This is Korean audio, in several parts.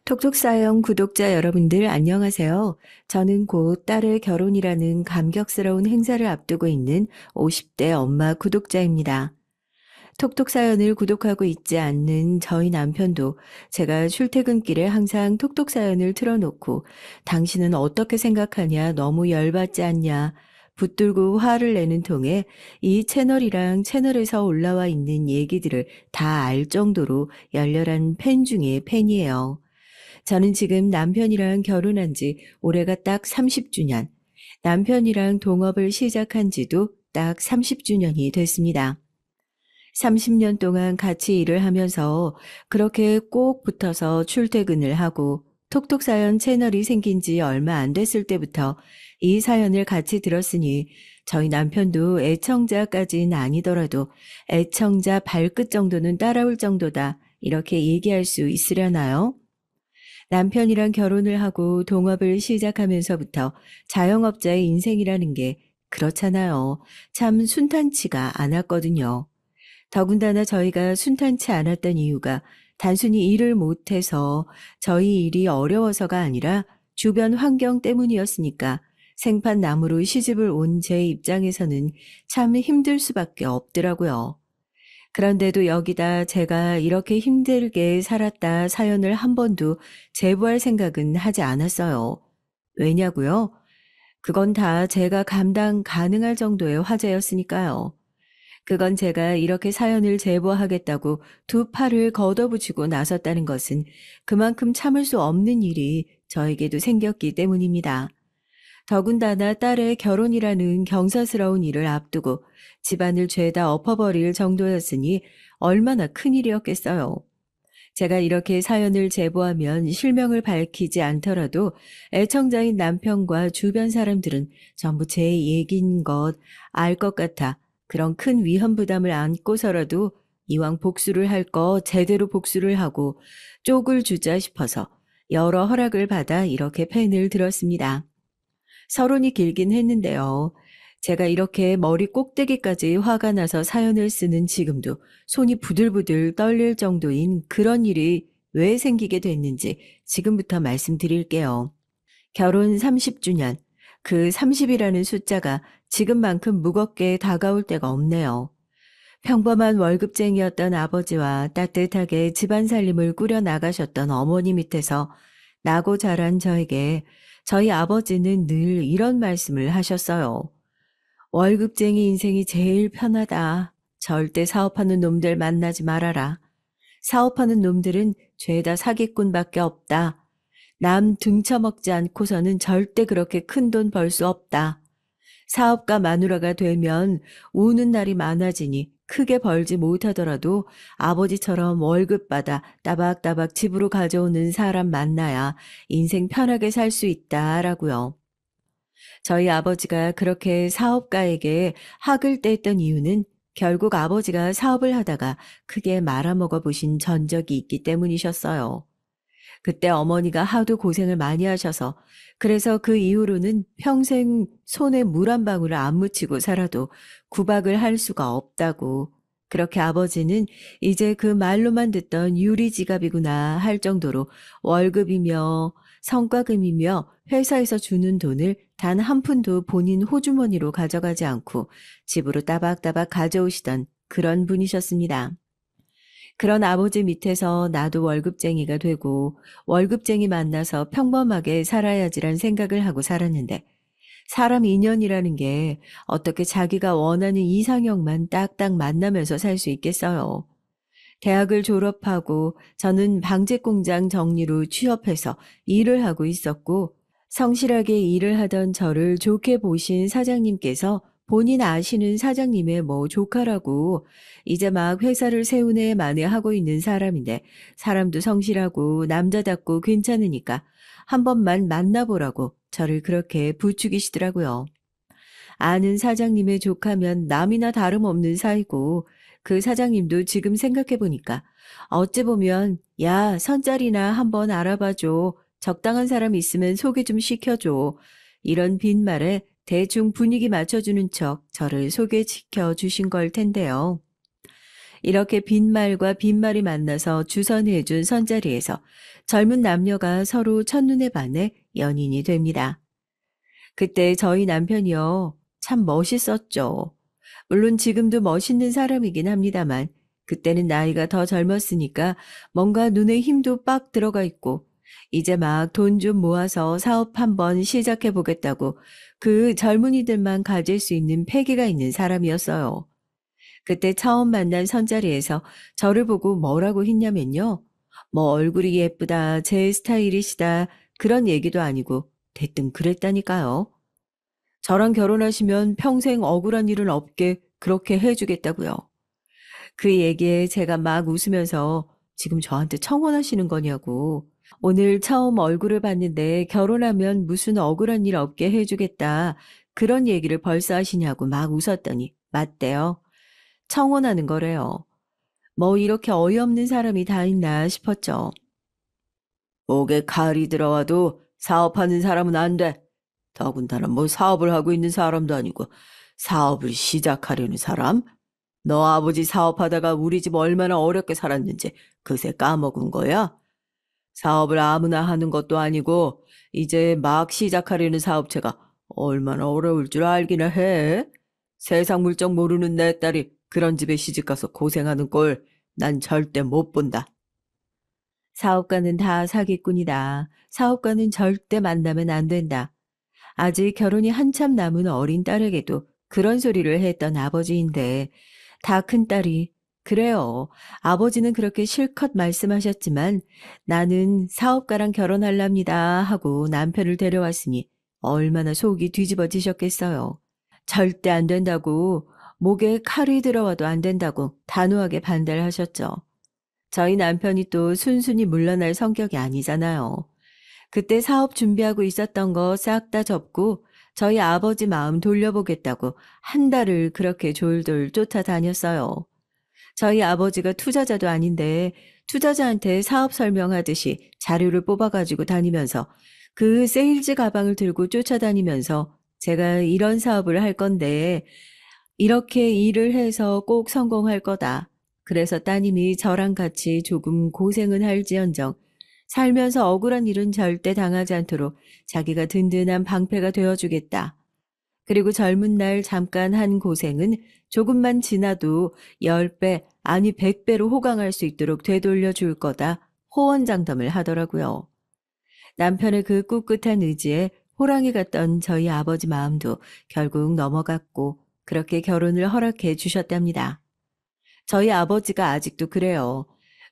톡톡사용 구독자 여러분들 안녕하세요. 저는 곧 딸의 결혼이라는 감격스러운 행사를 앞두고 있는 50대 엄마 구독자입니다. 톡톡 사연을 구독하고 있지 않는 저희 남편도 제가 출퇴근길에 항상 톡톡 사연을 틀어놓고 당신은 어떻게 생각하냐, 너무 열받지 않냐, 붙들고 화를 내는 통에 이 채널이랑 채널에서 올라와 있는 얘기들을 다 알 정도로 열렬한 팬 중에 팬이에요. 저는 지금 남편이랑 결혼한 지 올해가 딱 30주년, 남편이랑 동업을 시작한 지도 딱 30주년이 됐습니다. 30년 동안 같이 일을 하면서 그렇게 꼭 붙어서 출퇴근을 하고 톡톡 사연 채널이 생긴 지 얼마 안 됐을 때부터 이 사연을 같이 들었으니 저희 남편도 애청자까지는 아니더라도 애청자 발끝 정도는 따라올 정도다 이렇게 얘기할 수 있으려나요? 남편이랑 결혼을 하고 동업을 시작하면서부터 자영업자의 인생이라는 게 그렇잖아요. 참 순탄치가 않았거든요. 더군다나 저희가 순탄치 않았던 이유가 단순히 일을 못해서 저희 일이 어려워서가 아니라 주변 환경 때문이었으니까 생판남으로 시집을 온 제 입장에서는 참 힘들 수밖에 없더라고요. 그런데도 여기다 제가 이렇게 힘들게 살았다 사연을 한 번도 제보할 생각은 하지 않았어요. 왜냐고요? 그건 다 제가 감당 가능할 정도의 화제였으니까요. 그건 제가 이렇게 사연을 제보하겠다고 두 팔을 걷어붙이고 나섰다는 것은 그만큼 참을 수 없는 일이 저에게도 생겼기 때문입니다. 더군다나 딸의 결혼이라는 경사스러운 일을 앞두고 집안을 죄다 엎어버릴 정도였으니 얼마나 큰일이었겠어요. 제가 이렇게 사연을 제보하면 실명을 밝히지 않더라도 애청자인 남편과 주변 사람들은 전부 제 얘기인 것 알 것 같아 그런 큰 위험 부담을 안고서라도 이왕 복수를 할 거 제대로 복수를 하고 쪽을 주자 싶어서 여러 허락을 받아 이렇게 펜을 들었습니다. 서론이 길긴 했는데요. 제가 이렇게 머리 꼭대기까지 화가 나서 사연을 쓰는 지금도 손이 부들부들 떨릴 정도인 그런 일이 왜 생기게 됐는지 지금부터 말씀드릴게요. 결혼 30주년, 그 30이라는 숫자가 지금만큼 무겁게 다가올 때가 없네요. 평범한 월급쟁이였던 아버지와 따뜻하게 집안 살림을 꾸려 나가셨던 어머니 밑에서 나고 자란 저에게 저희 아버지는 늘 이런 말씀을 하셨어요. 월급쟁이 인생이 제일 편하다. 절대 사업하는 놈들 만나지 말아라. 사업하는 놈들은 죄다 사기꾼밖에 없다. 남 등쳐먹지 않고서는 절대 그렇게 큰 돈 벌 수 없다. 사업가 마누라가 되면 우는 날이 많아지니 크게 벌지 못하더라도 아버지처럼 월급 받아 따박따박 집으로 가져오는 사람 만나야 인생 편하게 살 수 있다라고요. 저희 아버지가 그렇게 사업가에게 학을 떼했던 이유는 결국 아버지가 사업을 하다가 크게 말아먹어 보신 전적이 있기 때문이셨어요. 그때 어머니가 하도 고생을 많이 하셔서 그래서 그 이후로는 평생 손에 물 한 방울을 안 묻히고 살아도 구박을 할 수가 없다고. 그렇게 아버지는 이제 그 말로만 듣던 유리지갑이구나 할 정도로 월급이며 성과금이며 회사에서 주는 돈을 단 한 푼도 본인 호주머니로 가져가지 않고 집으로 따박따박 가져오시던 그런 분이셨습니다. 그런 아버지 밑에서 나도 월급쟁이가 되고 월급쟁이 만나서 평범하게 살아야지란 생각을 하고 살았는데 사람 인연이라는 게 어떻게 자기가 원하는 이상형만 딱딱 만나면서 살 수 있겠어요. 대학을 졸업하고 저는 방제공장 정리로 취업해서 일을 하고 있었고 성실하게 일을 하던 저를 좋게 보신 사장님께서 본인 아시는 사장님의 뭐 조카라고 이제 막 회사를 세우네 마네 하고 있는 사람인데 사람도 성실하고 남자답고 괜찮으니까 한 번만 만나보라고 저를 그렇게 부추기시더라고요. 아는 사장님의 조카면 남이나 다름없는 사이고 그 사장님도 지금 생각해보니까 어찌 보면 야 선짜리나 한번 알아봐줘. 적당한 사람 있으면 소개 좀 시켜줘. 이런 빈말에 대충 분위기 맞춰주는 척 저를 소개시켜 주신 걸 텐데요. 이렇게 빈말과 빈말이 만나서 주선해준 선자리에서 젊은 남녀가 서로 첫눈에 반해 연인이 됩니다. 그때 저희 남편이요. 참 멋있었죠. 물론 지금도 멋있는 사람이긴 합니다만, 그때는 나이가 더 젊었으니까 뭔가 눈에 힘도 빡 들어가 있고, 이제 막 돈 좀 모아서 사업 한번 시작해 보겠다고 그 젊은이들만 가질 수 있는 패기가 있는 사람이었어요. 그때 처음 만난 선자리에서 저를 보고 뭐라고 했냐면요. 뭐 얼굴이 예쁘다, 제 스타일이시다, 그런 얘기도 아니고 대뜸 그랬다니까요. 저랑 결혼하시면 평생 억울한 일은 없게 그렇게 해주겠다고요. 그 얘기에 제가 막 웃으면서 지금 저한테 청혼하시는 거냐고. 오늘 처음 얼굴을 봤는데 결혼하면 무슨 억울한 일 없게 해주겠다. 그런 얘기를 벌써 하시냐고 막 웃었더니 맞대요. 청혼하는 거래요. 뭐 이렇게 어이없는 사람이 다 있나 싶었죠. 목에 칼이 들어와도 사업하는 사람은 안 돼. 더군다나 뭐 사업을 하고 있는 사람도 아니고 사업을 시작하려는 사람? 너 아버지 사업하다가 우리 집 얼마나 어렵게 살았는지 그새 까먹은 거야? 사업을 아무나 하는 것도 아니고 이제 막 시작하려는 사업체가 얼마나 어려울 줄 알기나 해. 세상 물정 모르는 내 딸이 그런 집에 시집가서 고생하는 꼴 난 절대 못 본다. 사업가는 다 사기꾼이다. 사업가는 절대 만나면 안 된다. 아직 결혼이 한참 남은 어린 딸에게도 그런 소리를 했던 아버지인데 다 큰 딸이 그래요. 아버지는 그렇게 실컷 말씀하셨지만 나는 사업가랑 결혼할랍니다 하고 남편을 데려왔으니 얼마나 속이 뒤집어지셨겠어요. 절대 안 된다고 목에 칼이 들어와도 안 된다고 단호하게 반대를 하셨죠. 저희 남편이 또 순순히 물러날 성격이 아니잖아요. 그때 사업 준비하고 있었던 거 싹 다 접고 저희 아버지 마음 돌려보겠다고 한 달을 그렇게 졸졸 쫓아다녔어요. 저희 아버지가 투자자도 아닌데 투자자한테 사업 설명하듯이 자료를 뽑아가지고 다니면서 그 세일즈 가방을 들고 쫓아다니면서 제가 이런 사업을 할 건데 이렇게 일을 해서 꼭 성공할 거다. 그래서 따님이 저랑 같이 조금 고생은 할지언정 살면서 억울한 일은 절대 당하지 않도록 자기가 든든한 방패가 되어주겠다. 그리고 젊은 날 잠깐 한 고생은 조금만 지나도 10배, 아니 100배로 호강할 수 있도록 되돌려 줄 거다. 호언장담을 하더라고요. 남편의 그 꿋꿋한 의지에 호랑이 같던 저희 아버지 마음도 결국 넘어갔고 그렇게 결혼을 허락해 주셨답니다. 저희 아버지가 아직도 그래요.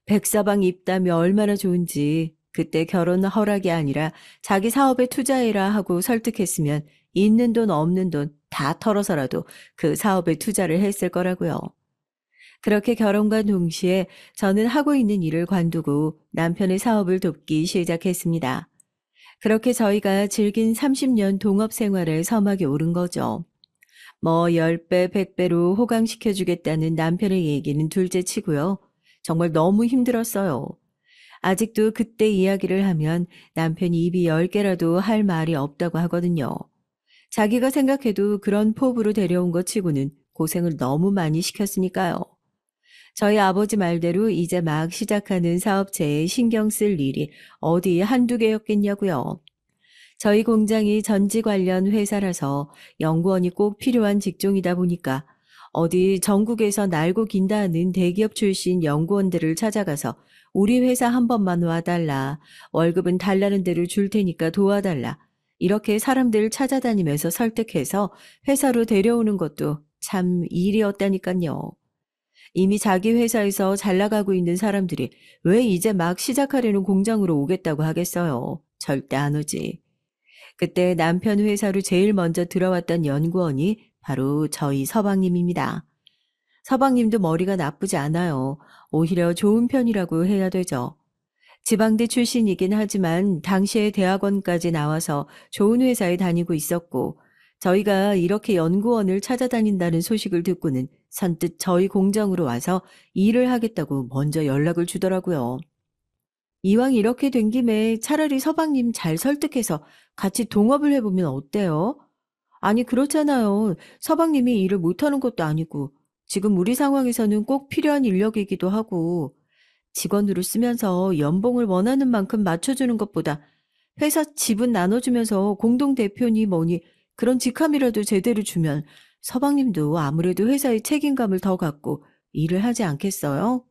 백사방 입다며 얼마나 좋은지 그때 결혼 허락이 아니라 자기 사업에 투자해라 하고 설득했으면 있는 돈 없는 돈 다 털어서라도 그 사업에 투자를 했을 거라고요. 그렇게 결혼과 동시에 저는 하고 있는 일을 관두고 남편의 사업을 돕기 시작했습니다. 그렇게 저희가 즐긴 30년 동업 생활의 서막에 오른 거죠. 뭐 10배, 100배로 호강시켜주겠다는 남편의 얘기는 둘째 치고요. 정말 너무 힘들었어요. 아직도 그때 이야기를 하면 남편이 입이 10개라도 할 말이 없다고 하거든요. 자기가 생각해도 그런 포부로 데려온 것 치고는 고생을 너무 많이 시켰으니까요. 저희 아버지 말대로 이제 막 시작하는 사업체에 신경 쓸 일이 어디 한두 개였겠냐고요. 저희 공장이 전지 관련 회사라서 연구원이 꼭 필요한 직종이다 보니까 어디 전국에서 날고 긴다 하는 대기업 출신 연구원들을 찾아가서 우리 회사 한 번만 와달라. 월급은 달라는 대로 줄 테니까 도와달라. 이렇게 사람들 찾아다니면서 설득해서 회사로 데려오는 것도 참 일이었다니까요. 이미 자기 회사에서 잘 나가고 있는 사람들이 왜 이제 막 시작하려는 공장으로 오겠다고 하겠어요. 절대 안 오지. 그때 남편 회사로 제일 먼저 들어왔던 연구원이 바로 저희 서방님입니다. 서방님도 머리가 나쁘지 않아요. 오히려 좋은 편이라고 해야 되죠. 지방대 출신이긴 하지만 당시에 대학원까지 나와서 좋은 회사에 다니고 있었고 저희가 이렇게 연구원을 찾아다닌다는 소식을 듣고는 선뜻 저희 공장으로 와서 일을 하겠다고 먼저 연락을 주더라고요. 이왕 이렇게 된 김에 차라리 서방님 잘 설득해서 같이 동업을 해보면 어때요? 아니, 그렇잖아요. 서방님이 일을 못하는 것도 아니고 지금 우리 상황에서는 꼭 필요한 인력이기도 하고 직원으로 쓰면서 연봉을 원하는 만큼 맞춰주는 것보다 회사 지분 나눠주면서 공동대표니 뭐니 그런 직함이라도 제대로 주면 서방님도 아무래도 회사의 책임감을 더 갖고 일을 하지 않겠어요?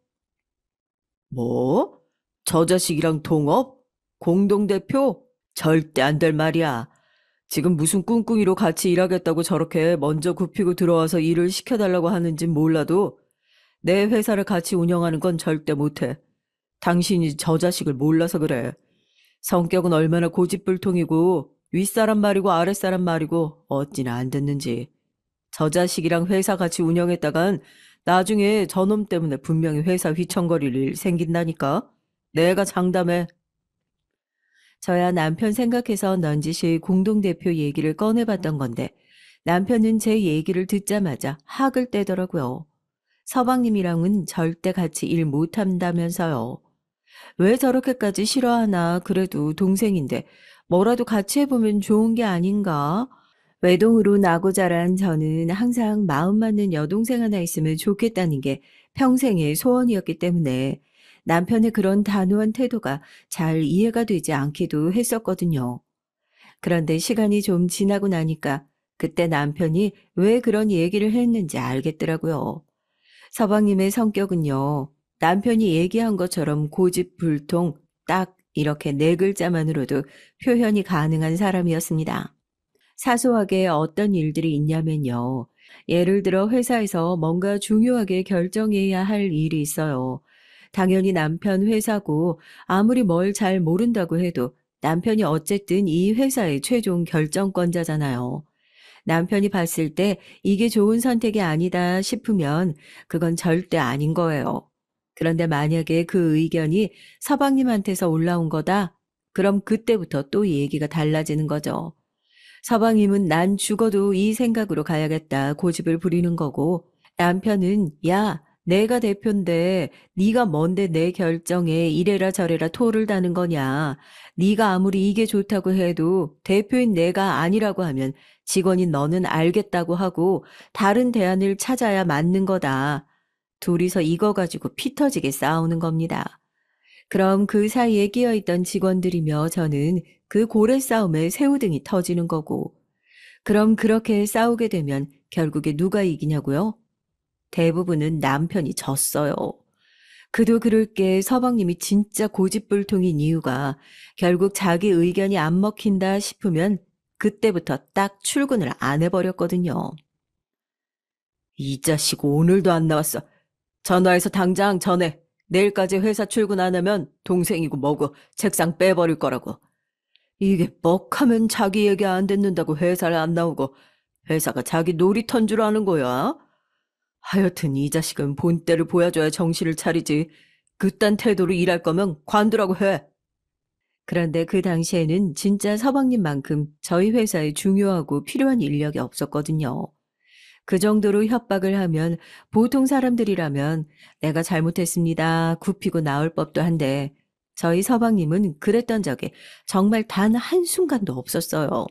뭐? 저 자식이랑 동업? 공동대표? 절대 안 될 말이야. 지금 무슨 꿍꿍이로 같이 일하겠다고 저렇게 먼저 굽히고 들어와서 일을 시켜달라고 하는진 몰라도 내 회사를 같이 운영하는 건 절대 못해. 당신이 저 자식을 몰라서 그래. 성격은 얼마나 고집불통이고 윗사람 말이고 아랫사람 말이고 어찌나 안 듣는지. 저 자식이랑 회사 같이 운영했다간 나중에 저놈 때문에 분명히 회사 휘청거릴 일 생긴다니까. 내가 장담해. 저야 남편 생각해서 넌지시 공동대표 얘기를 꺼내봤던 건데 남편은 제 얘기를 듣자마자 학을 떼더라고요. 서방님이랑은 절대 같이 일 못한다면서요. 왜 저렇게까지 싫어하나. 그래도 동생인데 뭐라도 같이 해보면 좋은 게 아닌가. 외동으로 나고 자란 저는 항상 마음 맞는 여동생 하나 있으면 좋겠다는 게 평생의 소원이었기 때문에 남편의 그런 단호한 태도가 잘 이해가 되지 않기도 했었거든요. 그런데 시간이 좀 지나고 나니까 그때 남편이 왜 그런 얘기를 했는지 알겠더라고요. 서방님의 성격은요, 남편이 얘기한 것처럼 고집불통 딱 이렇게 네 글자만으로도 표현이 가능한 사람이었습니다. 사소하게 어떤 일들이 있냐면요. 예를 들어 회사에서 뭔가 중요하게 결정해야 할 일이 있어요. 당연히 남편 회사고 아무리 뭘 잘 모른다고 해도 남편이 어쨌든 이 회사의 최종 결정권자잖아요. 남편이 봤을 때 이게 좋은 선택이 아니다 싶으면 그건 절대 아닌 거예요. 그런데 만약에 그 의견이 서방님한테서 올라온 거다? 그럼 그때부터 또 얘기가 달라지는 거죠. 서방님은 난 죽어도 이 생각으로 가야겠다 고집을 부리는 거고 남편은 야 내가 대표인데 네가 뭔데 내 결정에 이래라 저래라 토를 다는 거냐. 네가 아무리 이게 좋다고 해도 대표인 내가 아니라고 하면 직원인 너는 알겠다고 하고 다른 대안을 찾아야 맞는 거다. 둘이서 이거 가지고 피 터지게 싸우는 겁니다. 그럼 그 사이에 끼어있던 직원들이며 저는 그 고래 싸움에 새우등이 터지는 거고 그럼 그렇게 싸우게 되면 결국에 누가 이기냐고요? 대부분은 남편이 졌어요. 그도 그럴 게 서방님이 진짜 고집불통인 이유가 결국 자기 의견이 안 먹힌다 싶으면 그때부터 딱 출근을 안 해버렸거든요. 이 자식 오늘도 안 나왔어. 전화해서 당장 전해. 내일까지 회사 출근 안 하면 동생이고 뭐고 책상 빼버릴 거라고. 이게 뻑하면 자기 얘기 안 듣는다고 회사를 안 나오고 회사가 자기 놀이터인 줄 아는 거야? 하여튼 이 자식은 본때를 보여줘야 정신을 차리지. 그딴 태도로 일할 거면 관두라고 해. 그런데 그 당시에는 진짜 서방님만큼 저희 회사에 중요하고 필요한 인력이 없었거든요. 그 정도로 협박을 하면 보통 사람들이라면 내가 잘못했습니다. 굽히고 나올 법도 한데 저희 서방님은 그랬던 적이 정말 단 한순간도 없었어요.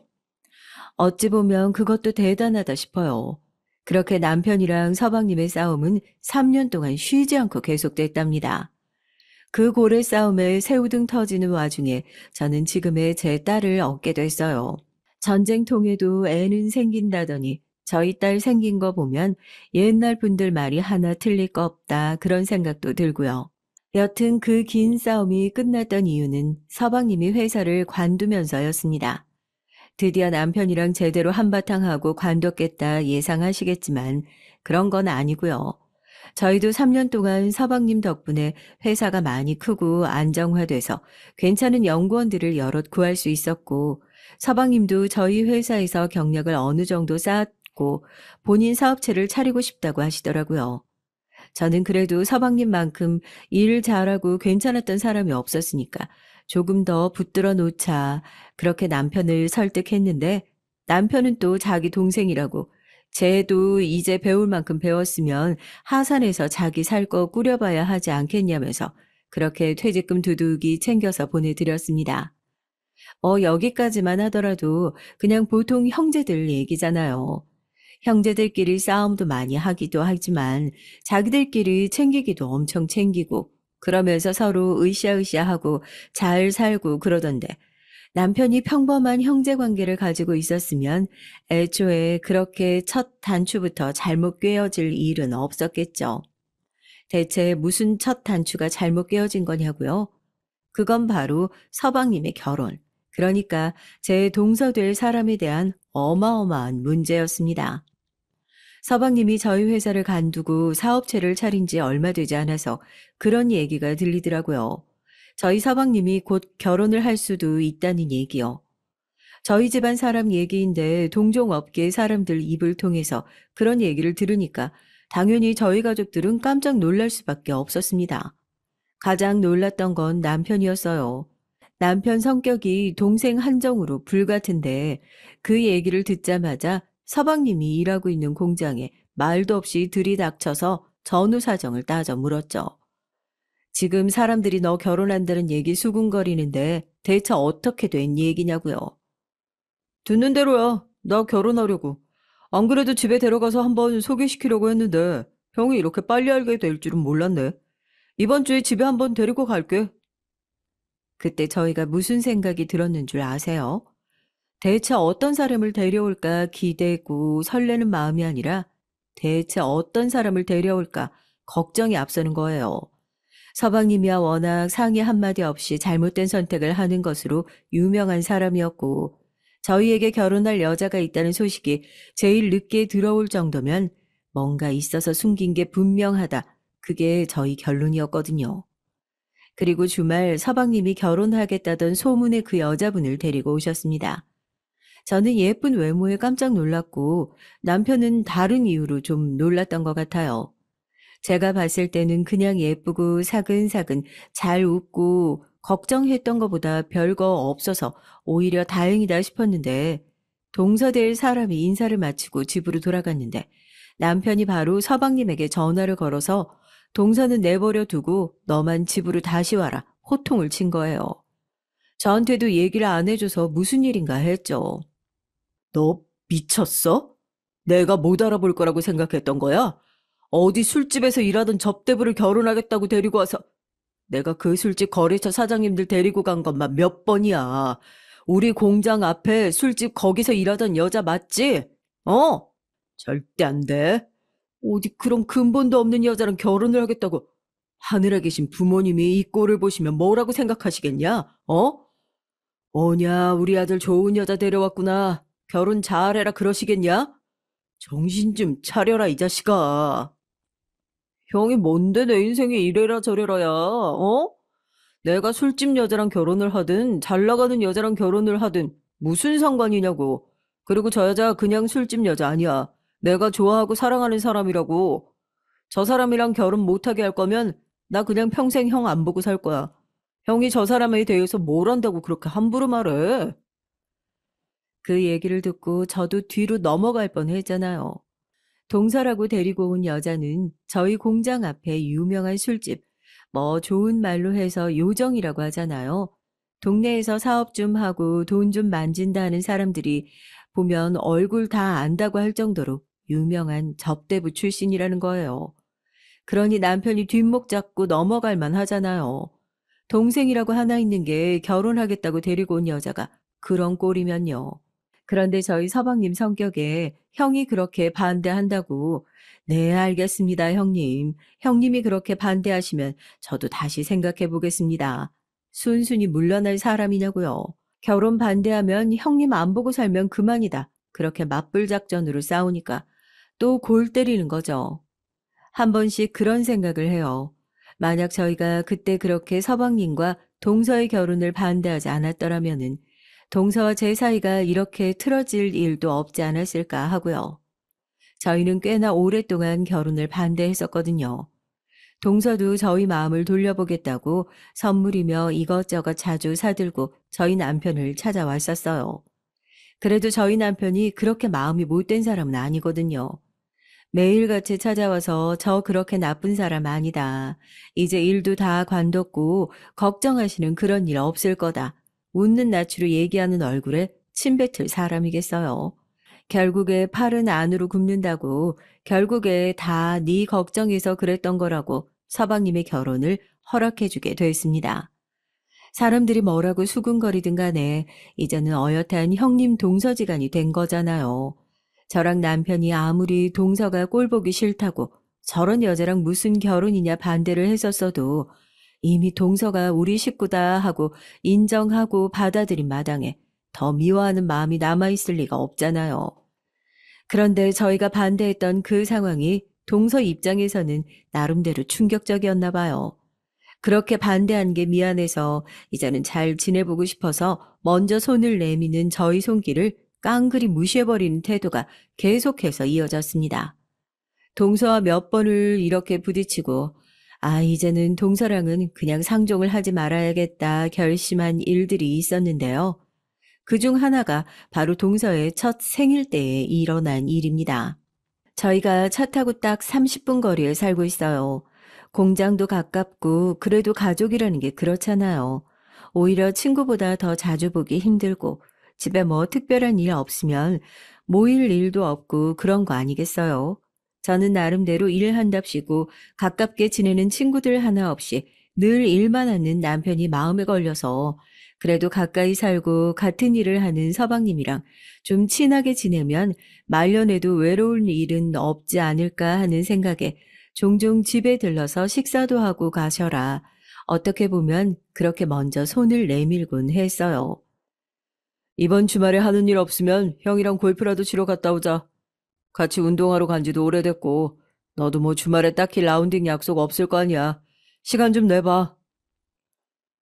어찌 보면 그것도 대단하다 싶어요. 그렇게 남편이랑 서방님의 싸움은 3년 동안 쉬지 않고 계속됐답니다. 그 고래 싸움에 새우등 터지는 와중에 저는 지금의 제 딸을 얻게 됐어요. 전쟁통에도 애는 생긴다더니 저희 딸 생긴 거 보면 옛날 분들 말이 하나 틀릴 거 없다 그런 생각도 들고요. 여튼 그 긴 싸움이 끝났던 이유는 서방님이 회사를 관두면서였습니다. 드디어 남편이랑 제대로 한바탕 하고 관뒀겠다 예상하시겠지만 그런 건 아니고요. 저희도 3년 동안 서방님 덕분에 회사가 많이 크고 안정화돼서 괜찮은 연구원들을 여럿 구할 수 있었고 서방님도 저희 회사에서 경력을 어느 정도 쌓았고 본인 사업체를 차리고 싶다고 하시더라고요. 저는 그래도 서방님만큼 일 잘하고 괜찮았던 사람이 없었으니까 조금 더 붙들어 놓자 그렇게 남편을 설득했는데 남편은 또 자기 동생이라고 쟤도 이제 배울 만큼 배웠으면 하산해서 자기 살 거 꾸려봐야 하지 않겠냐면서 그렇게 퇴직금 두둑이 챙겨서 보내드렸습니다. 여기까지만 하더라도 그냥 보통 형제들 얘기잖아요. 형제들끼리 싸움도 많이 하기도 하지만 자기들끼리 챙기기도 엄청 챙기고 그러면서 서로 으쌰으쌰하고 잘 살고 그러던데 남편이 평범한 형제 관계를 가지고 있었으면 애초에 그렇게 첫 단추부터 잘못 꿰어질 일은 없었겠죠. 대체 무슨 첫 단추가 잘못 꿰어진 거냐고요? 그건 바로 서방님의 결혼. 그러니까 제 동서될 사람에 대한 어마어마한 문제였습니다. 서방님이 저희 회사를 간두고 사업체를 차린 지 얼마 되지 않아서 그런 얘기가 들리더라고요. 저희 서방님이 곧 결혼을 할 수도 있다는 얘기요. 저희 집안 사람 얘기인데 동종업계 사람들 입을 통해서 그런 얘기를 들으니까 당연히 저희 가족들은 깜짝 놀랄 수밖에 없었습니다. 가장 놀랐던 건 남편이었어요. 남편 성격이 동생 한정으로 불같은데 그 얘기를 듣자마자 서방님이 일하고 있는 공장에 말도 없이 들이닥쳐서 전후 사정을 따져 물었죠. 지금 사람들이 너 결혼한다는 얘기 수군거리는데 대체 어떻게 된 얘기냐고요. 듣는 대로야. 나 결혼하려고. 안 그래도 집에 데려가서 한번 소개시키려고 했는데 형이 이렇게 빨리 알게 될 줄은 몰랐네. 이번 주에 집에 한번 데리고 갈게. 그때 저희가 무슨 생각이 들었는 줄 아세요? 대체 어떤 사람을 데려올까 기대고 설레는 마음이 아니라 대체 어떤 사람을 데려올까 걱정이 앞서는 거예요. 서방님이야 워낙 상의 한마디 없이 잘못된 선택을 하는 것으로 유명한 사람이었고 저희에게 결혼할 여자가 있다는 소식이 제일 늦게 들어올 정도면 뭔가 있어서 숨긴 게 분명하다. 그게 저희 결론이었거든요. 그리고 주말 서방님이 결혼하겠다던 소문의 그 여자분을 데리고 오셨습니다. 저는 예쁜 외모에 깜짝 놀랐고 남편은 다른 이유로 좀 놀랐던 것 같아요. 제가 봤을 때는 그냥 예쁘고 사근사근 잘 웃고 걱정했던 것보다 별거 없어서 오히려 다행이다 싶었는데 동서될 사람이 인사를 마치고 집으로 돌아갔는데 남편이 바로 서방님에게 전화를 걸어서 동서는 내버려 두고 너만 집으로 다시 와라 호통을 친 거예요. 저한테도 얘기를 안 해줘서 무슨 일인가 했죠. 너 미쳤어? 내가 못 알아볼 거라고 생각했던 거야? 어디 술집에서 일하던 접대부를 결혼하겠다고 데리고 와서 내가 그 술집 거래처 사장님들 데리고 간 것만 몇 번이야. 우리 공장 앞에 술집 거기서 일하던 여자 맞지? 어? 절대 안 돼. 어디 그런 근본도 없는 여자랑 결혼을 하겠다고 하늘에 계신 부모님이 이 꼴을 보시면 뭐라고 생각하시겠냐? 어? 뭐냐, 우리 아들 좋은 여자 데려왔구나. 결혼 잘해라 그러시겠냐? 정신 좀 차려라, 이 자식아. 형이 뭔데 내 인생에 이래라 저래라야, 어? 내가 술집 여자랑 결혼을 하든 잘 나가는 여자랑 결혼을 하든 무슨 상관이냐고. 그리고 저 여자 그냥 술집 여자 아니야. 내가 좋아하고 사랑하는 사람이라고. 저 사람이랑 결혼 못하게 할 거면 나 그냥 평생 형 안 보고 살 거야. 형이 저 사람에 대해서 뭘 안다고 그렇게 함부로 말해. 그 얘기를 듣고 저도 뒤로 넘어갈 뻔했잖아요. 동서라고 데리고 온 여자는 저희 공장 앞에 유명한 술집, 뭐 좋은 말로 해서 요정이라고 하잖아요. 동네에서 사업 좀 하고 돈 좀 만진다 하는 사람들이 보면 얼굴 다 안다고 할 정도로 유명한 접대부 출신이라는 거예요. 그러니 남편이 뒷목 잡고 넘어갈 만 하잖아요. 동생이라고 하나 있는 게 결혼하겠다고 데리고 온 여자가 그런 꼴이면요. 그런데 저희 서방님 성격에 형이 그렇게 반대한다고 네, 알겠습니다, 형님. 형님이 그렇게 반대하시면 저도 다시 생각해 보겠습니다. 순순히 물러날 사람이냐고요. 결혼 반대하면 형님 안 보고 살면 그만이다. 그렇게 맞불 작전으로 싸우니까 또 골 때리는 거죠. 한 번씩 그런 생각을 해요. 만약 저희가 그때 그렇게 서방님과 동서의 결혼을 반대하지 않았더라면은 동서와 제 사이가 이렇게 틀어질 일도 없지 않았을까 하고요. 저희는 꽤나 오랫동안 결혼을 반대했었거든요. 동서도 저희 마음을 돌려보겠다고 선물이며 이것저것 자주 사들고 저희 남편을 찾아왔었어요. 그래도 저희 남편이 그렇게 마음이 못된 사람은 아니거든요. 매일같이 찾아와서 저 그렇게 나쁜 사람 아니다. 이제 일도 다 관뒀고 걱정하시는 그런 일 없을 거다. 웃는 낯으로 얘기하는 얼굴에 침 뱉을 사람이겠어요. 결국에 팔은 안으로 굽는다고 결국에 다 네 걱정해서 그랬던 거라고 서방님의 결혼을 허락해주게 됐습니다. 사람들이 뭐라고 수군거리든 간에 이제는 어엿한 형님 동서지간이 된 거잖아요. 저랑 남편이 아무리 동서가 꼴보기 싫다고 저런 여자랑 무슨 결혼이냐 반대를 했었어도 이미 동서가 우리 식구다 하고 인정하고 받아들인 마당에 더 미워하는 마음이 남아있을 리가 없잖아요. 그런데 저희가 반대했던 그 상황이 동서 입장에서는 나름대로 충격적이었나 봐요. 그렇게 반대한 게 미안해서 이제는 잘 지내보고 싶어서 먼저 손을 내미는 저희 손길을 깡그리 무시해버리는 태도가 계속해서 이어졌습니다. 동서와 몇 번을 이렇게 부딪히고 이제는 동서랑은 그냥 상종을 하지 말아야겠다 결심한 일들이 있었는데요. 그중 하나가 바로 동서의 첫 생일 때에 일어난 일입니다. 저희가 차 타고 딱 30분 거리에 살고 있어요. 공장도 가깝고 그래도 가족이라는 게 그렇잖아요. 오히려 친구보다 더 자주 보기 힘들고 집에 뭐 특별한 일 없으면 모일 일도 없고 그런 거 아니겠어요? 저는 나름대로 일한답시고 가깝게 지내는 친구들 하나 없이 늘 일만 하는 남편이 마음에 걸려서 그래도 가까이 살고 같은 일을 하는 서방님이랑 좀 친하게 지내면 말년에도 외로울 일은 없지 않을까 하는 생각에 종종 집에 들러서 식사도 하고 가셔라. 어떻게 보면 그렇게 먼저 손을 내밀곤 했어요. 이번 주말에 하는 일 없으면 형이랑 골프라도 치러 갔다 오자. 같이 운동하러 간 지도 오래됐고 너도 뭐 주말에 딱히 라운딩 약속 없을 거 아니야. 시간 좀 내봐.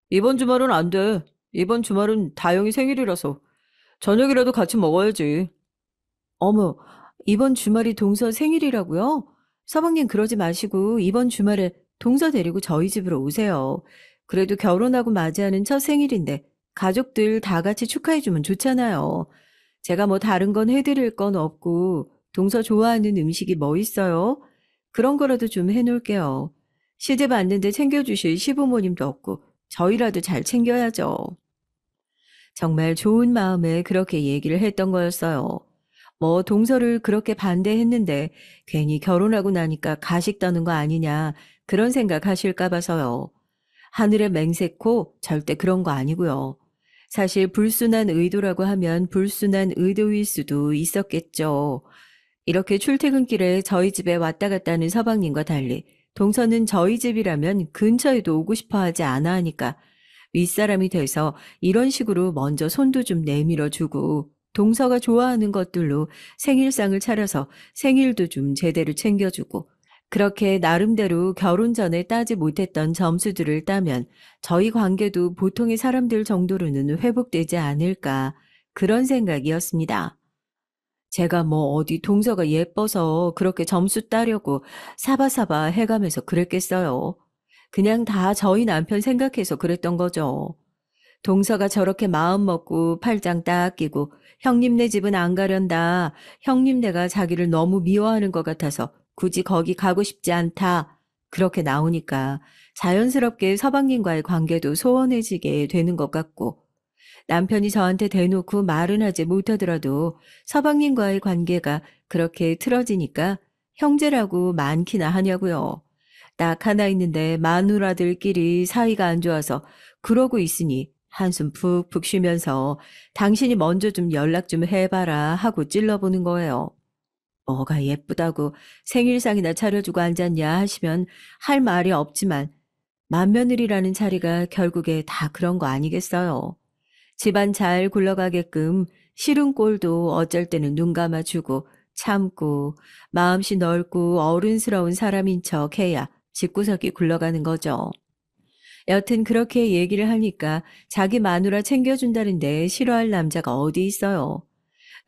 이번 주말은 안 돼. 이번 주말은 다영이 생일이라서 저녁이라도 같이 먹어야지. 어머, 이번 주말이 동서 생일이라고요? 서방님 그러지 마시고 이번 주말에 동서 데리고 저희 집으로 오세요. 그래도 결혼하고 맞이하는 첫 생일인데 가족들 다 같이 축하해주면 좋잖아요. 제가 뭐 다른 건 해드릴 건 없고 동서 좋아하는 음식이 뭐 있어요? 그런 거라도 좀 해놓을게요. 시집 왔는데 챙겨주실 시부모님도 없고 저희라도 잘 챙겨야죠. 정말 좋은 마음에 그렇게 얘기를 했던 거였어요. 뭐 동서를 그렇게 반대했는데 괜히 결혼하고 나니까 가식 떠는 거 아니냐 그런 생각 하실까 봐서요. 하늘의 맹세코 절대 그런 거 아니고요. 사실 불순한 의도라고 하면 불순한 의도일 수도 있었겠죠. 이렇게 출퇴근길에 저희 집에 왔다 갔다 하는 서방님과 달리 동서는 저희 집이라면 근처에도 오고 싶어 하지 않아 하니까 윗사람이 돼서 이런 식으로 먼저 손도 좀 내밀어 주고 동서가 좋아하는 것들로 생일상을 차려서 생일도 좀 제대로 챙겨주고 그렇게 나름대로 결혼 전에 따지 못했던 점수들을 따면 저희 관계도 보통의 사람들 정도로는 회복되지 않을까 그런 생각이었습니다. 제가 뭐 어디 동서가 예뻐서 그렇게 점수 따려고 사바사바 해가면서 그랬겠어요. 그냥 다 저희 남편 생각해서 그랬던 거죠. 동서가 저렇게 마음 먹고 팔짱 딱 끼고 형님네 집은 안 가련다. 형님네가 자기를 너무 미워하는 것 같아서 굳이 거기 가고 싶지 않다. 그렇게 나오니까 자연스럽게 서방님과의 관계도 소원해지게 되는 것 같고 남편이 저한테 대놓고 말은 하지 못하더라도 서방님과의 관계가 그렇게 틀어지니까 형제라고 많기나 하냐고요. 딱 하나 있는데 마누라들끼리 사이가 안 좋아서 그러고 있으니 한숨 푹푹 쉬면서 당신이 먼저 좀 연락 좀 해봐라 하고 찔러보는 거예요. 뭐가 예쁘다고 생일상이나 차려주고 앉았냐 하시면 할 말이 없지만 맏며느리라는 자리가 결국에 다 그런 거 아니겠어요. 집안 잘 굴러가게끔 싫은 꼴도 어쩔 때는 눈 감아주고 참고 마음씨 넓고 어른스러운 사람인 척 해야 집구석이 굴러가는 거죠. 여튼 그렇게 얘기를 하니까 자기 마누라 챙겨준다는데 싫어할 남자가 어디 있어요.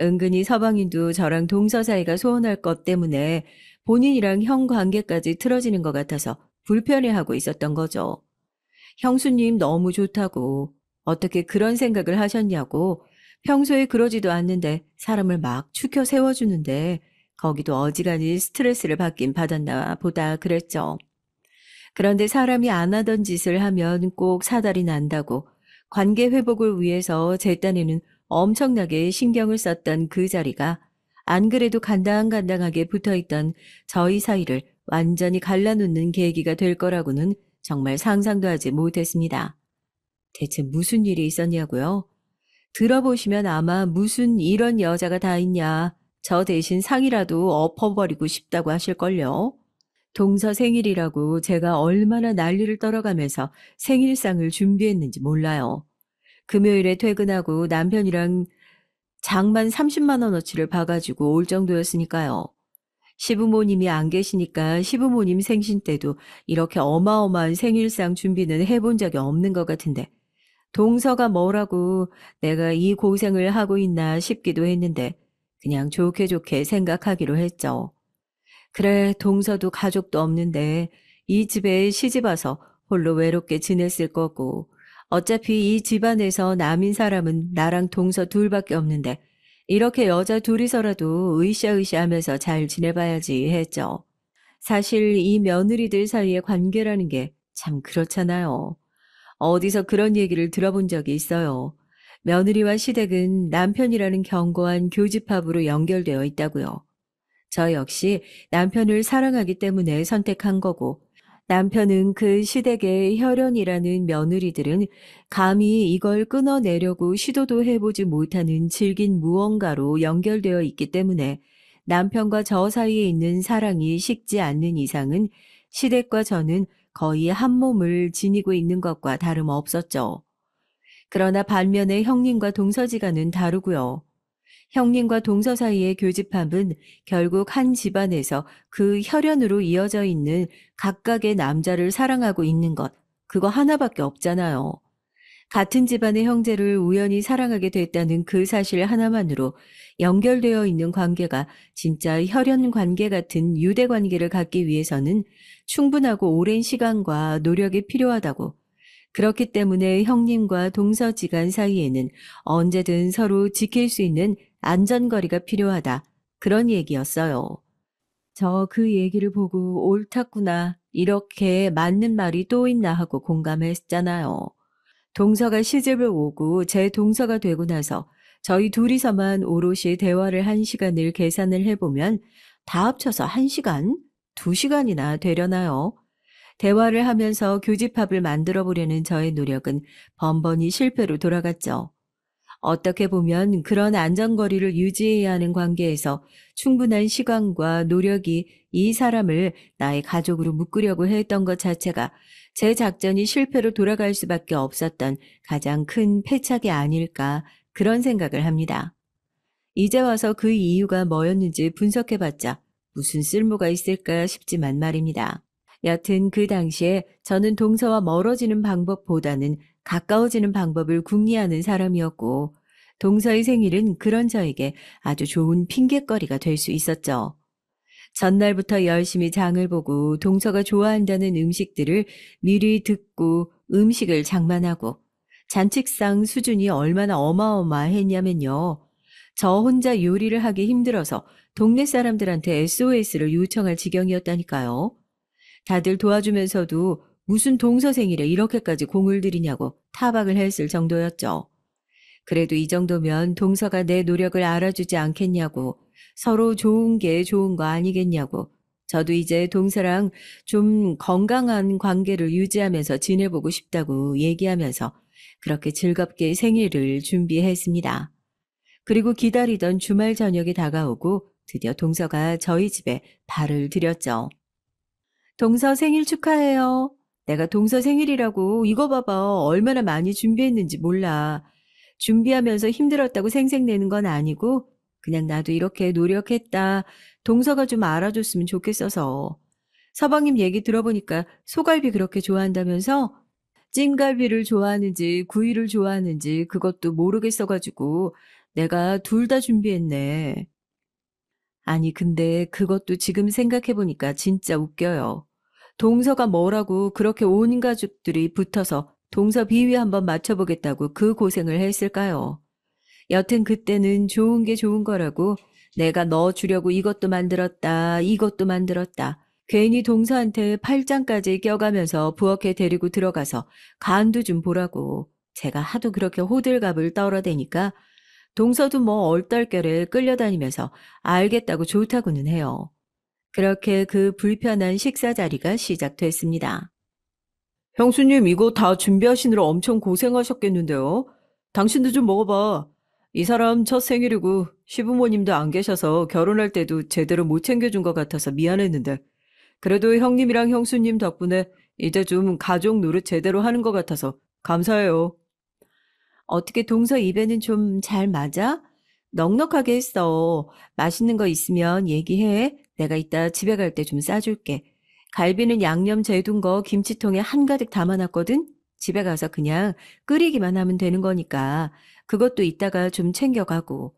은근히 서방인도 저랑 동서 사이가 소원할 것 때문에 본인이랑 형 관계까지 틀어지는 것 같아서 불편해하고 있었던 거죠. 형수님 너무 좋다고 어떻게 그런 생각을 하셨냐고 평소에 그러지도 않는데 사람을 막 추켜 세워주는데 거기도 어지간히 스트레스를 받긴 받았나 보다 그랬죠. 그런데 사람이 안 하던 짓을 하면 꼭 사달이 난다고 관계 회복을 위해서 제 딴에는 엄청나게 신경을 썼던 그 자리가 안 그래도 간당간당하게 붙어있던 저희 사이를 완전히 갈라놓는 계기가 될 거라고는 정말 상상도 하지 못했습니다. 대체 무슨 일이 있었냐고요? 들어보시면 아마 무슨 이런 여자가 다 있냐. 저 대신 상이라도 엎어버리고 싶다고 하실걸요. 동서 생일이라고 제가 얼마나 난리를 떨어가면서 생일상을 준비했는지 몰라요. 금요일에 퇴근하고 남편이랑 장만 30만 원어치를 봐가지고 올 정도였으니까요. 시부모님이 안 계시니까 시부모님 생신 때도 이렇게 어마어마한 생일상 준비는 해본 적이 없는 것 같은데 동서가 뭐라고 내가 이 고생을 하고 있나 싶기도 했는데 그냥 좋게 좋게 생각하기로 했죠. 그래, 동서도 가족도 없는데 이 집에 시집 와서 홀로 외롭게 지냈을 거고 어차피 이 집안에서 남인 사람은 나랑 동서 둘밖에 없는데 이렇게 여자 둘이서라도 으쌰으쌰 하면서 잘 지내봐야지 했죠. 사실 이 며느리들 사이의 관계라는 게 참 그렇잖아요. 어디서 그런 얘기를 들어본 적이 있어요. 며느리와 시댁은 남편이라는 견고한 교집합으로 연결되어 있다고요. 저 역시 남편을 사랑하기 때문에 선택한 거고, 남편은 그 시댁의 혈연이라는 며느리들은 감히 이걸 끊어내려고 시도도 해보지 못하는 질긴 무언가로 연결되어 있기 때문에 남편과 저 사이에 있는 사랑이 식지 않는 이상은 시댁과 저는 거의 한 몸을 지니고 있는 것과 다름없었죠. 그러나 반면에 형님과 동서지간은 다르고요. 형님과 동서 사이의 교집합은 결국 한 집안에서 그 혈연으로 이어져 있는 각각의 남자를 사랑하고 있는 것, 그거 하나밖에 없잖아요. 같은 집안의 형제를 우연히 사랑하게 됐다는 그 사실 하나만으로 연결되어 있는 관계가 진짜 혈연 관계 같은 유대 관계를 갖기 위해서는 충분하고 오랜 시간과 노력이 필요하다고. 그렇기 때문에 형님과 동서지간 사이에는 언제든 서로 지킬 수 있는 안전거리가 필요하다. 그런 얘기였어요. 저 그 얘기를 보고 옳았구나. 이렇게 맞는 말이 또 있나 하고 공감했잖아요. 동서가 시집을 오고 제 동서가 되고 나서 저희 둘이서만 오롯이 대화를 한 시간을 계산을 해보면 다 합쳐서 1시간? 2시간이나 되려나요? 대화를 하면서 교집합을 만들어 보려는 저의 노력은 번번이 실패로 돌아갔죠. 어떻게 보면 그런 안전거리를 유지해야 하는 관계에서 충분한 시간과 노력이 이 사람을 나의 가족으로 묶으려고 했던 것 자체가 제 작전이 실패로 돌아갈 수밖에 없었던 가장 큰 패착이 아닐까 그런 생각을 합니다. 이제 와서 그 이유가 뭐였는지 분석해봤자 무슨 쓸모가 있을까 싶지만 말입니다. 여튼 그 당시에 저는 동서와 멀어지는 방법보다는 가까워지는 방법을 궁리하는 사람이었고 동서의 생일은 그런 저에게 아주 좋은 핑곗거리가 될 수 있었죠. 전날부터 열심히 장을 보고 동서가 좋아한다는 음식들을 미리 듣고 음식을 장만하고 잔치상 수준이 얼마나 어마어마했냐면요. 저 혼자 요리를 하기 힘들어서 동네 사람들한테 SOS를 요청할 지경이었다니까요. 다들 도와주면서도 무슨 동서 생일에 이렇게까지 공을 들이냐고 타박을 했을 정도였죠. 그래도 이 정도면 동서가 내 노력을 알아주지 않겠냐고, 서로 좋은 게 좋은 거 아니겠냐고, 저도 이제 동서랑 좀 건강한 관계를 유지하면서 지내보고 싶다고 얘기하면서 그렇게 즐겁게 생일을 준비했습니다. 그리고 기다리던 주말 저녁이 다가오고 드디어 동서가 저희 집에 발을 들였죠. 동서 생일 축하해요. 내가 동서 생일이라고 이거 봐봐. 얼마나 많이 준비했는지 몰라. 준비하면서 힘들었다고 생색내는 건 아니고 그냥 나도 이렇게 노력했다. 동서가 좀 알아줬으면 좋겠어서. 서방님 얘기 들어보니까 소갈비 그렇게 좋아한다면서 찜갈비를 좋아하는지 구이를 좋아하는지 그것도 모르겠어가지고 내가 둘 다 준비했네. 아니 근데 그것도 지금 생각해보니까 진짜 웃겨요. 동서가 뭐라고 그렇게 온 가족들이 붙어서 동서 비위 한번 맞춰보겠다고 그 고생을 했을까요? 여튼 그때는 좋은 게 좋은 거라고 내가 너 주려고 이것도 만들었다, 이것도 만들었다. 괜히 동서한테 팔짱까지 껴가면서 부엌에 데리고 들어가서 간도 좀 보라고. 제가 하도 그렇게 호들갑을 떨어대니까 동서도 뭐 얼떨결에 끌려다니면서 알겠다고 좋다고는 해요. 그렇게 그 불편한 식사 자리가 시작됐습니다. 형수님, 이거 다 준비하시느라 엄청 고생하셨겠는데요? 당신도 좀 먹어봐. 이 사람 첫 생일이고 시부모님도 안 계셔서 결혼할 때도 제대로 못 챙겨준 것 같아서 미안했는데 그래도 형님이랑 형수님 덕분에 이제 좀 가족 노릇 제대로 하는 것 같아서 감사해요. 어떻게 동서 입에는 좀 잘 맞아? 넉넉하게 했어. 맛있는 거 있으면 얘기해. 내가 이따 집에 갈 때 좀 싸줄게. 갈비는 양념 재둔 거 김치통에 한가득 담아놨거든? 집에 가서 그냥 끓이기만 하면 되는 거니까 그것도 이따가 좀 챙겨가고.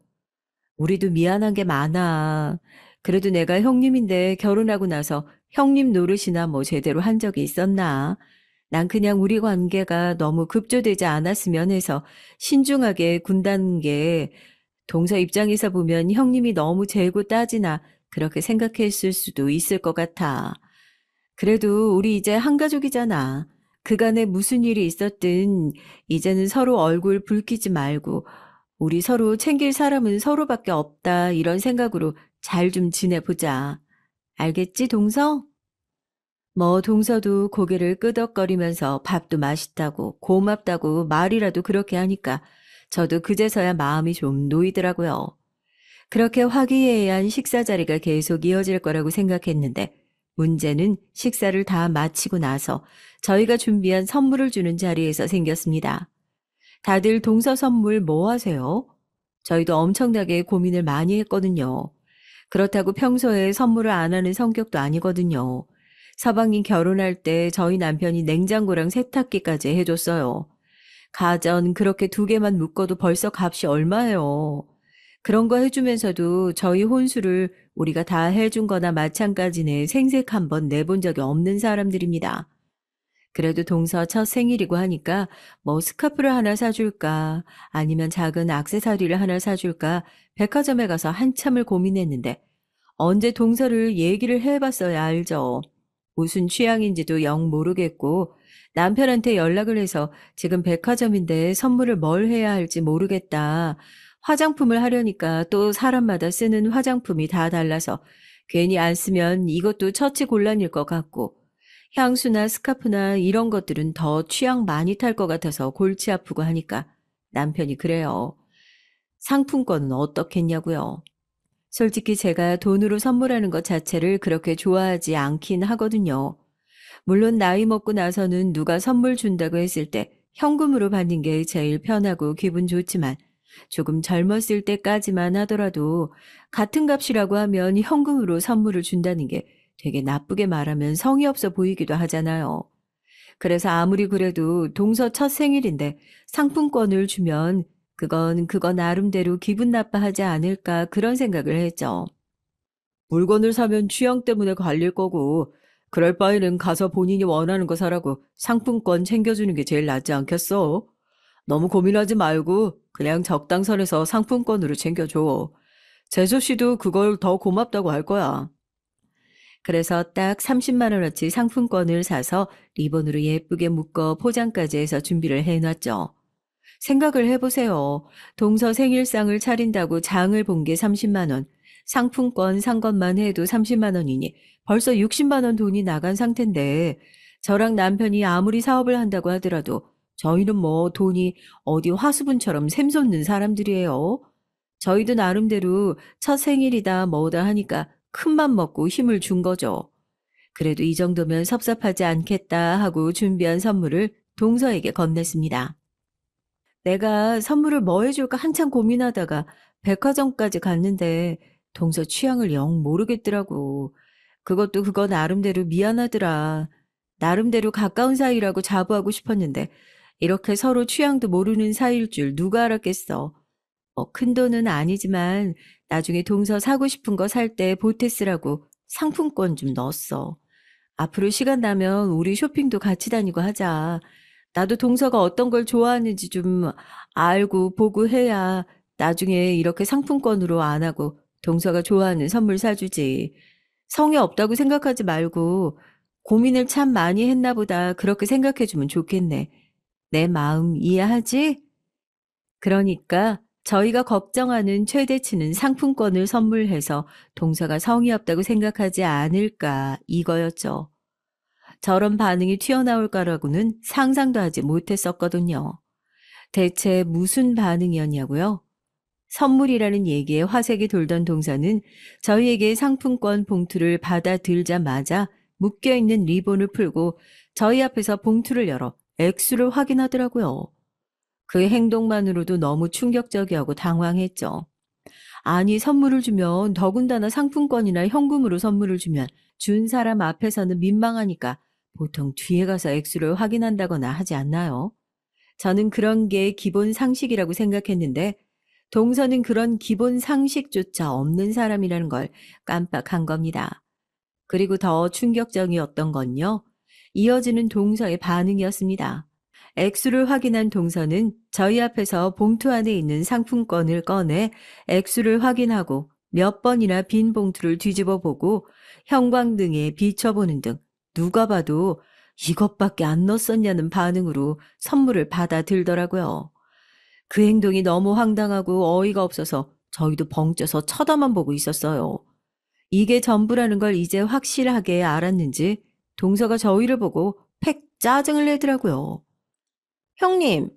우리도 미안한 게 많아. 그래도 내가 형님인데 결혼하고 나서 형님 노릇이나 뭐 제대로 한 적이 있었나? 난 그냥 우리 관계가 너무 급조되지 않았으면 해서 신중하게 군다는 게 동서 입장에서 보면 형님이 너무 재고 따지나 그렇게 생각했을 수도 있을 것 같아. 그래도 우리 이제 한 가족이잖아. 그간에 무슨 일이 있었든 이제는 서로 얼굴 붉히지 말고 우리 서로 챙길 사람은 서로밖에 없다 이런 생각으로 잘 좀 지내보자. 알겠지, 동서? 뭐 동서도 고개를 끄덕거리면서 밥도 맛있다고 고맙다고 말이라도 그렇게 하니까 저도 그제서야 마음이 좀 놓이더라고요. 그렇게 화기애애한 식사 자리가 계속 이어질 거라고 생각했는데 문제는 식사를 다 마치고 나서 저희가 준비한 선물을 주는 자리에서 생겼습니다. 다들 동서 선물 뭐 하세요? 저희도 엄청나게 고민을 많이 했거든요. 그렇다고 평소에 선물을 안 하는 성격도 아니거든요. 서방님 결혼할 때 저희 남편이 냉장고랑 세탁기까지 해줬어요. 가전 그렇게 두 개만 묶어도 벌써 값이 얼마예요. 그런 거 해주면서도 저희 혼수를 우리가 다 해준 거나 마찬가지네 생색 한 번 내본 적이 없는 사람들입니다. 그래도 동서 첫 생일이고 하니까 뭐 스카프를 하나 사줄까 아니면 작은 액세서리를 하나 사줄까 백화점에 가서 한참을 고민했는데 언제 동서를 얘기를 해봤어야 알죠. 무슨 취향인지도 영 모르겠고 남편한테 연락을 해서 지금 백화점인데 선물을 뭘 해야 할지 모르겠다. 화장품을 하려니까 또 사람마다 쓰는 화장품이 다 달라서 괜히 안 쓰면 이것도 처치곤란일 것 같고 향수나 스카프나 이런 것들은 더 취향 많이 탈 것 같아서 골치 아프고 하니까 남편이 그래요. 상품권은 어떻겠냐고요. 솔직히 제가 돈으로 선물하는 것 자체를 그렇게 좋아하지 않긴 하거든요. 물론 나이 먹고 나서는 누가 선물 준다고 했을 때 현금으로 받는 게 제일 편하고 기분 좋지만 조금 젊었을 때까지만 하더라도 같은 값이라고 하면 현금으로 선물을 준다는 게 되게 나쁘게 말하면 성의 없어 보이기도 하잖아요. 그래서 아무리 그래도 동서 첫 생일인데 상품권을 주면 그건 그거 나름대로 기분 나빠하지 않을까 그런 생각을 했죠. 물건을 사면 취향 때문에 갈릴 거고 그럴 바에는 가서 본인이 원하는 거 사라고 상품권 챙겨주는 게 제일 낫지 않겠어? 너무 고민하지 말고 그냥 적당선에서 상품권으로 챙겨줘. 제수 씨도 그걸 더 고맙다고 할 거야. 그래서 딱 30만 원어치 상품권을 사서 리본으로 예쁘게 묶어 포장까지 해서 준비를 해놨죠. 생각을 해보세요. 동서 생일상을 차린다고 장을 본 게 30만 원, 상품권 산 것만 해도 30만 원이니 벌써 60만 원 돈이 나간 상태인데 저랑 남편이 아무리 사업을 한다고 하더라도 저희는 뭐 돈이 어디 화수분처럼 샘솟는 사람들이에요. 저희도 나름대로 첫 생일이다 뭐다 하니까 큰맘 먹고 힘을 준 거죠. 그래도 이 정도면 섭섭하지 않겠다 하고 준비한 선물을 동서에게 건넸습니다. 내가 선물을 뭐 해줄까 한참 고민하다가 백화점까지 갔는데 동서 취향을 영 모르겠더라고. 그것도 그거 나름대로 미안하더라. 나름대로 가까운 사이라고 자부하고 싶었는데 이렇게 서로 취향도 모르는 사이일 줄 누가 알았겠어. 뭐 큰돈은 아니지만 나중에 동서 사고 싶은 거 살 때 보태 쓰라고 상품권 좀 넣었어. 앞으로 시간 나면 우리 쇼핑도 같이 다니고 하자. 나도 동서가 어떤 걸 좋아하는지 좀 알고 보고 해야 나중에 이렇게 상품권으로 안 하고 동서가 좋아하는 선물 사주지. 성의 없다고 생각하지 말고 고민을 참 많이 했나 보다 그렇게 생각해주면 좋겠네. 내 마음 이해하지? 그러니까 저희가 걱정하는 최대치는 상품권을 선물해서 동서가 성의 없다고 생각하지 않을까 이거였죠. 저런 반응이 튀어나올 거라고는 상상도 하지 못했었거든요. 대체 무슨 반응이었냐고요? 선물이라는 얘기에 화색이 돌던 동서는 저희에게 상품권 봉투를 받아들자마자 묶여있는 리본을 풀고 저희 앞에서 봉투를 열어 액수를 확인하더라고요. 그 행동만으로도 너무 충격적이었고 당황했죠. 아니, 선물을 주면 더군다나 상품권이나 현금으로 선물을 주면 준 사람 앞에서는 민망하니까 보통 뒤에 가서 액수를 확인한다거나 하지 않나요? 저는 그런 게 기본 상식이라고 생각했는데 동서는 그런 기본 상식조차 없는 사람이라는 걸 깜빡한 겁니다. 그리고 더 충격적이었던 건요. 이어지는 동서의 반응이었습니다. 액수를 확인한 동서는 저희 앞에서 봉투 안에 있는 상품권을 꺼내 액수를 확인하고 몇 번이나 빈 봉투를 뒤집어 보고 형광등에 비춰보는 등 누가 봐도 이것밖에 안 넣었었냐는 반응으로 선물을 받아들더라고요. 그 행동이 너무 황당하고 어이가 없어서 저희도 벙쪄서 쳐다만 보고 있었어요. 이게 전부라는 걸 이제 확실하게 알았는지 동서가 저희를 보고 팩 짜증을 내더라고요. 형님,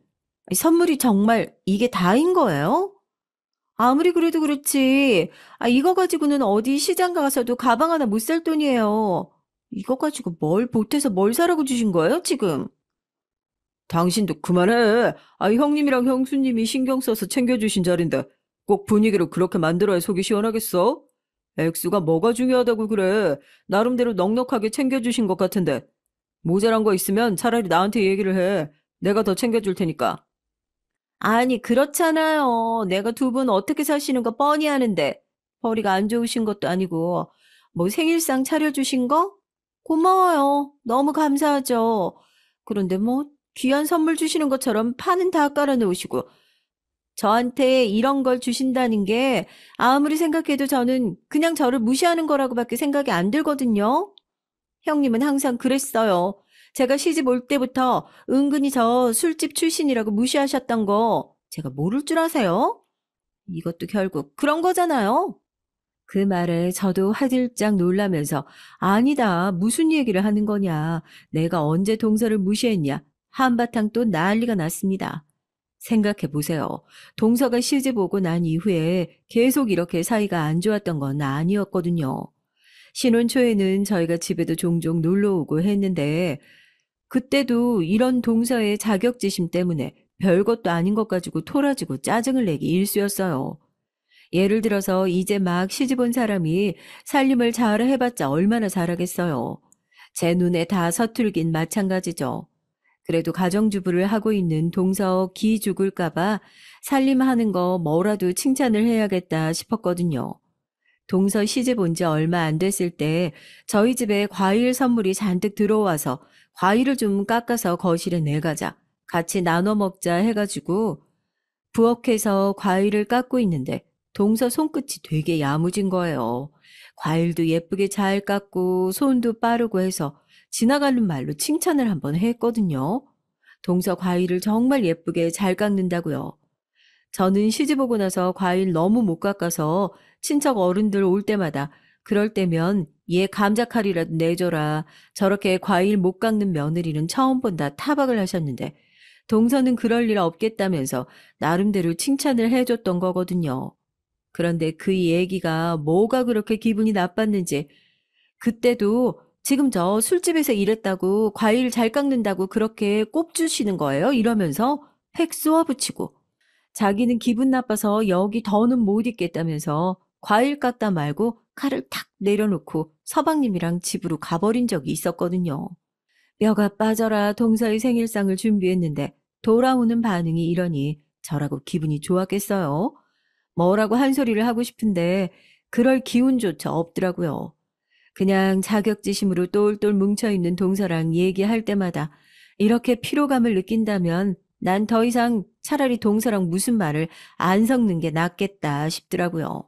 선물이 정말 이게 다인 거예요? 아무리 그래도 그렇지. 이거 가지고는 어디 시장 가서도 가방 하나 못 살 돈이에요. 이거 가지고 뭘 보태서 뭘 사라고 주신 거예요, 지금? 당신도 그만해. 형님이랑 형수님이 신경 써서 챙겨주신 자리인데 꼭 분위기로 그렇게 만들어야 속이 시원하겠어? 액수가 뭐가 중요하다고 그래. 나름대로 넉넉하게 챙겨주신 것 같은데. 모자란 거 있으면 차라리 나한테 얘기를 해. 내가 더 챙겨줄 테니까. 아니, 그렇잖아요. 내가 두 분 어떻게 사시는 거 뻔히 아는데. 벌이가 안 좋으신 것도 아니고. 뭐 생일상 차려주신 거? 고마워요. 너무 감사하죠. 그런데 뭐 귀한 선물 주시는 것처럼 판은 다 깔아놓으시고 저한테 이런 걸 주신다는 게 아무리 생각해도 저는 그냥 저를 무시하는 거라고밖에 생각이 안 들거든요. 형님은 항상 그랬어요. 제가 시집 올 때부터 은근히 저 술집 출신이라고 무시하셨던 거 제가 모를 줄 아세요? 이것도 결국 그런 거잖아요. 그 말에 저도 화들짝 놀라면서 아니다, 무슨 얘기를 하는 거냐. 내가 언제 동서를 무시했냐. 한바탕 또 난리가 났습니다. 생각해 보세요. 동서가 시집 오고 난 이후에 계속 이렇게 사이가 안 좋았던 건 아니었거든요. 신혼 초에는 저희가 집에도 종종 놀러 오고 했는데 그때도 이런 동서의 자격지심 때문에 별것도 아닌 것 가지고 토라지고 짜증을 내기 일쑤였어요. 예를 들어서 이제 막 시집 온 사람이 살림을 잘 해봤자 얼마나 잘하겠어요. 제 눈에 다 서툴긴 마찬가지죠. 그래도 가정주부를 하고 있는 동서 기 죽을까봐 살림하는 거 뭐라도 칭찬을 해야겠다 싶었거든요. 동서 시집 온 지 얼마 안 됐을 때 저희 집에 과일 선물이 잔뜩 들어와서 과일을 좀 깎아서 거실에 내가자. 같이 나눠 먹자 해가지고 부엌에서 과일을 깎고 있는데 동서 손끝이 되게 야무진 거예요. 과일도 예쁘게 잘 깎고 손도 빠르고 해서 지나가는 말로 칭찬을 한번 했거든요. 동서 과일을 정말 예쁘게 잘 깎는다고요. 저는 시집 오고 나서 과일 너무 못 깎아서 친척 어른들 올 때마다 그럴 때면 얘 감자칼이라도 내줘라. 저렇게 과일 못 깎는 며느리는 처음 본다 타박을 하셨는데 동서는 그럴 일 없겠다면서 나름대로 칭찬을 해줬던 거거든요. 그런데 그 얘기가 뭐가 그렇게 기분이 나빴는지 그때도 지금 저 술집에서 일했다고 과일 잘 깎는다고 그렇게 꼽주시는 거예요? 이러면서 팩 쏘아붙이고 자기는 기분 나빠서 여기 더는 못 있겠다면서 과일 깎다 말고 칼을 탁 내려놓고 서방님이랑 집으로 가버린 적이 있었거든요. 뼈가 빠져라 동서의 생일상을 준비했는데 돌아오는 반응이 이러니 저라고 기분이 좋았겠어요? 뭐라고 한 소리를 하고 싶은데 그럴 기운조차 없더라고요. 그냥 자격지심으로 똘똘 뭉쳐있는 동서랑 얘기할 때마다 이렇게 피로감을 느낀다면 난 더 이상 차라리 동서랑 무슨 말을 안 섞는 게 낫겠다 싶더라고요.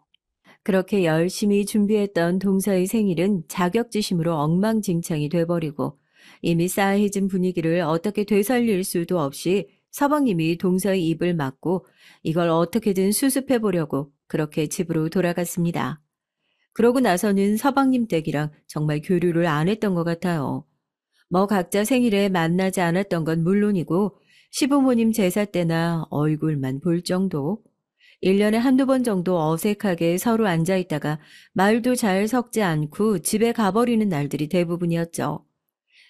그렇게 열심히 준비했던 동서의 생일은 자격지심으로 엉망진창이 돼버리고 이미 싸해진 분위기를 어떻게 되살릴 수도 없이 서방님이 동서의 입을 막고 이걸 어떻게든 수습해 보려고 그렇게 집으로 돌아갔습니다. 그러고 나서는 서방님 댁이랑 정말 교류를 안 했던 것 같아요. 뭐 각자 생일에 만나지 않았던 건 물론이고 시부모님 제사 때나 얼굴만 볼 정도. 1년에 한두 번 정도 어색하게 서로 앉아 있다가 말도 잘 섞지 않고 집에 가버리는 날들이 대부분이었죠.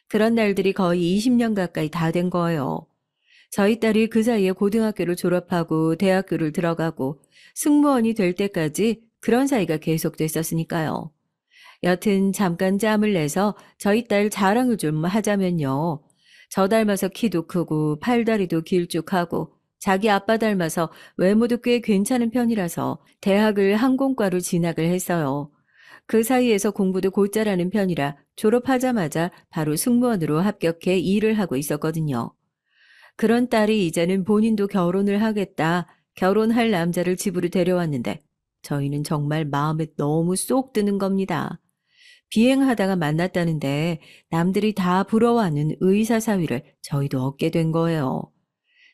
그런 날들이 거의 20년 가까이 다 된 거예요. 저희 딸이 그 사이에 고등학교를 졸업하고 대학교를 들어가고 승무원이 될 때까지 그런 사이가 계속됐었으니까요. 여튼 잠깐 짬을 내서 저희 딸 자랑을 좀 하자면요. 저 닮아서 키도 크고 팔다리도 길쭉하고 자기 아빠 닮아서 외모도 꽤 괜찮은 편이라서 대학을 항공과로 진학을 했어요. 그 사이에서 공부도 곧잘하는 편이라 졸업하자마자 바로 승무원으로 합격해 일을 하고 있었거든요. 그런 딸이 이제는 본인도 결혼을 하겠다, 결혼할 남자를 집으로 데려왔는데 저희는 정말 마음에 너무 쏙 드는 겁니다. 비행하다가 만났다는데 남들이 다 부러워하는 의사 사위를 저희도 얻게 된 거예요.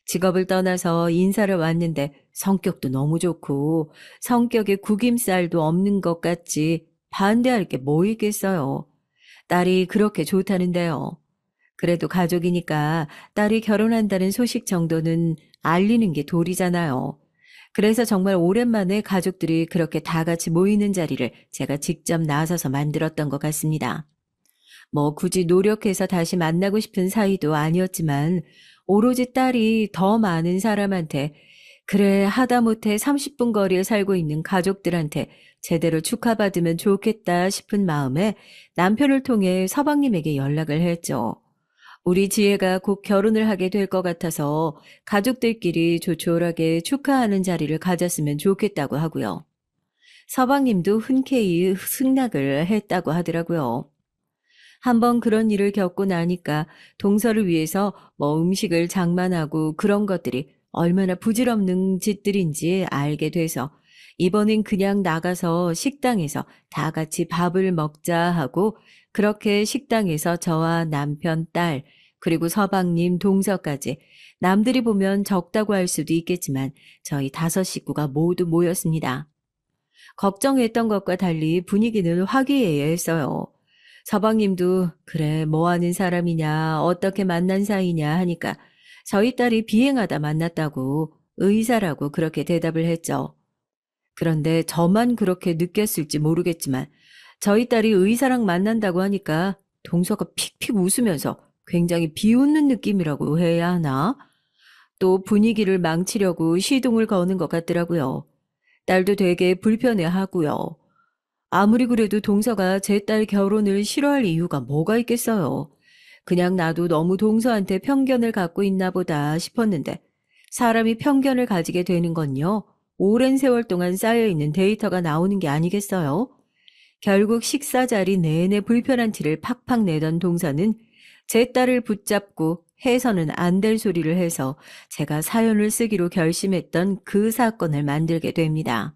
직업을 떠나서 인사를 왔는데 성격도 너무 좋고 성격에 구김살도 없는 것 같지 반대할 게 뭐 있겠어요. 딸이 그렇게 좋다는데요. 그래도 가족이니까 딸이 결혼한다는 소식 정도는 알리는 게 도리잖아요. 그래서 정말 오랜만에 가족들이 그렇게 다 같이 모이는 자리를 제가 직접 나서서 만들었던 것 같습니다. 뭐 굳이 노력해서 다시 만나고 싶은 사이도 아니었지만 오로지 딸이 더 많은 사람한테 그래 하다못해 30분 거리에 살고 있는 가족들한테 제대로 축하받으면 좋겠다 싶은 마음에 남편을 통해 서방님에게 연락을 했죠. 우리 지혜가 곧 결혼을 하게 될 것 같아서 가족들끼리 조촐하게 축하하는 자리를 가졌으면 좋겠다고 하고요. 서방님도 흔쾌히 승낙을 했다고 하더라고요. 한번 그런 일을 겪고 나니까 동서를 위해서 뭐 음식을 장만하고 그런 것들이 얼마나 부질없는 짓들인지 알게 돼서 이번엔 그냥 나가서 식당에서 다 같이 밥을 먹자 하고 그렇게 식당에서 저와 남편, 딸, 그리고 서방님, 동서까지 남들이 보면 적다고 할 수도 있겠지만 저희 5식구가 모두 모였습니다. 걱정했던 것과 달리 분위기는 화기애애했어요. 서방님도 그래 뭐 하는 사람이냐 어떻게 만난 사이냐 하니까 저희 딸이 비행하다 만났다고 의사라고 그렇게 대답을 했죠. 그런데 저만 그렇게 느꼈을지 모르겠지만 저희 딸이 의사랑 만난다고 하니까 동서가 픽픽 웃으면서 굉장히 비웃는 느낌이라고 해야 하나? 또 분위기를 망치려고 시동을 거는 것 같더라고요. 딸도 되게 불편해하고요. 아무리 그래도 동서가 제 딸 결혼을 싫어할 이유가 뭐가 있겠어요. 그냥 나도 너무 동서한테 편견을 갖고 있나 보다 싶었는데 사람이 편견을 가지게 되는 건요. 오랜 세월 동안 쌓여있는 데이터가 나오는 게 아니겠어요? 결국 식사 자리 내내 불편한 티를 팍팍 내던 동서는 제 딸을 붙잡고 해서는 안 될 소리를 해서 제가 사연을 쓰기로 결심했던 그 사건을 만들게 됩니다.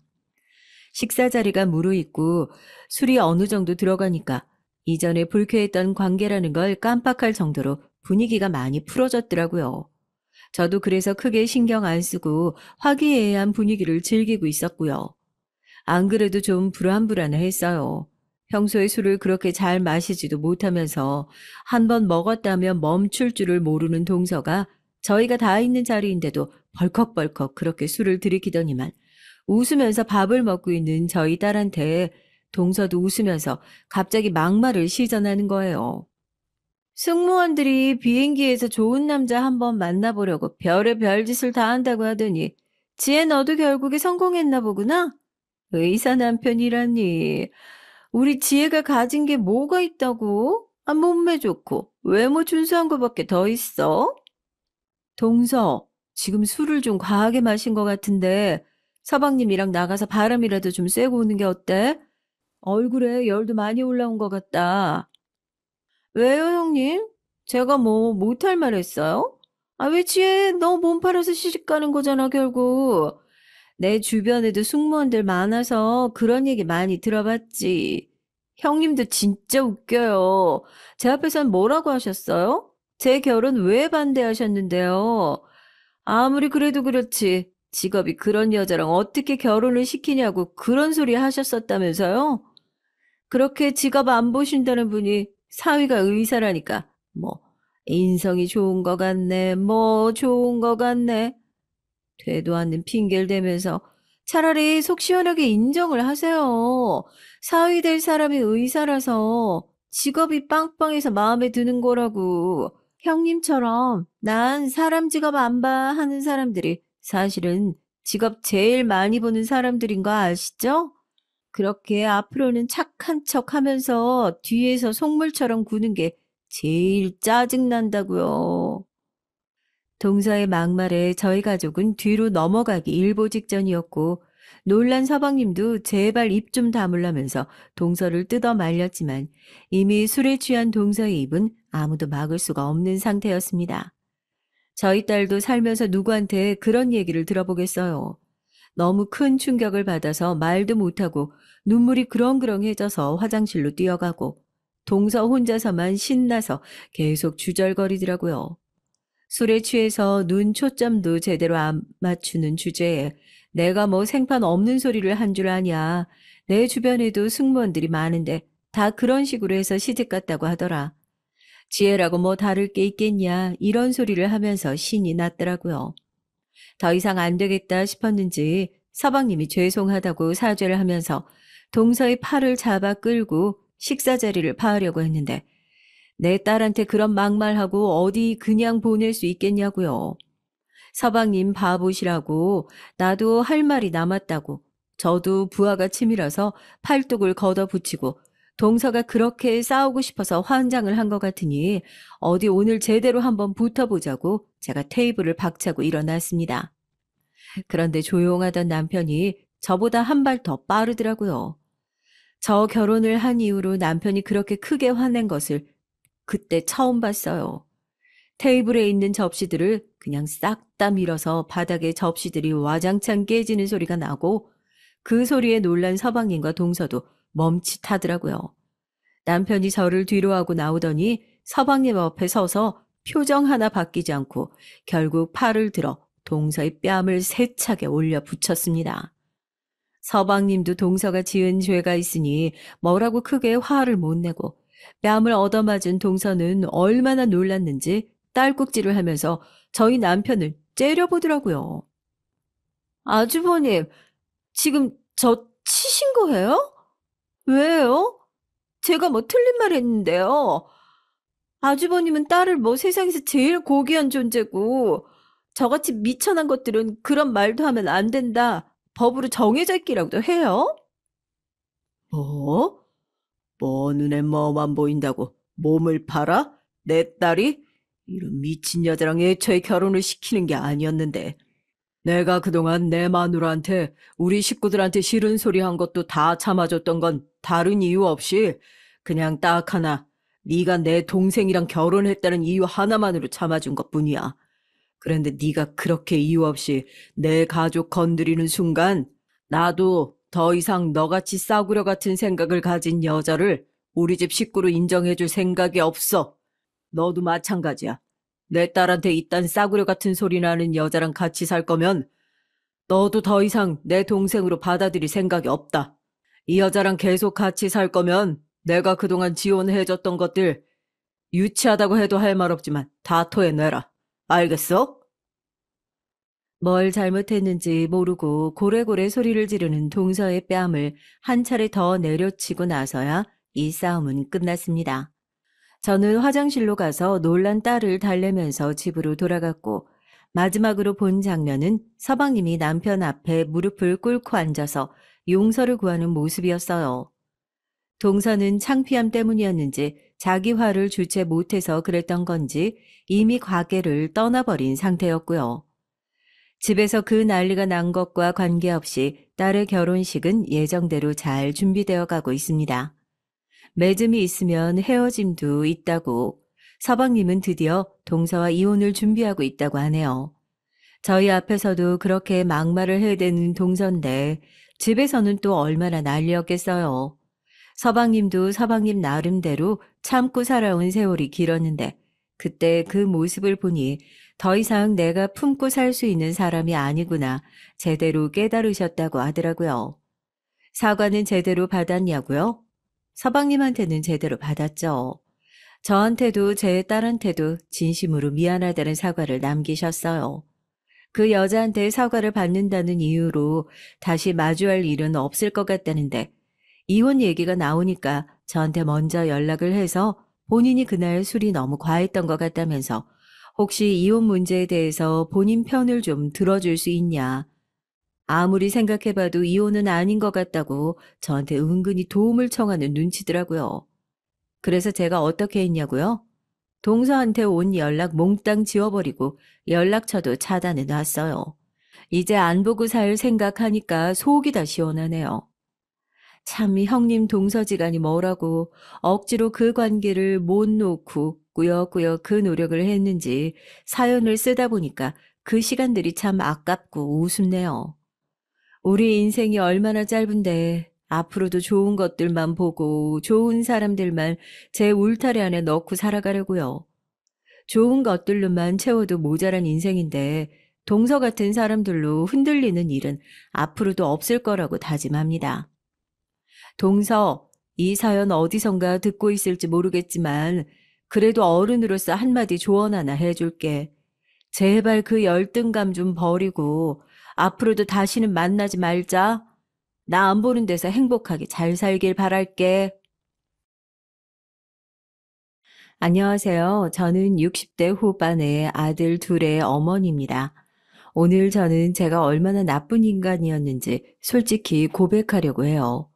식사 자리가 무르익고 술이 어느 정도 들어가니까 이전에 불쾌했던 관계라는 걸 깜빡할 정도로 분위기가 많이 풀어졌더라고요. 저도 그래서 크게 신경 안 쓰고 화기애애한 분위기를 즐기고 있었고요. 안 그래도 좀 불안불안했어요. 평소에 술을 그렇게 잘 마시지도 못하면서 한 번 먹었다면 멈출 줄을 모르는 동서가 저희가 다 있는 자리인데도 벌컥벌컥 그렇게 술을 들이키더니만 웃으면서 밥을 먹고 있는 저희 딸한테 동서도 웃으면서 갑자기 막말을 시전하는 거예요. 승무원들이 비행기에서 좋은 남자 한번 만나보려고 별의 별짓을 다 한다고 하더니 지혜 너도 결국에 성공했나 보구나? 의사 남편이라니. 우리 지혜가 가진 게 뭐가 있다고? 아, 몸매 좋고 외모 준수한 거밖에 더 있어? 동서, 지금 술을 좀 과하게 마신 것 같은데 서방님이랑 나가서 바람이라도 좀 쐬고 오는 게 어때? 얼굴에 열도 많이 올라온 것 같다. 왜요, 형님? 제가 뭐 못할 말 했어요? 아, 왜 지혜 너 몸 팔아서 시집 가는 거잖아, 결국. 내 주변에도 승무원들 많아서 그런 얘기 많이 들어봤지. 형님도 진짜 웃겨요. 제 앞에선 뭐라고 하셨어요? 제 결혼 왜 반대하셨는데요? 아무리 그래도 그렇지. 직업이 그런 여자랑 어떻게 결혼을 시키냐고 그런 소리 하셨었다면서요? 그렇게 직업 안 보신다는 분이 사위가 의사라니까 뭐 인성이 좋은 것 같네, 뭐 좋은 것 같네. 되도 않는 핑계를 대면서 차라리 속 시원하게 인정을 하세요. 사위 될 사람이 의사라서 직업이 빵빵해서 마음에 드는 거라고. 형님처럼 난 사람 직업 안 봐 하는 사람들이 사실은 직업 제일 많이 보는 사람들인 거 아시죠? 그렇게 앞으로는 착한 척 하면서 뒤에서 속물처럼 구는 게 제일 짜증난다고요. 동서의 막말에 저희 가족은 뒤로 넘어가기 일보 직전이었고 놀란 서방님도 제발 입 좀 다물라면서 동서를 뜯어 말렸지만 이미 술에 취한 동서의 입은 아무도 막을 수가 없는 상태였습니다. 저희 딸도 살면서 누구한테 그런 얘기를 들어보겠어요. 너무 큰 충격을 받아서 말도 못하고 눈물이 그렁그렁해져서 화장실로 뛰어가고 동서 혼자서만 신나서 계속 주절거리더라고요. 술에 취해서 눈 초점도 제대로 안 맞추는 주제에 내가 뭐 생판 없는 소리를 한 줄 아냐. 내 주변에도 승무원들이 많은데 다 그런 식으로 해서 시집 갔다고 하더라. 지혜라고 뭐 다를 게 있겠냐. 이런 소리를 하면서 신이 났더라고요. 더 이상 안 되겠다 싶었는지 서방님이 죄송하다고 사죄를 하면서 동서의 팔을 잡아 끌고 식사 자리를 파하려고 했는데 내 딸한테 그런 막말하고 어디 그냥 보낼 수 있겠냐고요. 서방님 바보시라고 나도 할 말이 남았다고 저도 부하가 치밀어서 팔뚝을 걷어붙이고 동서가 그렇게 싸우고 싶어서 환장을 한 것 같으니 어디 오늘 제대로 한번 붙어보자고 제가 테이블을 박차고 일어났습니다. 그런데 조용하던 남편이 저보다 한 발 더 빠르더라고요. 저 결혼을 한 이후로 남편이 그렇게 크게 화낸 것을 그때 처음 봤어요. 테이블에 있는 접시들을 그냥 싹 다 밀어서 바닥에 접시들이 와장창 깨지는 소리가 나고 그 소리에 놀란 서방님과 동서도 멈칫하더라고요. 남편이 저를 뒤로하고 나오더니 서방님 앞에 서서 표정 하나 바뀌지 않고 결국 팔을 들어 동서의 뺨을 세차게 올려 붙였습니다. 서방님도 동서가 지은 죄가 있으니 뭐라고 크게 화를 못 내고 뺨을 얻어맞은 동서는 얼마나 놀랐는지 딸꾹질을 하면서 저희 남편을 째려보더라고요. 아주버님, 지금 저 치신 거예요? 왜요? 제가 뭐 틀린 말 했는데요. 아주버님은 딸을 뭐 세상에서 제일 고귀한 존재고 저같이 미천한 것들은 그런 말도 하면 안 된다. 법으로 정해져 있기라고도 해요. 뭐? 뭐 눈에 뭐만 보인다고 몸을 팔아? 내 딸이? 이런 미친 여자랑 애초에 결혼을 시키는 게 아니었는데. 내가 그동안 내 마누라한테 우리 식구들한테 싫은 소리 한 것도 다 참아줬던 건 다른 이유 없이 그냥 딱 하나 네가 내 동생이랑 결혼했다는 이유 하나만으로 참아준 것뿐이야. 그런데 네가 그렇게 이유 없이 내 가족 건드리는 순간 나도 더 이상 너같이 싸구려 같은 생각을 가진 여자를 우리 집 식구로 인정해줄 생각이 없어. 너도 마찬가지야. 내 딸한테 이딴 싸구려 같은 소리 나는 여자랑 같이 살 거면 너도 더 이상 내 동생으로 받아들일 생각이 없다. 이 여자랑 계속 같이 살 거면 내가 그동안 지원해줬던 것들 유치하다고 해도 할 말 없지만 다 토해내라. 알겠어? 뭘 잘못했는지 모르고 고래고래 소리를 지르는 동서의 뺨을 한 차례 더 내려치고 나서야 이 싸움은 끝났습니다. 저는 화장실로 가서 놀란 딸을 달래면서 집으로 돌아갔고 마지막으로 본 장면은 서방님이 남편 앞에 무릎을 꿇고 앉아서 용서를 구하는 모습이었어요. 동서는 창피함 때문이었는지 자기 화를 주체 못해서 그랬던 건지 이미 가게를 떠나버린 상태였고요. 집에서 그 난리가 난 것과 관계없이 딸의 결혼식은 예정대로 잘 준비되어 가고 있습니다. 매점이 있으면 헤어짐도 있다고 서방님은 드디어 동서와 이혼을 준비하고 있다고 하네요. 저희 앞에서도 그렇게 막말을 해대는 동서인데 집에서는 또 얼마나 난리였겠어요. 서방님도 서방님 나름대로 참고 살아온 세월이 길었는데 그때 그 모습을 보니 더 이상 내가 품고 살 수 있는 사람이 아니구나 제대로 깨달으셨다고 하더라고요. 사과는 제대로 받았냐고요? 서방님한테는 제대로 받았죠. 저한테도 제 딸한테도 진심으로 미안하다는 사과를 남기셨어요. 그 여자한테 사과를 받는다는 이유로 다시 마주할 일은 없을 것 같다는데 이혼 얘기가 나오니까 저한테 먼저 연락을 해서 본인이 그날 술이 너무 과했던 것 같다면서 혹시 이혼 문제에 대해서 본인 편을 좀 들어줄 수 있냐. 아무리 생각해봐도 이혼은 아닌 것 같다고 저한테 은근히 도움을 청하는 눈치더라고요. 그래서 제가 어떻게 했냐고요? 동서한테 온 연락 몽땅 지워버리고 연락처도 차단해 놨어요. 이제 안 보고 살 생각하니까 속이 다 시원하네요. 참 형님 동서지간이 뭐라고 억지로 그 관계를 못 놓고 꾸역꾸역 그 노력을 했는지 사연을 쓰다 보니까 그 시간들이 참 아깝고 우습네요. 우리 인생이 얼마나 짧은데 앞으로도 좋은 것들만 보고 좋은 사람들만 제 울타리 안에 넣고 살아가려고요. 좋은 것들로만 채워도 모자란 인생인데 동서 같은 사람들로 흔들리는 일은 앞으로도 없을 거라고 다짐합니다. 동서, 이 사연 어디선가 듣고 있을지 모르겠지만 그래도 어른으로서 한마디 조언 하나 해줄게. 제발 그 열등감 좀 버리고 앞으로도 다시는 만나지 말자. 나 안 보는 데서 행복하게 잘 살길 바랄게. 안녕하세요. 저는 60대 후반의 아들 둘의 어머니입니다. 오늘 저는 제가 얼마나 나쁜 인간이었는지 솔직히 고백하려고 해요.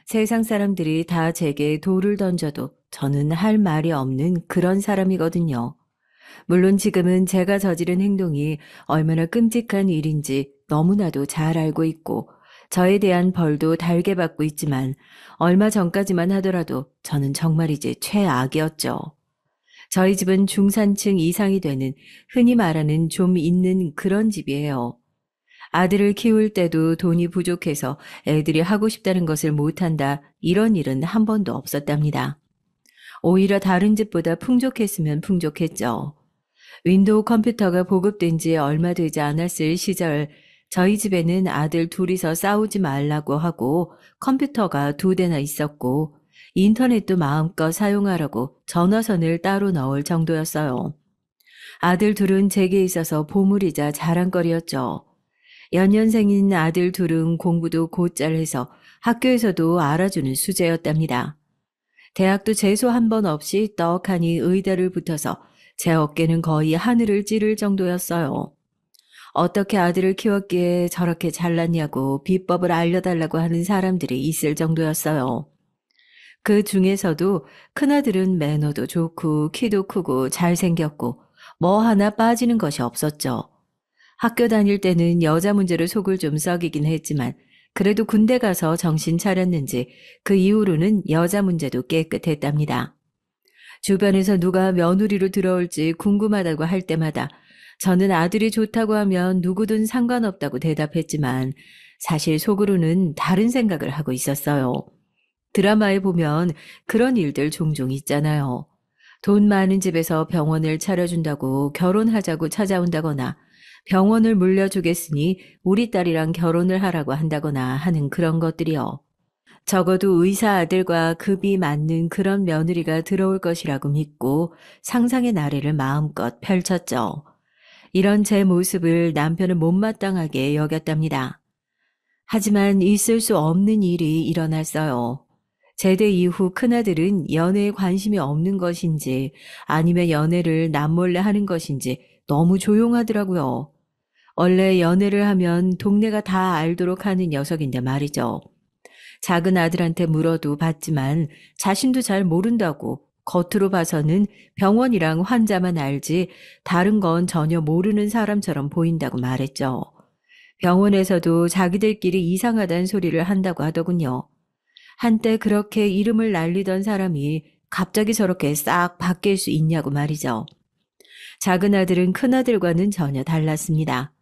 세상 사람들이 다 제게 돌을 던져도 저는 할 말이 없는 그런 사람이거든요. 물론 지금은 제가 저지른 행동이 얼마나 끔찍한 일인지 너무나도 잘 알고 있고 저에 대한 벌도 달게 받고 있지만 얼마 전까지만 하더라도 저는 정말이지 최악이었죠. 저희 집은 중산층 이상이 되는 흔히 말하는 좀 있는 그런 집이에요. 아들을 키울 때도 돈이 부족해서 애들이 하고 싶다는 것을 못한다 이런 일은 한 번도 없었답니다. 오히려 다른 집보다 풍족했으면 풍족했죠. 윈도우 컴퓨터가 보급된 지 얼마 되지 않았을 시절 저희 집에는 아들 둘이서 싸우지 말라고 하고 컴퓨터가 2대나 있었고 인터넷도 마음껏 사용하라고 전화선을 따로 넣을 정도였어요. 아들 둘은 제게 있어서 보물이자 자랑거리였죠. 연년생인 아들 둘은 공부도 곧잘 해서 학교에서도 알아주는 수재였답니다. 대학도 재수 한 번 없이 떡하니 의대를 붙어서 제 어깨는 거의 하늘을 찌를 정도였어요. 어떻게 아들을 키웠기에 저렇게 잘났냐고 비법을 알려달라고 하는 사람들이 있을 정도였어요. 그 중에서도 큰아들은 매너도 좋고 키도 크고 잘생겼고 뭐 하나 빠지는 것이 없었죠. 학교 다닐 때는 여자 문제로 속을 좀 썩이긴 했지만 그래도 군대 가서 정신 차렸는지 그 이후로는 여자 문제도 깨끗했답니다. 주변에서 누가 며느리로 들어올지 궁금하다고 할 때마다 저는 아들이 좋다고 하면 누구든 상관없다고 대답했지만 사실 속으로는 다른 생각을 하고 있었어요. 드라마에 보면 그런 일들 종종 있잖아요. 돈 많은 집에서 병원을 차려준다고 결혼하자고 찾아온다거나 병원을 물려주겠으니 우리 딸이랑 결혼을 하라고 한다거나 하는 그런 것들이요. 적어도 의사 아들과 급이 맞는 그런 며느리가 들어올 것이라고 믿고 상상의 나래를 마음껏 펼쳤죠. 이런 제 모습을 남편은 못마땅하게 여겼답니다. 하지만 있을 수 없는 일이 일어났어요. 제대 이후 큰아들은 연애에 관심이 없는 것인지 아니면 연애를 남몰래 하는 것인지 너무 조용하더라고요. 원래 연애를 하면 동네가 다 알도록 하는 녀석인데 말이죠. 작은 아들한테 물어도 받지만 자신도 잘 모른다고 겉으로 봐서는 병원이랑 환자만 알지 다른 건 전혀 모르는 사람처럼 보인다고 말했죠. 병원에서도 자기들끼리 이상하다는 소리를 한다고 하더군요. 한때 그렇게 이름을 날리던 사람이 갑자기 저렇게 싹 바뀔 수 있냐고 말이죠. 작은 아들은 큰 아들과는 전혀 달랐습니다.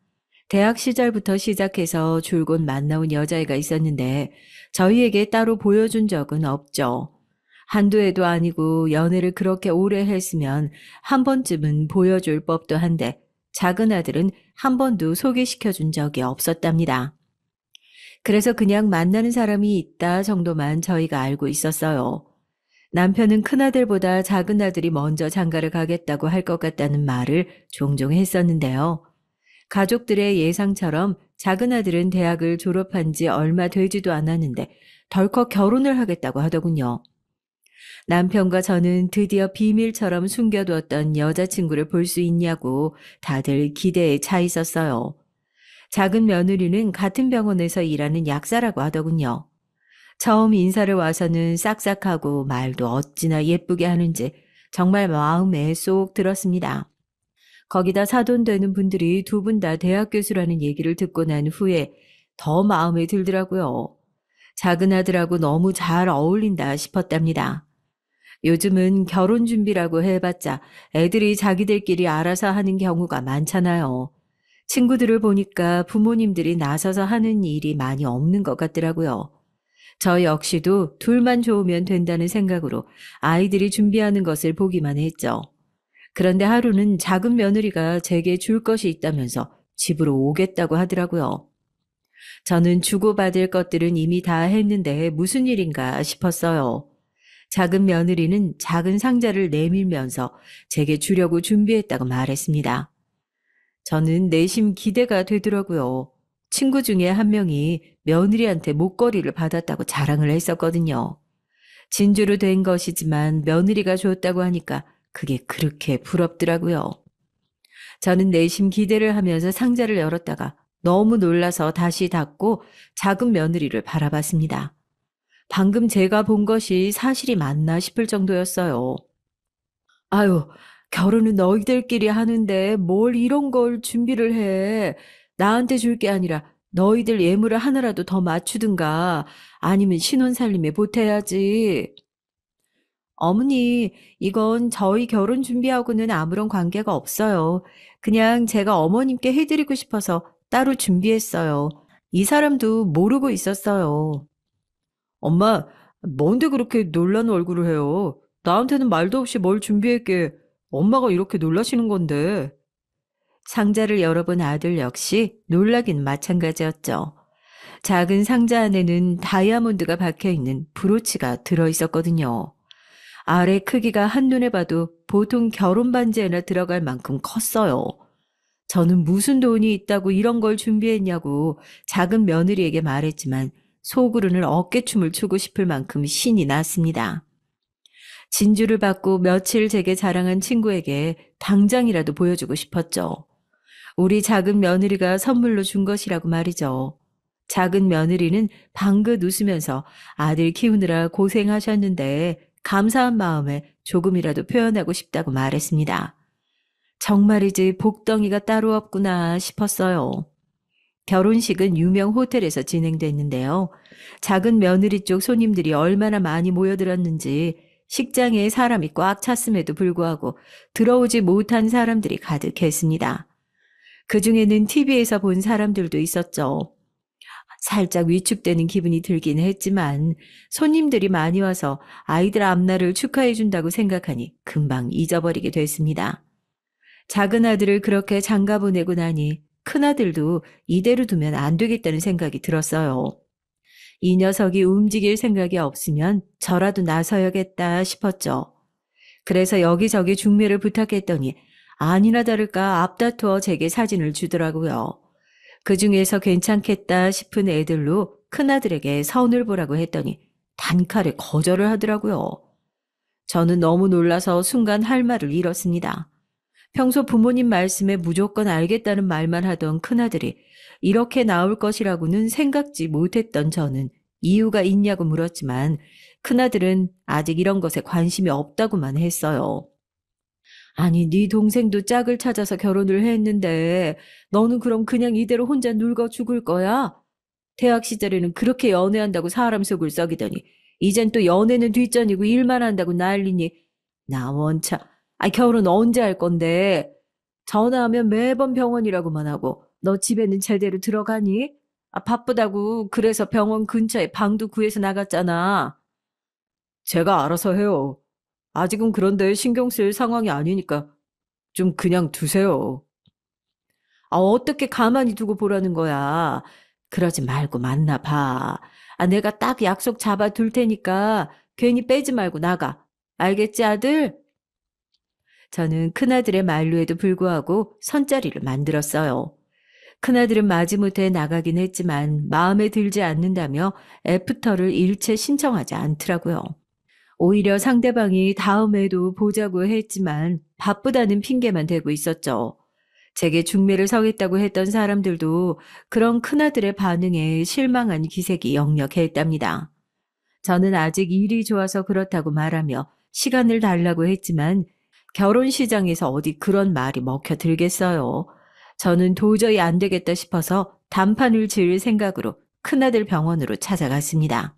대학 시절부터 시작해서 줄곧 만나온 여자애가 있었는데 저희에게 따로 보여준 적은 없죠. 한두 해도 아니고 연애를 그렇게 오래 했으면 한 번쯤은 보여줄 법도 한데 작은 아들은 한 번도 소개시켜 준 적이 없었답니다. 그래서 그냥 만나는 사람이 있다 정도만 저희가 알고 있었어요. 남편은 큰아들보다 작은 아들이 먼저 장가를 가겠다고 할 것 같다는 말을 종종 했었는데요. 가족들의 예상처럼 작은 아들은 대학을 졸업한 지 얼마 되지도 않았는데 덜컥 결혼을 하겠다고 하더군요. 남편과 저는 드디어 비밀처럼 숨겨두었던 여자친구를 볼 수 있냐고 다들 기대에 차 있었어요. 작은 며느리는 같은 병원에서 일하는 약사라고 하더군요. 처음 인사를 와서는 싹싹하고 말도 어찌나 예쁘게 하는지 정말 마음에 쏙 들었습니다. 거기다 사돈되는 분들이 두 분 다 대학 교수라는 얘기를 듣고 난 후에 더 마음에 들더라고요. 작은 아들하고 너무 잘 어울린다 싶었답니다. 요즘은 결혼 준비라고 해봤자 애들이 자기들끼리 알아서 하는 경우가 많잖아요. 친구들을 보니까 부모님들이 나서서 하는 일이 많이 없는 것 같더라고요. 저 역시도 둘만 좋으면 된다는 생각으로 아이들이 준비하는 것을 보기만 했죠. 그런데 하루는 작은 며느리가 제게 줄 것이 있다면서 집으로 오겠다고 하더라고요. 저는 주고받을 것들은 이미 다 했는데 무슨 일인가 싶었어요. 작은 며느리는 작은 상자를 내밀면서 제게 주려고 준비했다고 말했습니다. 저는 내심 기대가 되더라고요. 친구 중에 한 명이 며느리한테 목걸이를 받았다고 자랑을 했었거든요. 진주로 된 것이지만 며느리가 줬다고 하니까 그게 그렇게 부럽더라고요. 저는 내심 기대를 하면서 상자를 열었다가 너무 놀라서 다시 닫고 작은 며느리를 바라봤습니다. 방금 제가 본 것이 사실이 맞나 싶을 정도였어요. 아유, 결혼은 너희들끼리 하는데 뭘 이런 걸 준비를 해. 나한테 줄 게 아니라 너희들 예물을 하나라도 더 맞추든가 아니면 신혼살림에 보태야지. 어머니, 이건 저희 결혼 준비하고는 아무런 관계가 없어요. 그냥 제가 어머님께 해드리고 싶어서 따로 준비했어요. 이 사람도 모르고 있었어요. 엄마, 뭔데 그렇게 놀란 얼굴을 해요? 나한테는 말도 없이 뭘 준비했게 엄마가 이렇게 놀라시는 건데. 상자를 열어본 아들 역시 놀라긴 마찬가지였죠. 작은 상자 안에는 다이아몬드가 박혀 있는 브로치가 들어있었거든요. 아래 크기가 한눈에 봐도 보통 결혼 반지에나 들어갈 만큼 컸어요. 저는 무슨 돈이 있다고 이런 걸 준비했냐고 작은 며느리에게 말했지만 속으로는 어깨춤을 추고 싶을 만큼 신이 났습니다. 진주를 받고 며칠 제게 자랑한 친구에게 당장이라도 보여주고 싶었죠. 우리 작은 며느리가 선물로 준 것이라고 말이죠. 작은 며느리는 방긋 웃으면서 아들 키우느라 고생하셨는데 감사한 마음을 조금이라도 표현하고 싶다고 말했습니다. 정말이지 복덩이가 따로 없구나 싶었어요. 결혼식은 유명 호텔에서 진행됐는데요. 작은 며느리 쪽 손님들이 얼마나 많이 모여들었는지 식장에 사람이 꽉 찼음에도 불구하고 들어오지 못한 사람들이 가득했습니다. 그중에는 TV에서 본 사람들도 있었죠. 살짝 위축되는 기분이 들긴 했지만 손님들이 많이 와서 아이들 앞날을 축하해 준다고 생각하니 금방 잊어버리게 됐습니다. 작은 아들을 그렇게 장가 보내고 나니 큰아들도 이대로 두면 안 되겠다는 생각이 들었어요. 이 녀석이 움직일 생각이 없으면 저라도 나서야겠다 싶었죠. 그래서 여기저기 중매를 부탁했더니 아니나 다를까 앞다투어 제게 사진을 주더라고요. 그 중에서 괜찮겠다 싶은 애들로 큰아들에게 선을 보라고 했더니 단칼에 거절을 하더라고요. 저는 너무 놀라서 순간 할 말을 잃었습니다. 평소 부모님 말씀에 무조건 알겠다는 말만 하던 큰아들이 이렇게 나올 것이라고는 생각지 못했던 저는 이유가 있냐고 물었지만 큰아들은 아직 이런 것에 관심이 없다고만 했어요. 아니, 네 동생도 짝을 찾아서 결혼을 했는데 너는 그럼 그냥 이대로 혼자 늙어 죽을 거야? 대학 시절에는 그렇게 연애한다고 사람 속을 썩이더니 이젠 또 연애는 뒷전이고 일만 한다고 난리니 나 원차 결혼 언제 할 건데 전화하면 매번 병원이라고만 하고 너 집에는 제대로 들어가니? 바쁘다고 그래서 병원 근처에 방도 구해서 나갔잖아. 제가 알아서 해요. 아직은 그런데 신경 쓸 상황이 아니니까 좀 그냥 두세요. 어떻게 가만히 두고 보라는 거야. 그러지 말고 만나봐. 내가 딱 약속 잡아둘 테니까 괜히 빼지 말고 나가. 알겠지, 아들? 저는 큰아들의 만류에도 불구하고 선자리를 만들었어요. 큰아들은 마지못해 나가긴 했지만 마음에 들지 않는다며 애프터를 일체 신청하지 않더라고요. 오히려 상대방이 다음에도 보자고 했지만 바쁘다는 핑계만 대고 있었죠. 제게 중매를 서겠다고 했던 사람들도 그런 큰아들의 반응에 실망한 기색이 역력했답니다. 저는 아직 일이 좋아서 그렇다고 말하며 시간을 달라고 했지만 결혼 시장에서 어디 그런 말이 먹혀 들겠어요. 저는 도저히 안 되겠다 싶어서 단판을 지을 생각으로 큰아들 병원으로 찾아갔습니다.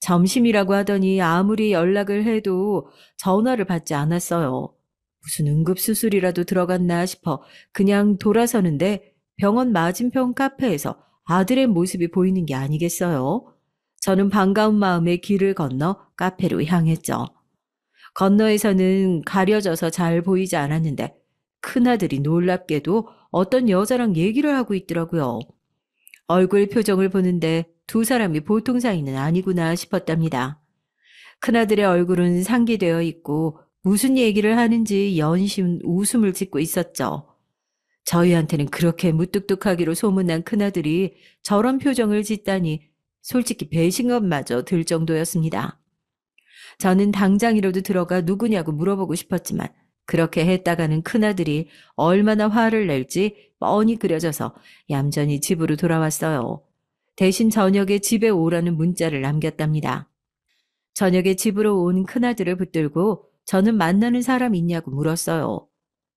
점심이라고 하더니 아무리 연락을 해도 전화를 받지 않았어요. 무슨 응급수술이라도 들어갔나 싶어 그냥 돌아서는데 병원 맞은편 카페에서 아들의 모습이 보이는 게 아니겠어요? 저는 반가운 마음에 길을 건너 카페로 향했죠. 건너에서는 가려져서 잘 보이지 않았는데 큰아들이 놀랍게도 어떤 여자랑 얘기를 하고 있더라고요. 얼굴 표정을 보는데 두 사람이 보통 사이는 아니구나 싶었답니다. 큰아들의 얼굴은 상기되어 있고 무슨 얘기를 하는지 연신 웃음을 짓고 있었죠. 저희한테는 그렇게 무뚝뚝하기로 소문난 큰아들이 저런 표정을 짓다니 솔직히 배신감마저 들 정도였습니다. 저는 당장이라도 들어가 누구냐고 물어보고 싶었지만 그렇게 했다가는 큰아들이 얼마나 화를 낼지 뻔히 그려져서 얌전히 집으로 돌아왔어요. 대신 저녁에 집에 오라는 문자를 남겼답니다. 저녁에 집으로 온 큰아들을 붙들고 저는 만나는 사람 있냐고 물었어요.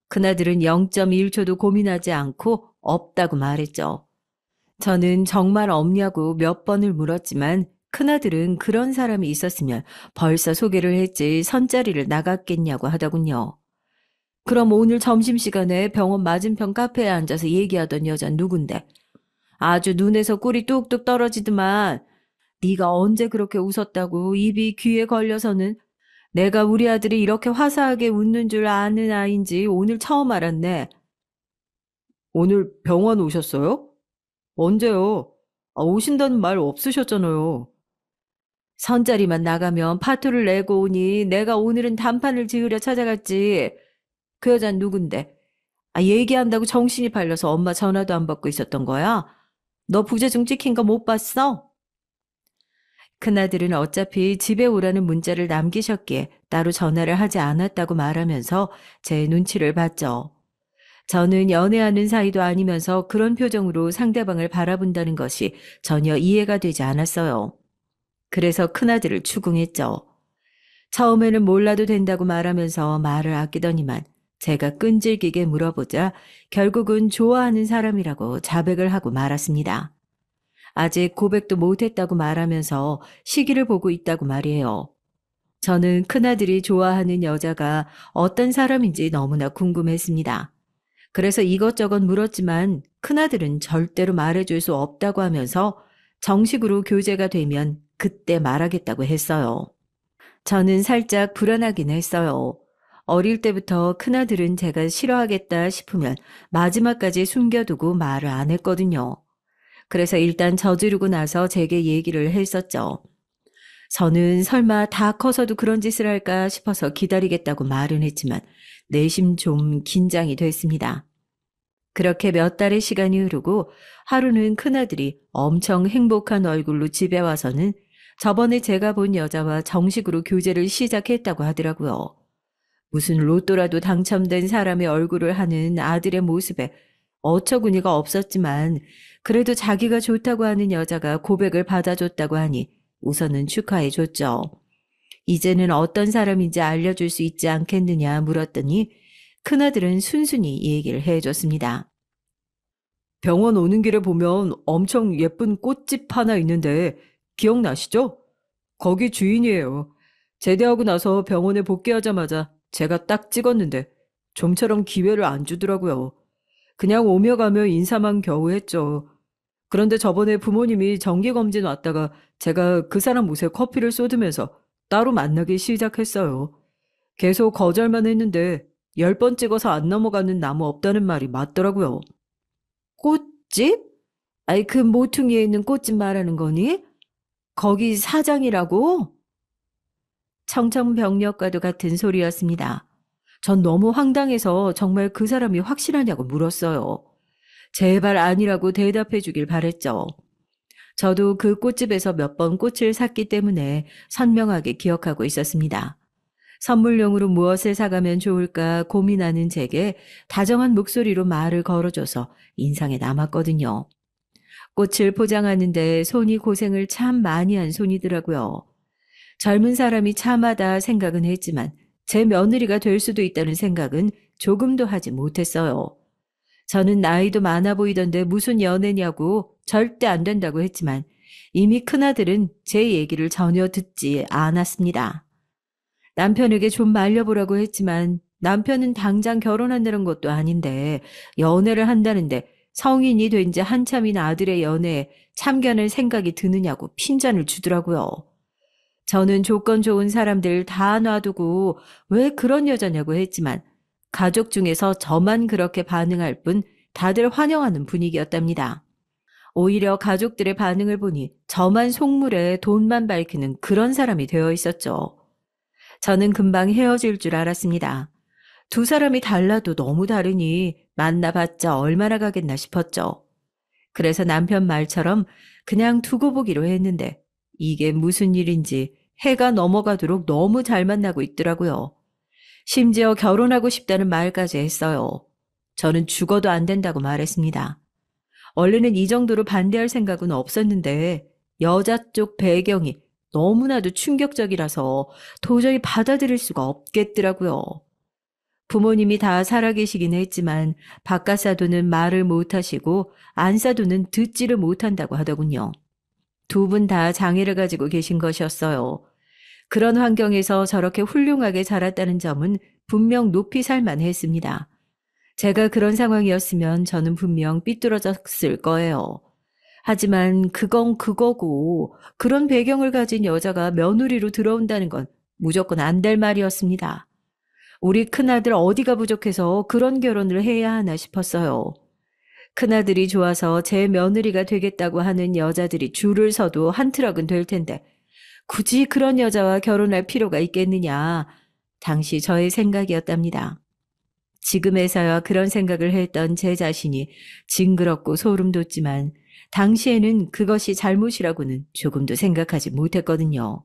큰아들은 0.1초도 고민하지 않고 없다고 말했죠. 저는 정말 없냐고 몇 번을 물었지만 큰아들은 그런 사람이 있었으면 벌써 소개를 했지 선자리를 나갔겠냐고 하더군요. 그럼 오늘 점심시간에 병원 맞은편 카페에 앉아서 얘기하던 여잔 누군데? 아주 눈에서 꿀이 뚝뚝 떨어지더만 네가 언제 그렇게 웃었다고 입이 귀에 걸려서는 내가 우리 아들이 이렇게 화사하게 웃는 줄 아는 아인지 오늘 처음 알았네. 오늘 병원 오셨어요? 언제요? 오신다는 말 없으셨잖아요. 선자리만 나가면 파토를 내고 오니 내가 오늘은 단판을 지으려 찾아갔지. 그 여잔 누군데? 얘기한다고 정신이 팔려서 엄마 전화도 안 받고 있었던 거야? 너 부재중 찍힌 거 못 봤어? 큰아들은 어차피 집에 오라는 문자를 남기셨기에 따로 전화를 하지 않았다고 말하면서 제 눈치를 봤죠. 저는 연애하는 사이도 아니면서 그런 표정으로 상대방을 바라본다는 것이 전혀 이해가 되지 않았어요. 그래서 큰아들을 추궁했죠. 처음에는 몰라도 된다고 말하면서 말을 아끼더니만 제가 끈질기게 물어보자 결국은 좋아하는 사람이라고 자백을 하고 말았습니다. 아직 고백도 못했다고 말하면서 시기를 보고 있다고 말이에요. 저는 큰아들이 좋아하는 여자가 어떤 사람인지 너무나 궁금했습니다. 그래서 이것저것 물었지만 큰아들은 절대로 말해줄 수 없다고 하면서 정식으로 교제가 되면 그때 말하겠다고 했어요. 저는 살짝 불안하긴 했어요. 어릴 때부터 큰아들은 제가 싫어하겠다 싶으면 마지막까지 숨겨두고 말을 안 했거든요. 그래서 일단 저지르고 나서 제게 얘기를 했었죠. 저는 설마 다 커서도 그런 짓을 할까 싶어서 기다리겠다고 말은 했지만 내심 좀 긴장이 됐습니다. 그렇게 몇 달의 시간이 흐르고 하루는 큰아들이 엄청 행복한 얼굴로 집에 와서는 저번에 제가 본 여자와 정식으로 교제를 시작했다고 하더라고요. 무슨 로또라도 당첨된 사람의 얼굴을 하는 아들의 모습에 어처구니가 없었지만 그래도 자기가 좋다고 하는 여자가 고백을 받아줬다고 하니 우선은 축하해줬죠. 이제는 어떤 사람인지 알려줄 수 있지 않겠느냐 물었더니 큰아들은 순순히 얘기를 해줬습니다. 병원 오는 길에 보면 엄청 예쁜 꽃집 하나 있는데 기억나시죠? 거기 주인이에요. 제대하고 나서 병원에 복귀하자마자 제가 딱 찍었는데 좀처럼 기회를 안 주더라고요. 그냥 오며 가며 인사만 겨우 했죠. 그런데 저번에 부모님이 정기검진 왔다가 제가 그 사람 옷에 커피를 쏟으면서 따로 만나기 시작했어요. 계속 거절만 했는데 10번 찍어서 안 넘어가는 나무 없다는 말이 맞더라고요. 꽃집? 아이, 그 모퉁이에 있는 꽃집 말하는 거니? 거기 사장이라고? 청천벽력과도 같은 소리였습니다. 전 너무 황당해서 정말 그 사람이 확실하냐고 물었어요. 제발 아니라고 대답해 주길 바랬죠. 저도 그 꽃집에서 몇 번 꽃을 샀기 때문에 선명하게 기억하고 있었습니다. 선물용으로 무엇을 사가면 좋을까 고민하는 제게 다정한 목소리로 말을 걸어줘서 인상에 남았거든요. 꽃을 포장하는데 손이 고생을 참 많이 한 손이더라고요. 젊은 사람이 참하다 생각은 했지만 제 며느리가 될 수도 있다는 생각은 조금도 하지 못했어요. 저는 나이도 많아 보이던데 무슨 연애냐고 절대 안 된다고 했지만 이미 큰아들은 제 얘기를 전혀 듣지 않았습니다. 남편에게 좀 말려보라고 했지만 남편은 당장 결혼한다는 것도 아닌데 연애를 한다는데 성인이 된 지 한참인 아들의 연애에 참견할 생각이 드느냐고 핀잔을 주더라고요. 저는 조건 좋은 사람들 다 놔두고 왜 그런 여자냐고 했지만 가족 중에서 저만 그렇게 반응할 뿐 다들 환영하는 분위기였답니다. 오히려 가족들의 반응을 보니 저만 속물에 돈만 밝히는 그런 사람이 되어 있었죠. 저는 금방 헤어질 줄 알았습니다. 두 사람이 달라도 너무 다르니 만나봤자 얼마나 가겠나 싶었죠. 그래서 남편 말처럼 그냥 두고 보기로 했는데 이게 무슨 일인지 해가 넘어가도록 너무 잘 만나고 있더라고요. 심지어 결혼하고 싶다는 말까지 했어요. 저는 죽어도 안 된다고 말했습니다. 원래는 이 정도로 반대할 생각은 없었는데 여자 쪽 배경이 너무나도 충격적이라서 도저히 받아들일 수가 없겠더라고요. 부모님이 다 살아계시긴 했지만 바깥사도는 말을 못하시고 안사도는 듣지를 못한다고 하더군요. 두 분 다 장애를 가지고 계신 것이었어요. 그런 환경에서 저렇게 훌륭하게 자랐다는 점은 분명 높이 살만 했습니다. 제가 그런 상황이었으면 저는 분명 삐뚤어졌을 거예요. 하지만 그건 그거고 그런 배경을 가진 여자가 며느리로 들어온다는 건 무조건 안 될 말이었습니다. 우리 큰아들 어디가 부족해서 그런 결혼을 해야 하나 싶었어요. 큰아들이 좋아서 제 며느리가 되겠다고 하는 여자들이 줄을 서도 한 트럭은 될 텐데 굳이 그런 여자와 결혼할 필요가 있겠느냐. 당시 저의 생각이었답니다. 지금에서야 그런 생각을 했던 제 자신이 징그럽고 소름 돋지만 당시에는 그것이 잘못이라고는 조금도 생각하지 못했거든요.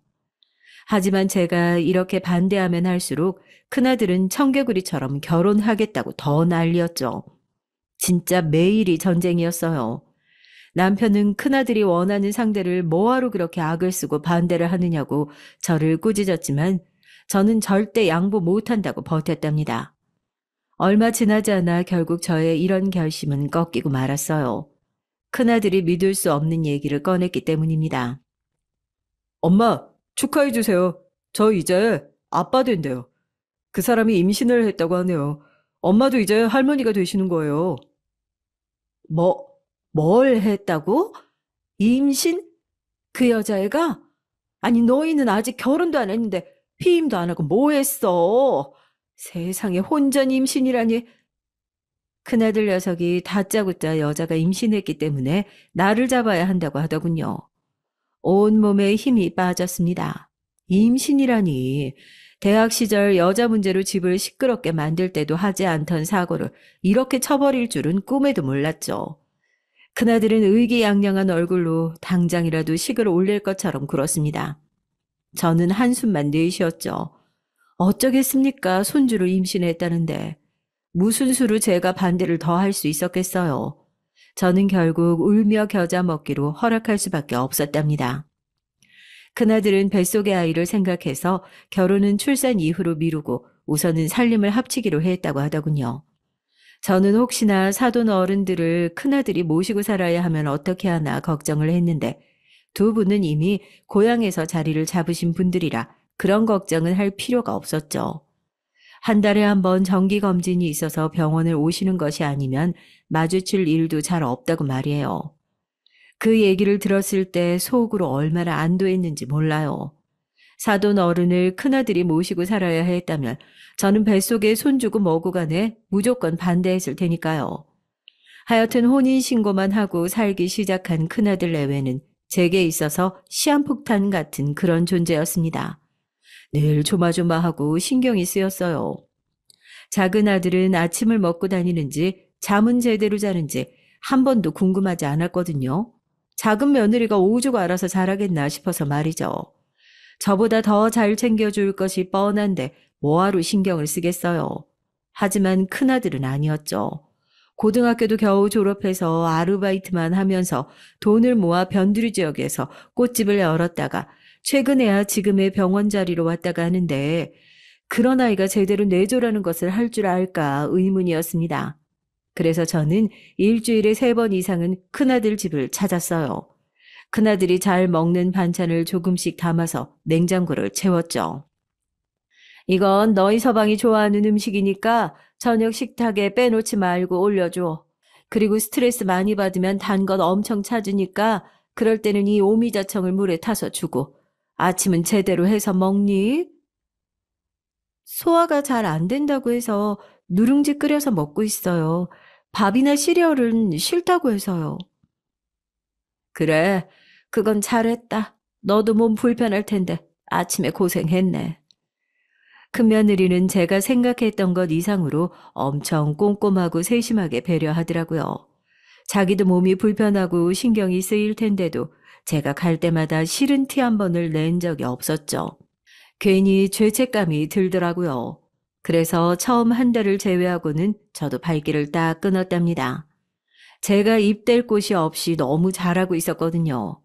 하지만 제가 이렇게 반대하면 할수록 큰아들은 청개구리처럼 결혼하겠다고 더 난리였죠. 진짜 매일이 전쟁이었어요. 남편은 큰아들이 원하는 상대를 뭐하러 그렇게 악을 쓰고 반대를 하느냐고 저를 꾸짖었지만 저는 절대 양보 못한다고 버텼답니다. 얼마 지나지 않아 결국 저의 이런 결심은 꺾이고 말았어요. 큰아들이 믿을 수 없는 얘기를 꺼냈기 때문입니다. 엄마, 축하해주세요. 저 이제 아빠 된대요. 그 사람이 임신을 했다고 하네요. 엄마도 이제 할머니가 되시는 거예요. 뭐, 뭘 했다고? 임신? 그 여자애가? 아니, 너희는 아직 결혼도 안 했는데 피임도 안 하고 뭐 했어? 세상에 혼전 임신이라니. 큰아들 녀석이 다짜고짜 여자가 임신했기 때문에 나를 잡아야 한다고 하더군요. 온몸에 힘이 빠졌습니다. 임신이라니. 대학 시절 여자 문제로 집을 시끄럽게 만들 때도 하지 않던 사고를 이렇게 쳐버릴 줄은 꿈에도 몰랐죠. 큰아들은 의기양양한 얼굴로 당장이라도 식을 올릴 것처럼 굴었습니다. 저는 한숨만 내쉬었죠. 어쩌겠습니까? 손주를 임신했다는데. 무슨 수로 제가 반대를 더 할 수 있었겠어요. 저는 결국 울며 겨자 먹기로 허락할 수밖에 없었답니다. 큰아들은 뱃속의 아이를 생각해서 결혼은 출산 이후로 미루고 우선은 살림을 합치기로 했다고 하더군요. 저는 혹시나 사돈 어른들을 큰아들이 모시고 살아야 하면 어떻게 하나 걱정을 했는데 두 분은 이미 고향에서 자리를 잡으신 분들이라 그런 걱정은 할 필요가 없었죠. 한 달에 한 번 정기검진이 있어서 병원을 오시는 것이 아니면 마주칠 일도 잘 없다고 말이에요. 그 얘기를 들었을 때 속으로 얼마나 안도했는지 몰라요. 사돈 어른을 큰아들이 모시고 살아야 했다면 저는 뱃속에 손주고 뭐고 간에 무조건 반대했을 테니까요. 하여튼 혼인신고만 하고 살기 시작한 큰아들 내외는 제게 있어서 시한폭탄 같은 그런 존재였습니다. 늘 조마조마하고 신경이 쓰였어요. 작은 아들은 아침을 먹고 다니는지 잠은 제대로 자는지 한 번도 궁금하지 않았거든요. 작은 며느리가 오죽 알아서 잘하겠나 싶어서 말이죠. 저보다 더 잘 챙겨줄 것이 뻔한데 뭐하러 신경을 쓰겠어요. 하지만 큰아들은 아니었죠. 고등학교도 겨우 졸업해서 아르바이트만 하면서 돈을 모아 변두리 지역에서 꽃집을 열었다가 최근에야 지금의 병원 자리로 왔다가 하는데 그런 아이가 제대로 내조라는 것을 할 줄 알까 의문이었습니다. 그래서 저는 일주일에 3번 이상은 큰아들 집을 찾았어요. 큰아들이 잘 먹는 반찬을 조금씩 담아서 냉장고를 채웠죠. 이건 너희 서방이 좋아하는 음식이니까 저녁 식탁에 빼놓지 말고 올려줘. 그리고 스트레스 많이 받으면 단 것 엄청 찾으니까 그럴 때는 이 오미자청을 물에 타서 주고 아침은 제대로 해서 먹니? 소화가 잘 안 된다고 해서 누룽지 끓여서 먹고 있어요. 밥이나 시리얼은 싫다고 해서요. 그래, 그건 잘했다. 너도 몸 불편할 텐데 아침에 고생했네. 큰며느리는 제가 생각했던 것 이상으로 엄청 꼼꼼하고 세심하게 배려하더라고요. 자기도 몸이 불편하고 신경이 쓰일 텐데도 제가 갈 때마다 싫은 티 한 번을 낸 적이 없었죠. 괜히 죄책감이 들더라고요. 그래서 처음 한 달을 제외하고는 저도 발길을 딱 끊었답니다. 제가 입댈 곳이 없이 너무 잘하고 있었거든요.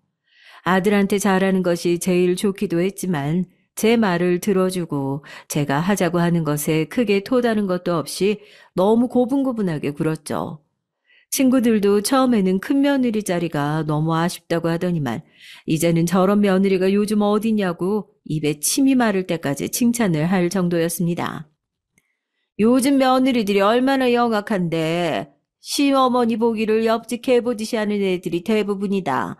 아들한테 잘하는 것이 제일 좋기도 했지만 제 말을 들어주고 제가 하자고 하는 것에 크게 토다는 것도 없이 너무 고분고분하게 굴었죠. 친구들도 처음에는 큰 며느리 자리가 너무 아쉽다고 하더니만 이제는 저런 며느리가 요즘 어디냐고 입에 침이 마를 때까지 칭찬을 할 정도였습니다. 요즘 며느리들이 얼마나 영악한데 시어머니 보기를 옆집 개보듯이 하는 애들이 대부분이다.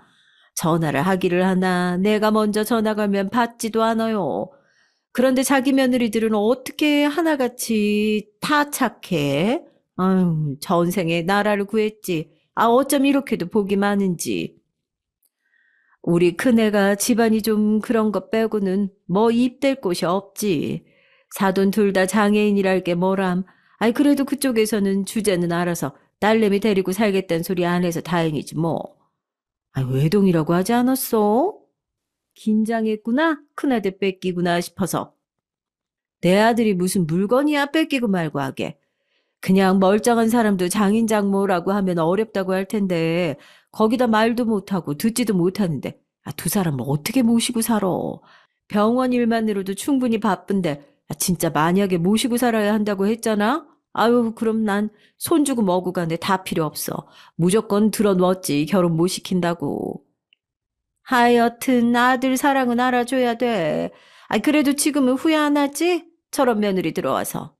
전화를 하기를 하나 내가 먼저 전화 걸면 받지도 않아요. 그런데 자기 며느리들은 어떻게 하나같이 다 착해? 아유, 전생에 나라를 구했지. 아, 어쩜 이렇게도 복이 많은지. 우리 큰애가 집안이 좀 그런 것 빼고는 뭐 입댈 곳이 없지. 사돈 둘 다 장애인이랄 게 뭐람. 아이, 그래도 그쪽에서는 주제는 알아서 딸내미 데리고 살겠다는 소리 안 해서 다행이지 뭐. 아, 외동이라고 하지 않았어? 긴장했구나? 큰아들 뺏기구나 싶어서. 내 아들이 무슨 물건이야 뺏기고 말고 하게. 그냥 멀쩡한 사람도 장인 장모라고 하면 어렵다고 할 텐데 거기다 말도 못하고 듣지도 못하는데 두 사람을 어떻게 모시고 살아. 병원 일만으로도 충분히 바쁜데 진짜 만약에 모시고 살아야 한다고 했잖아? 아유 그럼 난 손주고 뭐고 간에 다 필요 없어. 무조건 들어놓았지 결혼 못 시킨다고. 하여튼 아들 사랑은 알아줘야 돼. 그래도 지금은 후회 안 하지? 저런 며느리 들어와서.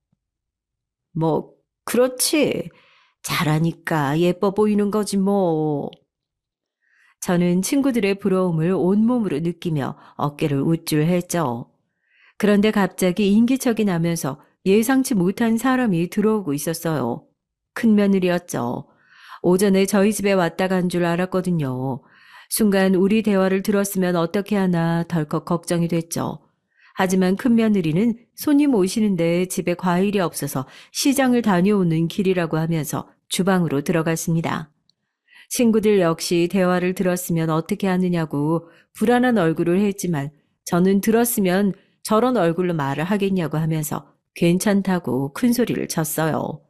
뭐 그렇지. 잘하니까 예뻐 보이는 거지 뭐. 저는 친구들의 부러움을 온몸으로 느끼며 어깨를 우쭐했죠. 그런데 갑자기 인기척이 나면서 예상치 못한 사람이 들어오고 있었어요. 큰며느리였죠. 오전에 저희 집에 왔다 간 줄 알았거든요. 순간 우리 대화를 들었으면 어떻게 하나 덜컥 걱정이 됐죠. 하지만 큰며느리는 손님 오시는데 집에 과일이 없어서 시장을 다녀오는 길이라고 하면서 주방으로 들어갔습니다. 친구들 역시 대화를 들었으면 어떻게 하느냐고 불안한 얼굴을 했지만 저는 들었으면 저런 얼굴로 말을 하겠냐고 하면서 괜찮다고 큰 소리를 쳤어요.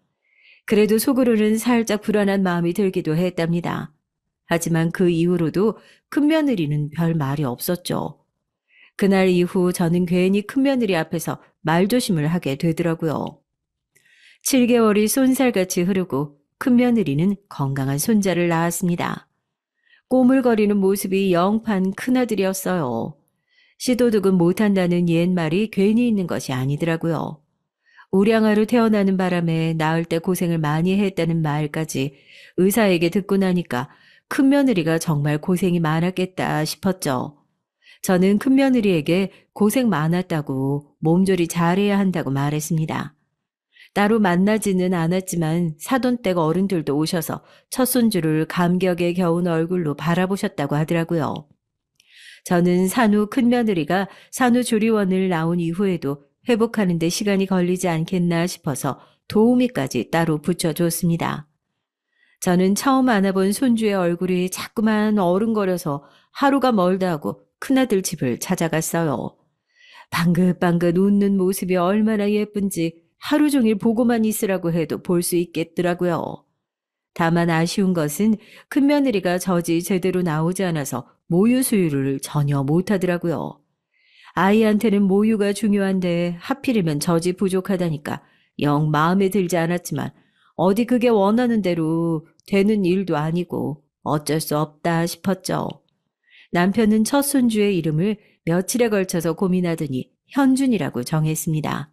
그래도 속으로는 살짝 불안한 마음이 들기도 했답니다. 하지만 그 이후로도 큰며느리는 별 말이 없었죠. 그날 이후 저는 괜히 큰며느리 앞에서 말조심을 하게 되더라고요. 7개월이 쏜살같이 흐르고 큰며느리는 건강한 손자를 낳았습니다. 꼬물거리는 모습이 영판 큰아들이었어요. 시도득은 못한다는 옛말이 괜히 있는 것이 아니더라고요. 우량아로 태어나는 바람에 낳을 때 고생을 많이 했다는 말까지 의사에게 듣고 나니까 큰며느리가 정말 고생이 많았겠다 싶었죠. 저는 큰며느리에게 고생 많았다고 몸조리 잘해야 한다고 말했습니다. 따로 만나지는 않았지만 사돈댁 어른들도 오셔서 첫 손주를 감격에 겨운 얼굴로 바라보셨다고 하더라고요. 저는 산후 큰며느리가 산후조리원을 나온 이후에도 회복하는 데 시간이 걸리지 않겠나 싶어서 도우미까지 따로 붙여줬습니다. 저는 처음 안아본 손주의 얼굴이 자꾸만 어른거려서 하루가 멀다 하고 큰아들 집을 찾아갔어요. 방긋방긋 웃는 모습이 얼마나 예쁜지 하루 종일 보고만 있으라고 해도 볼 수 있겠더라고요. 다만 아쉬운 것은 큰며느리가 젖이 제대로 나오지 않아서 모유 수유를 전혀 못하더라고요. 아이한테는 모유가 중요한데 하필이면 젖이 부족하다니까 영 마음에 들지 않았지만 어디 그게 원하는 대로 되는 일도 아니고 어쩔 수 없다 싶었죠. 남편은 첫 손주의 이름을 며칠에 걸쳐서 고민하더니 현준이라고 정했습니다.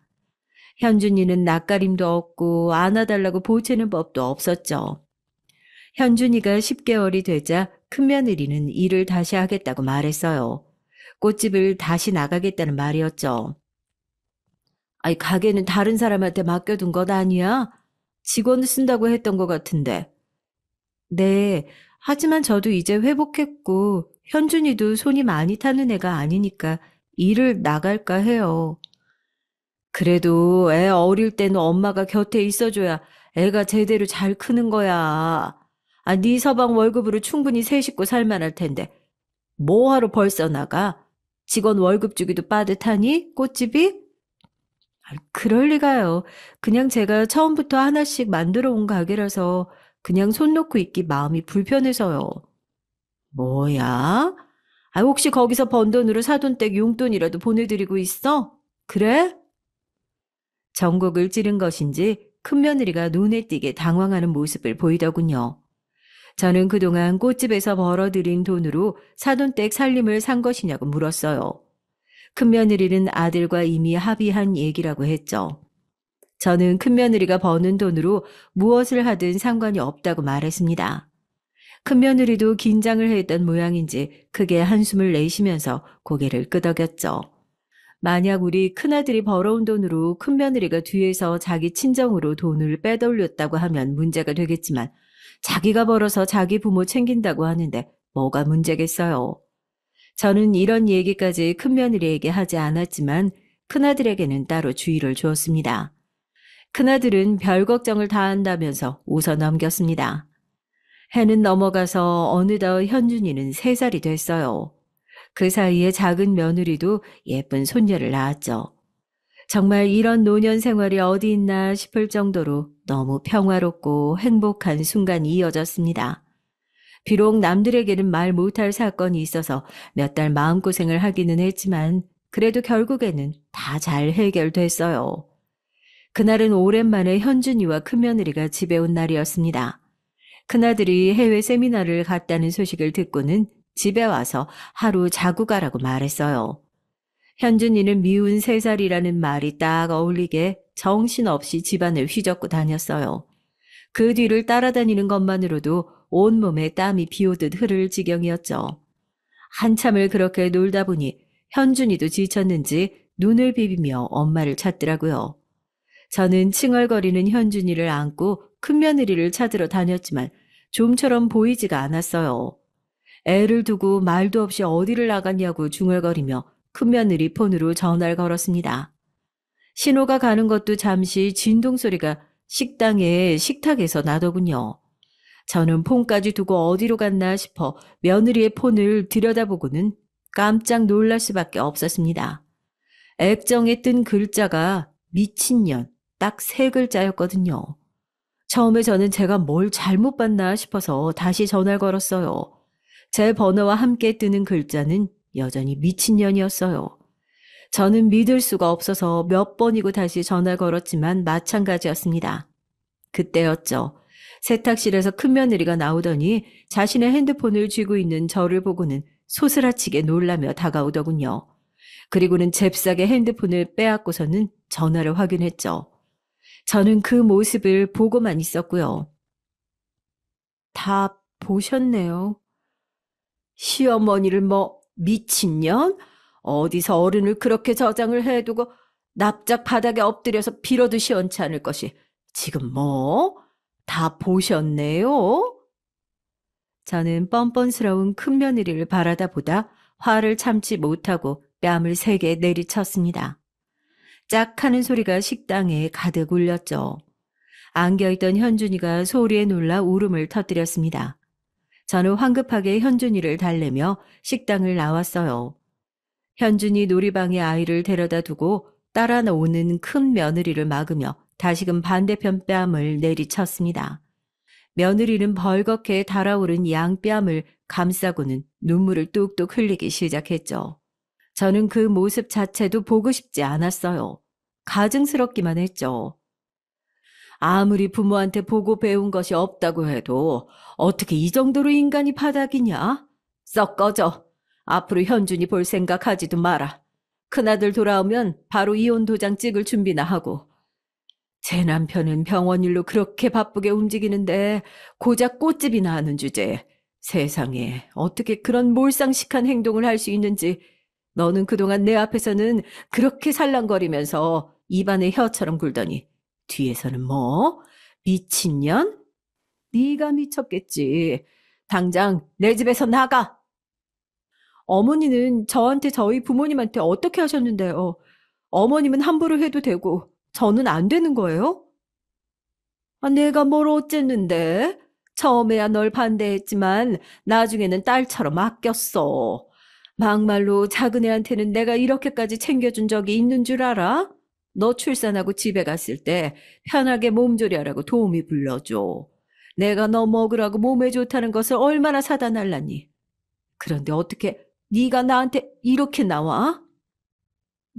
현준이는 낯가림도 없고 안아달라고 보채는 법도 없었죠. 현준이가 10개월이 되자 큰며느리는 일을 다시 하겠다고 말했어요. 꽃집을 다시 나가겠다는 말이었죠. 아이, 가게는 다른 사람한테 맡겨둔 것 아니야? 직원을 쓴다고 했던 것 같은데. 네, 하지만 저도 이제 회복했고 현준이도 손이 많이 타는 애가 아니니까 일을 나갈까 해요. 그래도 애 어릴 때는 엄마가 곁에 있어줘야 애가 제대로 잘 크는 거야. 아, 네 서방 월급으로 충분히 세 식구 살만할 텐데 뭐하러 벌써 나가? 직원 월급 주기도 빠듯하니? 꽃집이? 아, 그럴 리가요. 그냥 제가 처음부터 하나씩 만들어 온 가게라서 그냥 손 놓고 있기 마음이 불편해서요. 뭐야? 아, 혹시 거기서 번 돈으로 사돈댁 용돈이라도 보내드리고 있어? 그래? 전곡을 찌른 것인지 큰며느리가 눈에 띄게 당황하는 모습을 보이더군요. 저는 그동안 꽃집에서 벌어들인 돈으로 사돈댁 살림을 산 것이냐고 물었어요. 큰며느리는 아들과 이미 합의한 얘기라고 했죠. 저는 큰며느리가 버는 돈으로 무엇을 하든 상관이 없다고 말했습니다. 큰며느리도 긴장을 했던 모양인지 크게 한숨을 내쉬면서 고개를 끄덕였죠. 만약 우리 큰아들이 벌어온 돈으로 큰며느리가 뒤에서 자기 친정으로 돈을 빼돌렸다고 하면 문제가 되겠지만 자기가 벌어서 자기 부모 챙긴다고 하는데 뭐가 문제겠어요. 저는 이런 얘기까지 큰며느리에게 하지 않았지만 큰아들에게는 따로 주의를 주었습니다. 큰아들은 별 걱정을 다 한다면서 웃어 넘겼습니다. 해는 넘어가서 어느덧 현준이는 3살이 됐어요. 그 사이에 작은 며느리도 예쁜 손녀를 낳았죠. 정말 이런 노년 생활이 어디 있나 싶을 정도로 너무 평화롭고 행복한 순간이 이어졌습니다. 비록 남들에게는 말 못할 사건이 있어서 몇 달 마음고생을 하기는 했지만 그래도 결국에는 다 잘 해결됐어요. 그날은 오랜만에 현준이와 큰며느리가 집에 온 날이었습니다. 큰아들이 해외 세미나를 갔다는 소식을 듣고는 집에 와서 하루 자고 가라고 말했어요. 현준이는 미운 3살이라는 말이 딱 어울리게 정신없이 집안을 휘젓고 다녔어요. 그 뒤를 따라다니는 것만으로도 온몸에 땀이 비오듯 흐를 지경이었죠. 한참을 그렇게 놀다 보니 현준이도 지쳤는지 눈을 비비며 엄마를 찾더라고요. 저는 칭얼거리는 현준이를 안고 큰며느리를 찾으러 다녔지만 좀처럼 보이지가 않았어요. 애를 두고 말도 없이 어디를 나갔냐고 중얼거리며 큰며느리 폰으로 전화를 걸었습니다. 신호가 가는 것도 잠시 진동 소리가 식당의 식탁에서 나더군요. 저는 폰까지 두고 어디로 갔나 싶어 며느리의 폰을 들여다보고는 깜짝 놀랄 수밖에 없었습니다. 액정에 뜬 글자가 미친년 딱 3글자였거든요. 처음에 저는 제가 뭘 잘못 봤나 싶어서 다시 전화를 걸었어요. 제 번호와 함께 뜨는 글자는 여전히 미친년이었어요. 저는 믿을 수가 없어서 몇 번이고 다시 전화를 걸었지만 마찬가지였습니다. 그때였죠. 세탁실에서 큰며느리가 나오더니 자신의 핸드폰을 쥐고 있는 저를 보고는 소스라치게 놀라며 다가오더군요. 그리고는 잽싸게 핸드폰을 빼앗고서는 전화를 확인했죠. 저는 그 모습을 보고만 있었고요. 다 보셨네요. 시어머니를 미친년? 어디서 어른을 그렇게 저장을 해두고 납작 바닥에 엎드려서 빌어도 시원치 않을 것이 지금 뭐? 다 보셨네요? 저는 뻔뻔스러운 큰며느리를 바라다 보다 화를 참지 못하고 뺨을 세게 내리쳤습니다. 짝 하는 소리가 식당에 가득 울렸죠. 안겨있던 현준이가 소리에 놀라 울음을 터뜨렸습니다. 저는 황급하게 현준이를 달래며 식당을 나왔어요. 현준이 놀이방에 아이를 데려다 두고 따라 나오는 큰 며느리를 막으며 다시금 반대편 뺨을 내리쳤습니다. 며느리는 벌겋게 달아오른 양뺨을 감싸고는 눈물을 뚝뚝 흘리기 시작했죠. 저는 그 모습 자체도 보고 싶지 않았어요. 가증스럽기만 했죠. 아무리 부모한테 보고 배운 것이 없다고 해도 어떻게 이 정도로 인간이 바닥이냐? 썩 꺼져. 앞으로 현준이 볼 생각하지도 마라. 큰아들 돌아오면 바로 이혼 도장 찍을 준비나 하고. 제 남편은 병원 일로 그렇게 바쁘게 움직이는데 고작 꽃집이나 하는 주제에 세상에 어떻게 그런 몰상식한 행동을 할 수 있는지 너는 그동안 내 앞에서는 그렇게 살랑거리면서 입안에 혀처럼 굴더니 뒤에서는 뭐? 미친년? 네가 미쳤겠지. 당장 내 집에서 나가. 어머니는 저한테 저희 부모님한테 어떻게 하셨는데요? 어머님은 함부로 해도 되고 저는 안 되는 거예요? 아, 내가 뭘 어쨌는데? 처음에야 널 반대했지만 나중에는 딸처럼 아꼈어. 막말로 작은 애한테는 내가 이렇게까지 챙겨준 적이 있는 줄 알아? 너 출산하고 집에 갔을 때 편하게 몸조리하라고 도우미 불러줘. 내가 너 먹으라고 몸에 좋다는 것을 얼마나 사다 날랐니? 그런데 어떻게 네가 나한테 이렇게 나와?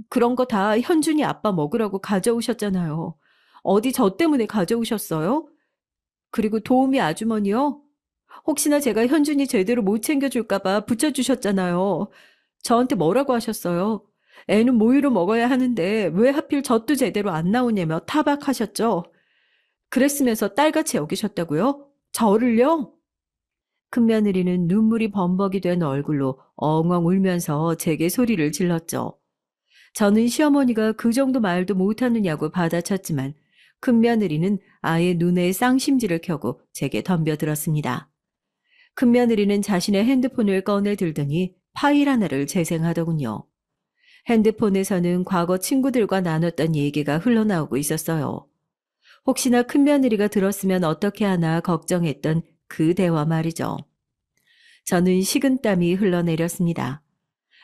그런 거 다 현준이 아빠 먹으라고 가져오셨잖아요. 어디 저 때문에 가져오셨어요? 그리고 도우미 아주머니요? 혹시나 제가 현준이 제대로 못 챙겨줄까 봐 붙여주셨잖아요. 저한테 뭐라고 하셨어요? 애는 모유로 먹어야 하는데 왜 하필 젖도 제대로 안 나오냐며 타박하셨죠? 그랬으면서 딸같이 여기셨다고요? 저를요? 큰며느리는 눈물이 범벅이 된 얼굴로 엉엉 울면서 제게 소리를 질렀죠. 저는 시어머니가 그 정도 말도 못하느냐고 받아쳤지만 큰며느리는 아예 눈에 쌍심지를 켜고 제게 덤벼들었습니다. 큰며느리는 자신의 핸드폰을 꺼내 들더니 파일 하나를 재생하더군요. 핸드폰에서는 과거 친구들과 나눴던 얘기가 흘러나오고 있었어요. 혹시나 큰며느리가 들었으면 어떻게 하나 걱정했던 그 대화 말이죠. 저는 식은땀이 흘러내렸습니다.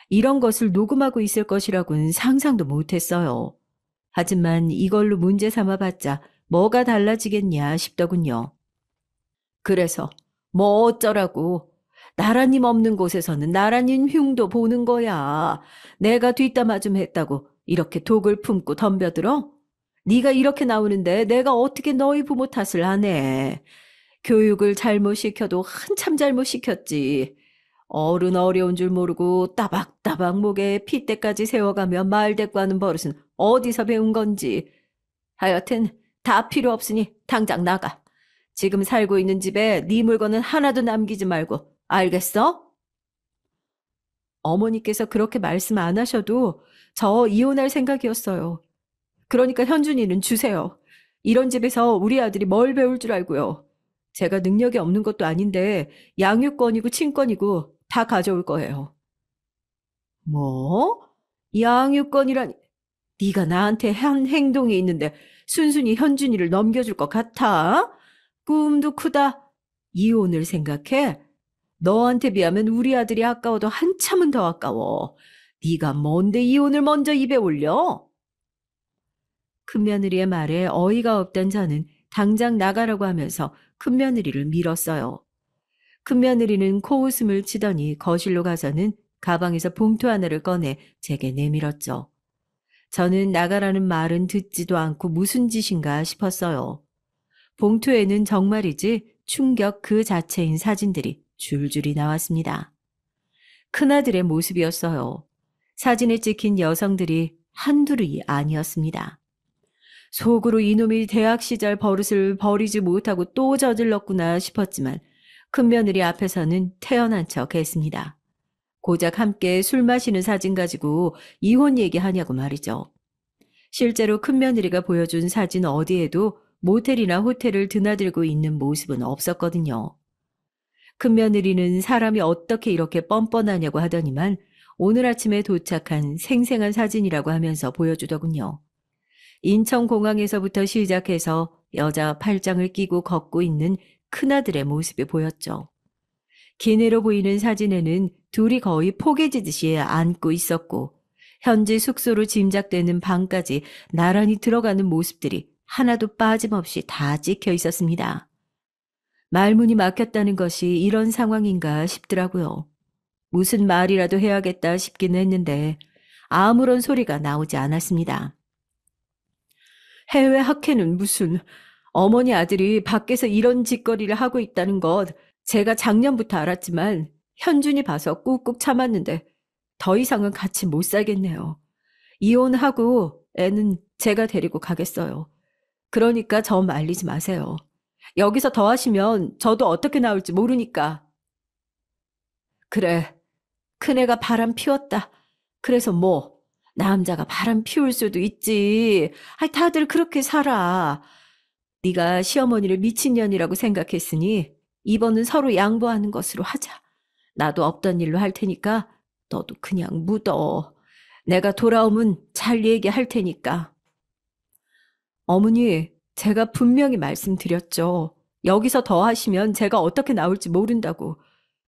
이런 것을 녹음하고 있을 것이라고는 상상도 못했어요. 하지만 이걸로 문제 삼아봤자 뭐가 달라지겠냐 싶더군요. 그래서 뭐 어쩌라고. 나라님 없는 곳에서는 나라님 흉도 보는 거야. 내가 뒷담화 좀 했다고 이렇게 독을 품고 덤벼들어? 네가 이렇게 나오는데 내가 어떻게 너희 부모 탓을 안 해. 교육을 잘못 시켜도 한참 잘못 시켰지. 어른 어려운 줄 모르고 따박따박 목에 핏대까지 세워가며 말대꾸하는 버릇은 어디서 배운 건지. 하여튼 다 필요 없으니 당장 나가. 지금 살고 있는 집에 네 물건은 하나도 남기지 말고 알겠어? 어머니께서 그렇게 말씀 안 하셔도 저 이혼할 생각이었어요. 그러니까 현준이는 주세요. 이런 집에서 우리 아들이 뭘 배울 줄 알고요. 제가 능력이 없는 것도 아닌데 양육권이고 친권이고 다 가져올 거예요. 뭐? 양육권이라니. 네가 나한테 한 행동이 있는데 순순히 현준이를 넘겨줄 것 같아? 꿈도 크다. 이혼을 생각해? 너한테 비하면 우리 아들이 아까워도 한참은 더 아까워. 네가 뭔데 이혼을 먼저 입에 올려? 큰며느리의 말에 어이가 없던 저는 당장 나가라고 하면서 큰며느리를 밀었어요. 큰며느리는 코웃음을 치더니 거실로 가서는 가방에서 봉투 하나를 꺼내 제게 내밀었죠. 저는 나가라는 말은 듣지도 않고 무슨 짓인가 싶었어요. 봉투에는 정말이지 충격 그 자체인 사진들이 줄줄이 나왔습니다. 큰아들의 모습이었어요. 사진에 찍힌 여성들이 한둘이 아니었습니다. 속으로 이놈이 대학 시절 버릇을 버리지 못하고 또 저질렀구나 싶었지만 큰며느리 앞에서는 태어난 척 했습니다. 고작 함께 술 마시는 사진 가지고 이혼 얘기하냐고 말이죠. 실제로 큰며느리가 보여준 사진 어디에도 모텔이나 호텔을 드나들고 있는 모습은 없었거든요. 큰며느리는 사람이 어떻게 이렇게 뻔뻔하냐고 하더니만 오늘 아침에 도착한 생생한 사진이라고 하면서 보여주더군요. 인천공항에서부터 시작해서 여자 팔짱을 끼고 걷고 있는 큰아들의 모습이 보였죠. 기내로 보이는 사진에는 둘이 거의 포개지듯이 안고 있었고 현지 숙소로 짐작되는 방까지 나란히 들어가는 모습들이 하나도 빠짐없이 다 찍혀 있었습니다. 말문이 막혔다는 것이 이런 상황인가 싶더라고요. 무슨 말이라도 해야겠다 싶긴 했는데 아무런 소리가 나오지 않았습니다. 해외 학회는 무슨 어머니 아들이 밖에서 이런 짓거리를 하고 있다는 것 제가 작년부터 알았지만 현준이 봐서 꾹꾹 참았는데 더 이상은 같이 못 살겠네요. 이혼하고 애는 제가 데리고 가겠어요. 그러니까 저 말리지 마세요. 여기서 더 하시면 저도 어떻게 나올지 모르니까. 그래, 큰애가 바람 피웠다. 그래서 뭐 남자가 바람 피울 수도 있지. 아이, 다들 그렇게 살아. 네가 시어머니를 미친년이라고 생각했으니 이번은 서로 양보하는 것으로 하자. 나도 없던 일로 할 테니까 너도 그냥 묻어. 내가 돌아오면 잘 얘기할 테니까. 어머니, 제가 분명히 말씀드렸죠. 여기서 더 하시면 제가 어떻게 나올지 모른다고.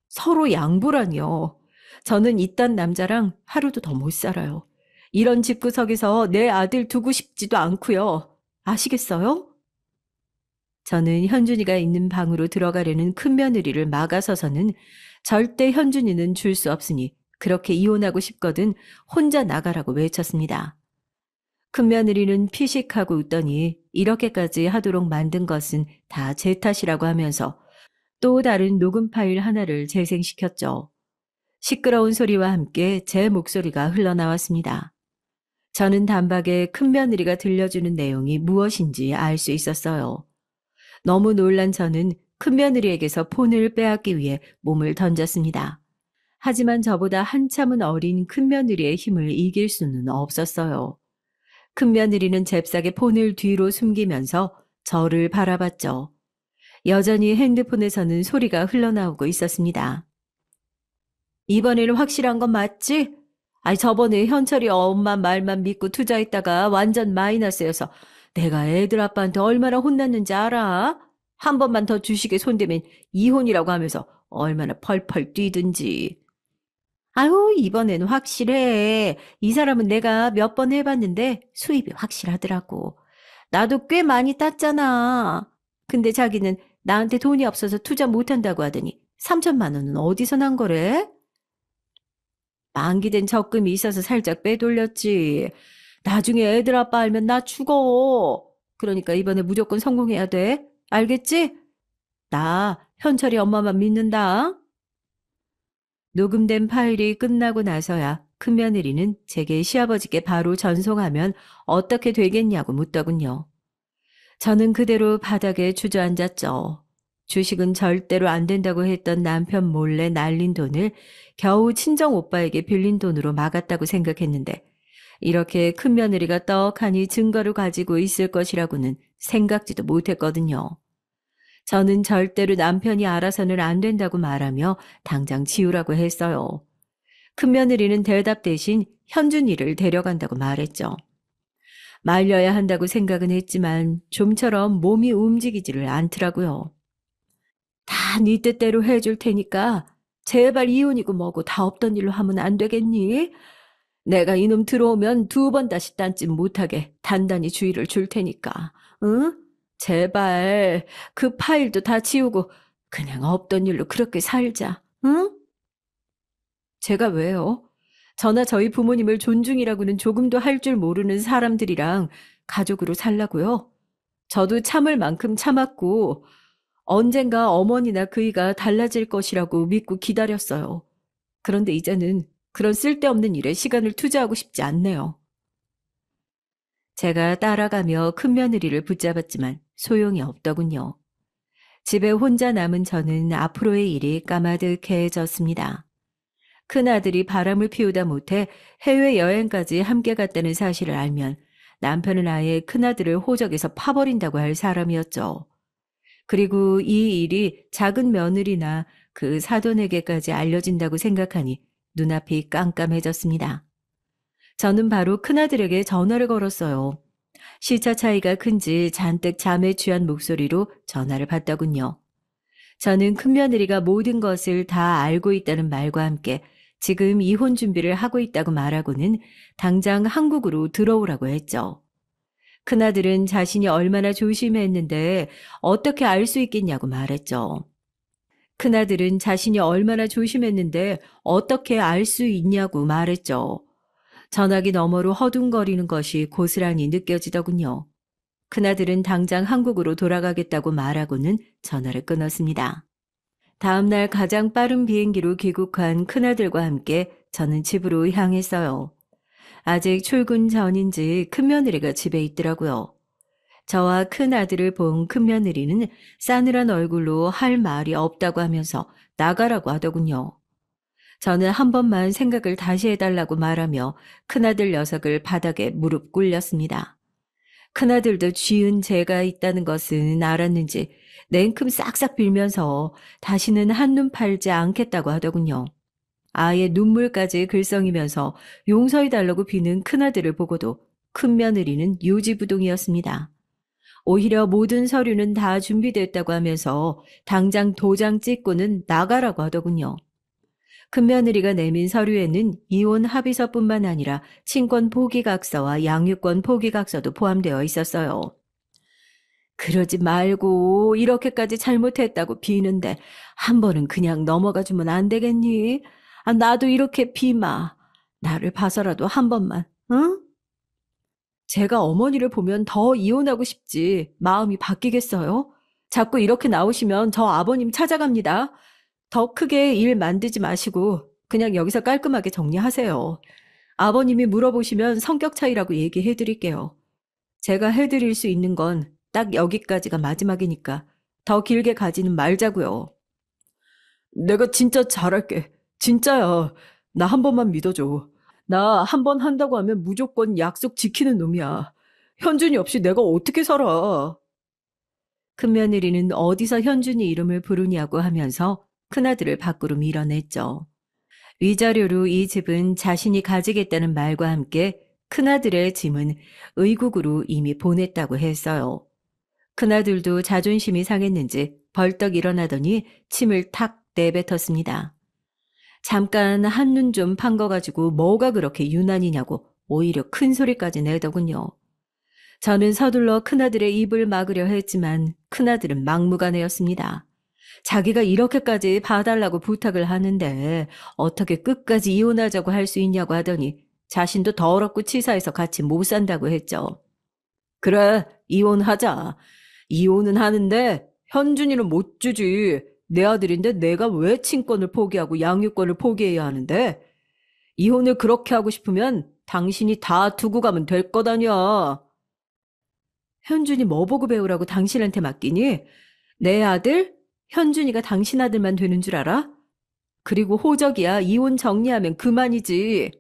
서로 양보라니요. 저는 이딴 남자랑 하루도 더 못 살아요. 이런 집구석에서 내 아들 두고 싶지도 않고요. 아시겠어요? 저는 현준이가 있는 방으로 들어가려는 큰며느리를 막아서서는 절대 현준이는 줄 수 없으니 그렇게 이혼하고 싶거든 혼자 나가라고 외쳤습니다. 큰며느리는 피식하고 웃더니 이렇게까지 하도록 만든 것은 다 제 탓이라고 하면서 또 다른 녹음 파일 하나를 재생시켰죠. 시끄러운 소리와 함께 제 목소리가 흘러나왔습니다. 저는 단박에 큰며느리가 들려주는 내용이 무엇인지 알 수 있었어요. 너무 놀란 저는 큰며느리에게서 폰을 빼앗기 위해 몸을 던졌습니다. 하지만 저보다 한참은 어린 큰며느리의 힘을 이길 수는 없었어요. 큰며느리는 잽싸게 폰을 뒤로 숨기면서 저를 바라봤죠. 여전히 핸드폰에서는 소리가 흘러나오고 있었습니다. 이번에는 확실한 건 맞지? 아니 저번에 현철이 엄마 말만 믿고 투자했다가 완전 마이너스여서 내가 애들 아빠한테 얼마나 혼났는지 알아? 한 번만 더 주식에 손대면 이혼이라고 하면서 얼마나 펄펄 뛰든지. 아유, 이번에는 확실해. 이 사람은 내가 몇 번 해봤는데 수입이 확실하더라고. 나도 꽤 많이 땄잖아. 근데 자기는 나한테 돈이 없어서 투자 못한다고 하더니 3천만 원은 어디서 난 거래? 만기된 적금이 있어서 살짝 빼돌렸지. 나중에 애들 아빠 알면 나 죽어. 그러니까 이번에 무조건 성공해야 돼. 알겠지? 나 현철이 엄마만 믿는다. 녹음된 파일이 끝나고 나서야 큰며느리는 제게 시아버지께 바로 전송하면 어떻게 되겠냐고 묻더군요. 저는 그대로 바닥에 주저앉았죠. 주식은 절대로 안 된다고 했던 남편 몰래 날린 돈을 겨우 친정 오빠에게 빌린 돈으로 막았다고 생각했는데 이렇게 큰며느리가 떡하니 증거를 가지고 있을 것이라고는 생각지도 못했거든요. 저는 절대로 남편이 알아서는 안 된다고 말하며 당장 지우라고 했어요. 큰며느리는 대답 대신 현준이를 데려간다고 말했죠. 말려야 한다고 생각은 했지만 좀처럼 몸이 움직이지를 않더라고요. 다 네 뜻대로 해줄 테니까 제발 이혼이고 뭐고 다 없던 일로 하면 안 되겠니? 내가 이놈 들어오면 2번 다시 딴짓 못하게 단단히 주의를 줄 테니까. 응? 제발 그 파일도 다 지우고 그냥 없던 일로 그렇게 살자. 응? 제가 왜요? 저나 저희 부모님을 존중이라고는 조금도 할 줄 모르는 사람들이랑 가족으로 살라고요? 저도 참을 만큼 참았고 언젠가 어머니나 그이가 달라질 것이라고 믿고 기다렸어요. 그런데 이제는 그런 쓸데없는 일에 시간을 투자하고 싶지 않네요. 제가 따라가며 큰며느리를 붙잡았지만 소용이 없더군요. 집에 혼자 남은 저는 앞으로의 일이 까마득해졌습니다. 큰아들이 바람을 피우다 못해 해외여행까지 함께 갔다는 사실을 알면 남편은 아예 큰아들을 호적에서 파버린다고 할 사람이었죠. 그리고 이 일이 작은 며느리나 그 사돈에게까지 알려진다고 생각하니 눈앞이 깜깜해졌습니다. 저는 바로 큰아들에게 전화를 걸었어요. 시차 차이가 큰지 잔뜩 잠에 취한 목소리로 전화를 받더군요. 저는 큰며느리가 모든 것을 다 알고 있다는 말과 함께 지금 이혼 준비를 하고 있다고 말하고는 당장 한국으로 들어오라고 했죠. 큰아들은 자신이 얼마나 조심했는데 어떻게 알 수 있겠냐고 말했죠. 큰아들은 자신이 얼마나 조심했는데 어떻게 알 수 있냐고 말했죠. 전화기 너머로 허둥거리는 것이 고스란히 느껴지더군요. 큰아들은 당장 한국으로 돌아가겠다고 말하고는 전화를 끊었습니다. 다음날 가장 빠른 비행기로 귀국한 큰아들과 함께 저는 집으로 향했어요. 아직 출근 전인지 큰며느리가 집에 있더라고요. 저와 큰아들을 본 큰며느리는 싸늘한 얼굴로 할 말이 없다고 하면서 나가라고 하더군요. 저는 한 번만 생각을 다시 해달라고 말하며 큰아들 녀석을 바닥에 무릎 꿇렸습니다. 큰아들도 쥐은 죄가 있다는 것은 알았는지 냉큼 싹싹 빌면서 다시는 한눈 팔지 않겠다고 하더군요. 아예 눈물까지 글썽이면서 용서해달라고 비는 큰아들을 보고도 큰며느리는 요지부동이었습니다. 오히려 모든 서류는 다 준비됐다고 하면서 당장 도장 찍고는 나가라고 하더군요. 큰며느리가 내민 서류에는 이혼 합의서뿐만 아니라 친권 포기각서와 양육권 포기각서도 포함되어 있었어요. 그러지 말고 이렇게까지 잘못했다고 비는데 한 번은 그냥 넘어가 주면 안 되겠니? 나도 이렇게 비마. 나를 봐서라도 한 번만, 응? 제가 어머니를 보면 더 이혼하고 싶지 마음이 바뀌겠어요? 자꾸 이렇게 나오시면 저 아버님 찾아갑니다. 더 크게 일 만들지 마시고 그냥 여기서 깔끔하게 정리하세요. 아버님이 물어보시면 성격 차이라고 얘기해 드릴게요. 제가 해드릴 수 있는 건 딱 여기까지가 마지막이니까 더 길게 가지는 말자고요. 내가 진짜 잘할게. 진짜야. 나 한 번만 믿어줘. 나 한 번 한다고 하면 무조건 약속 지키는 놈이야. 현준이 없이 내가 어떻게 살아? 큰며느리는 어디서 현준이 이름을 부르냐고 하면서 큰아들을 밖으로 밀어냈죠. 위자료로 이 집은 자신이 가지겠다는 말과 함께 큰아들의 짐은 의국으로 이미 보냈다고 했어요. 큰아들도 자존심이 상했는지 벌떡 일어나더니 침을 탁 내뱉었습니다. 잠깐 한눈 좀 판 거 가지고 뭐가 그렇게 유난이냐고 오히려 큰 소리까지 내더군요. 저는 서둘러 큰아들의 입을 막으려 했지만 큰아들은 막무가내였습니다. 자기가 이렇게까지 봐달라고 부탁을 하는데 어떻게 끝까지 이혼하자고 할 수 있냐고 하더니 자신도 더럽고 치사해서 같이 못 산다고 했죠. 그래, 이혼하자. 이혼은 하는데 현준이는 못 주지. 내 아들인데 내가 왜 친권을 포기하고 양육권을 포기해야 하는데? 이혼을 그렇게 하고 싶으면 당신이 다 두고 가면 될 것 아니야. 현준이 뭐 보고 배우라고 당신한테 맡기니? 내 아들? 현준이가 당신 아들만 되는 줄 알아? 그리고 호적이야. 이혼 정리하면 그만이지.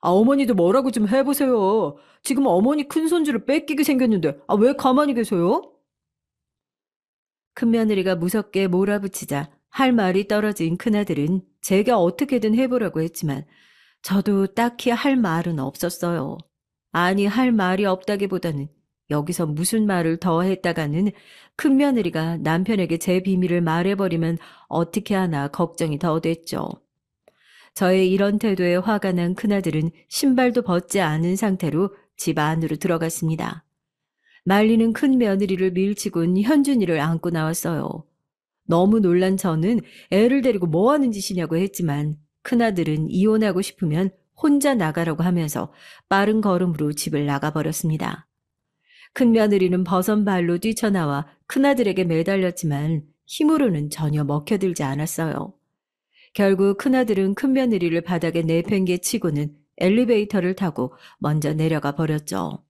어머니도 뭐라고 좀 해보세요. 지금 어머니 큰손주를 뺏기게 생겼는데 왜 가만히 계세요? 큰며느리가 무섭게 몰아붙이자 할 말이 떨어진 큰아들은 제가 어떻게든 해보라고 했지만 저도 딱히 할 말은 없었어요. 아니 할 말이 없다기보다는 여기서 무슨 말을 더 했다가는 큰며느리가 남편에게 제 비밀을 말해버리면 어떻게 하나 걱정이 더 됐죠. 저의 이런 태도에 화가 난 큰아들은 신발도 벗지 않은 상태로 집 안으로 들어갔습니다. 말리는 큰 며느리를 밀치곤 현준이를 안고 나왔어요. 너무 놀란 저는 애를 데리고 뭐 하는 짓이냐고 했지만 큰아들은 이혼하고 싶으면 혼자 나가라고 하면서 빠른 걸음으로 집을 나가버렸습니다. 큰 며느리는 버선발로 뛰쳐나와 큰아들에게 매달렸지만 힘으로는 전혀 먹혀들지 않았어요. 결국 큰아들은 큰며느리를 바닥에 내팽개치고는 엘리베이터를 타고 먼저 내려가 버렸죠.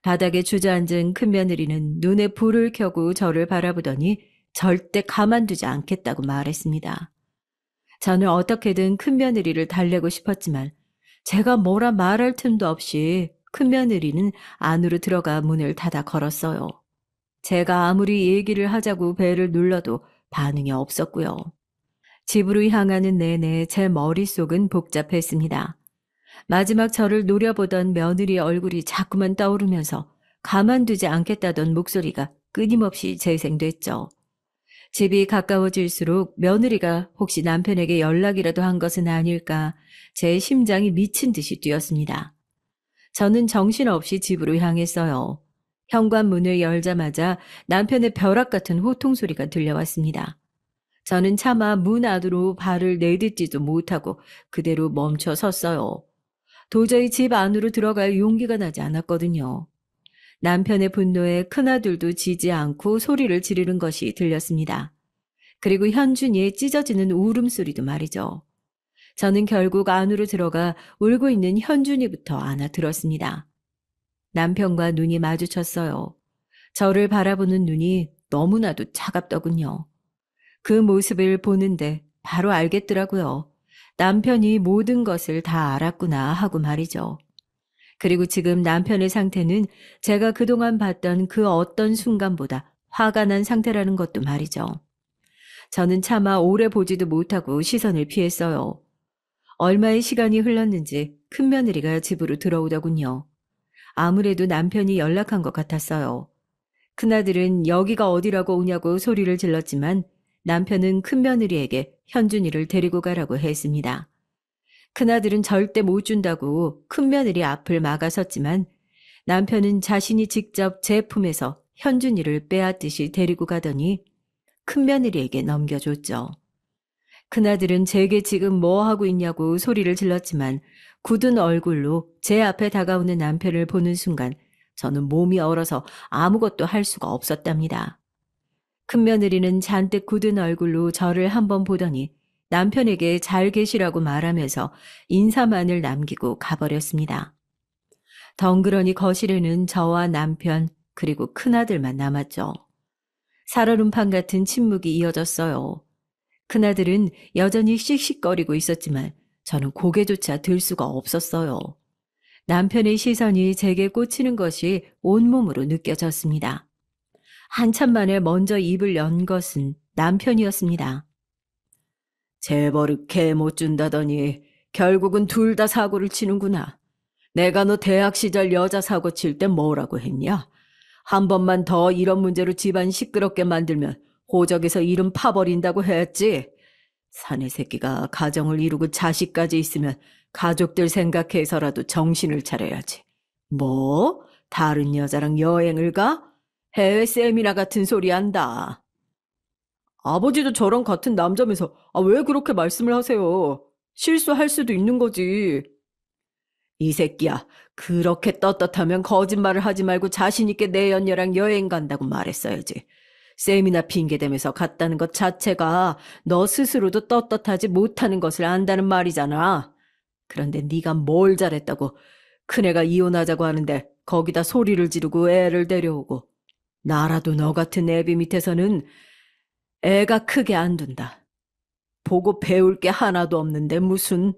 바닥에 주저앉은 큰며느리는 눈에 불을 켜고 저를 바라보더니 절대 가만두지 않겠다고 말했습니다. 저는 어떻게든 큰며느리를 달래고 싶었지만 제가 뭐라 말할 틈도 없이 큰며느리는 안으로 들어가 문을 닫아 걸었어요. 제가 아무리 얘기를 하자고 배를 눌러도 반응이 없었고요. 집으로 향하는 내내 제 머릿속은 복잡했습니다. 마지막 저를 노려보던 며느리 얼굴이 자꾸만 떠오르면서 가만두지 않겠다던 목소리가 끊임없이 재생됐죠. 집이 가까워질수록 며느리가 혹시 남편에게 연락이라도 한 것은 아닐까 제 심장이 미친 듯이 뛰었습니다. 저는 정신없이 집으로 향했어요. 현관문을 열자마자 남편의 벼락 같은 호통 소리가 들려왔습니다. 저는 차마 문 안으로 발을 내딛지도 못하고 그대로 멈춰 섰어요. 도저히 집 안으로 들어갈 용기가 나지 않았거든요. 남편의 분노에 큰아들도 지지 않고 소리를 지르는 것이 들렸습니다. 그리고 현준이의 찢어지는 울음소리도 말이죠. 저는 결국 안으로 들어가 울고 있는 현준이부터 안아들었습니다. 남편과 눈이 마주쳤어요. 저를 바라보는 눈이 너무나도 차갑더군요. 그 모습을 보는데 바로 알겠더라고요. 남편이 모든 것을 다 알았구나 하고 말이죠. 그리고 지금 남편의 상태는 제가 그동안 봤던 그 어떤 순간보다 화가 난 상태라는 것도 말이죠. 저는 차마 오래 보지도 못하고 시선을 피했어요. 얼마의 시간이 흘렀는지 큰며느리가 집으로 들어오더군요. 아무래도 남편이 연락한 것 같았어요. 큰아들은 여기가 어디라고 오냐고 소리를 질렀지만 남편은 큰며느리에게 현준이를 데리고 가라고 했습니다. 큰아들은 절대 못 준다고 큰며느리 앞을 막아섰지만 남편은 자신이 직접 제 품에서 현준이를 빼앗듯이 데리고 가더니 큰며느리에게 넘겨줬죠. 큰아들은 제게 지금 뭐 하고 있냐고 소리를 질렀지만 굳은 얼굴로 제 앞에 다가오는 남편을 보는 순간 저는 몸이 얼어서 아무것도 할 수가 없었답니다. 큰며느리는 잔뜩 굳은 얼굴로 저를 한번 보더니 남편에게 잘 계시라고 말하면서 인사만을 남기고 가버렸습니다. 덩그러니 거실에는 저와 남편 그리고 큰아들만 남았죠. 살얼음판 같은 침묵이 이어졌어요. 큰아들은 여전히 씩씩거리고 있었지만 저는 고개조차 들 수가 없었어요. 남편의 시선이 제게 꽂히는 것이 온몸으로 느껴졌습니다. 한참 만에 먼저 입을 연 것은 남편이었습니다. 재벌을 개 못 준다더니 결국은 둘 다 사고를 치는구나. 내가 너 대학 시절 여자 사고 칠 때 뭐라고 했냐? 한 번만 더 이런 문제로 집안 시끄럽게 만들면 호적에서 이름 파버린다고 했지. 사내 새끼가 가정을 이루고 자식까지 있으면 가족들 생각해서라도 정신을 차려야지. 뭐? 다른 여자랑 여행을 가? 해외 세미나 같은 소리 한다. 아버지도 저랑 같은 남자면서 왜 그렇게 말씀을 하세요? 실수할 수도 있는 거지. 이 새끼야, 그렇게 떳떳하면 거짓말을 하지 말고 자신 있게 내 연녀랑 여행 간다고 말했어야지. 세미나 핑계대면서 갔다는 것 자체가 너 스스로도 떳떳하지 못하는 것을 안다는 말이잖아. 그런데 네가 뭘 잘했다고 큰애가 이혼하자고 하는데 거기다 소리를 지르고 애를 데려오고 나라도 너 같은 애비 밑에서는 애가 크게 안 둔다. 보고 배울 게 하나도 없는데 무슨.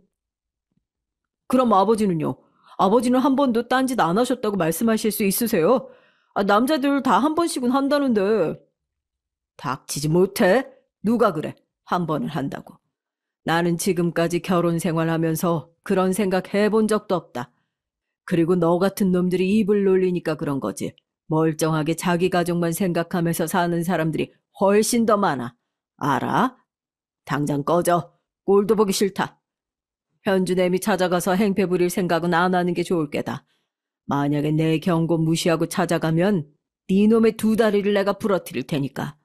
그럼 아버지는요? 아버지는 한 번도 딴짓 안 하셨다고 말씀하실 수 있으세요? 남자들 다 한 번씩은 한다는데. 닥치지 못해? 누가 그래? 한 번을 한다고. 나는 지금까지 결혼 생활하면서 그런 생각 해본 적도 없다. 그리고 너 같은 놈들이 입을 놀리니까 그런 거지. 멀쩡하게 자기 가족만 생각하면서 사는 사람들이 훨씬 더 많아. 알아? 당장 꺼져. 꼴도 보기 싫다. 현준애미 찾아가서 행패 부릴 생각은 안 하는 게 좋을 게다. 만약에 내 경고 무시하고 찾아가면 네 놈의 두 다리를 내가 부러뜨릴 테니까.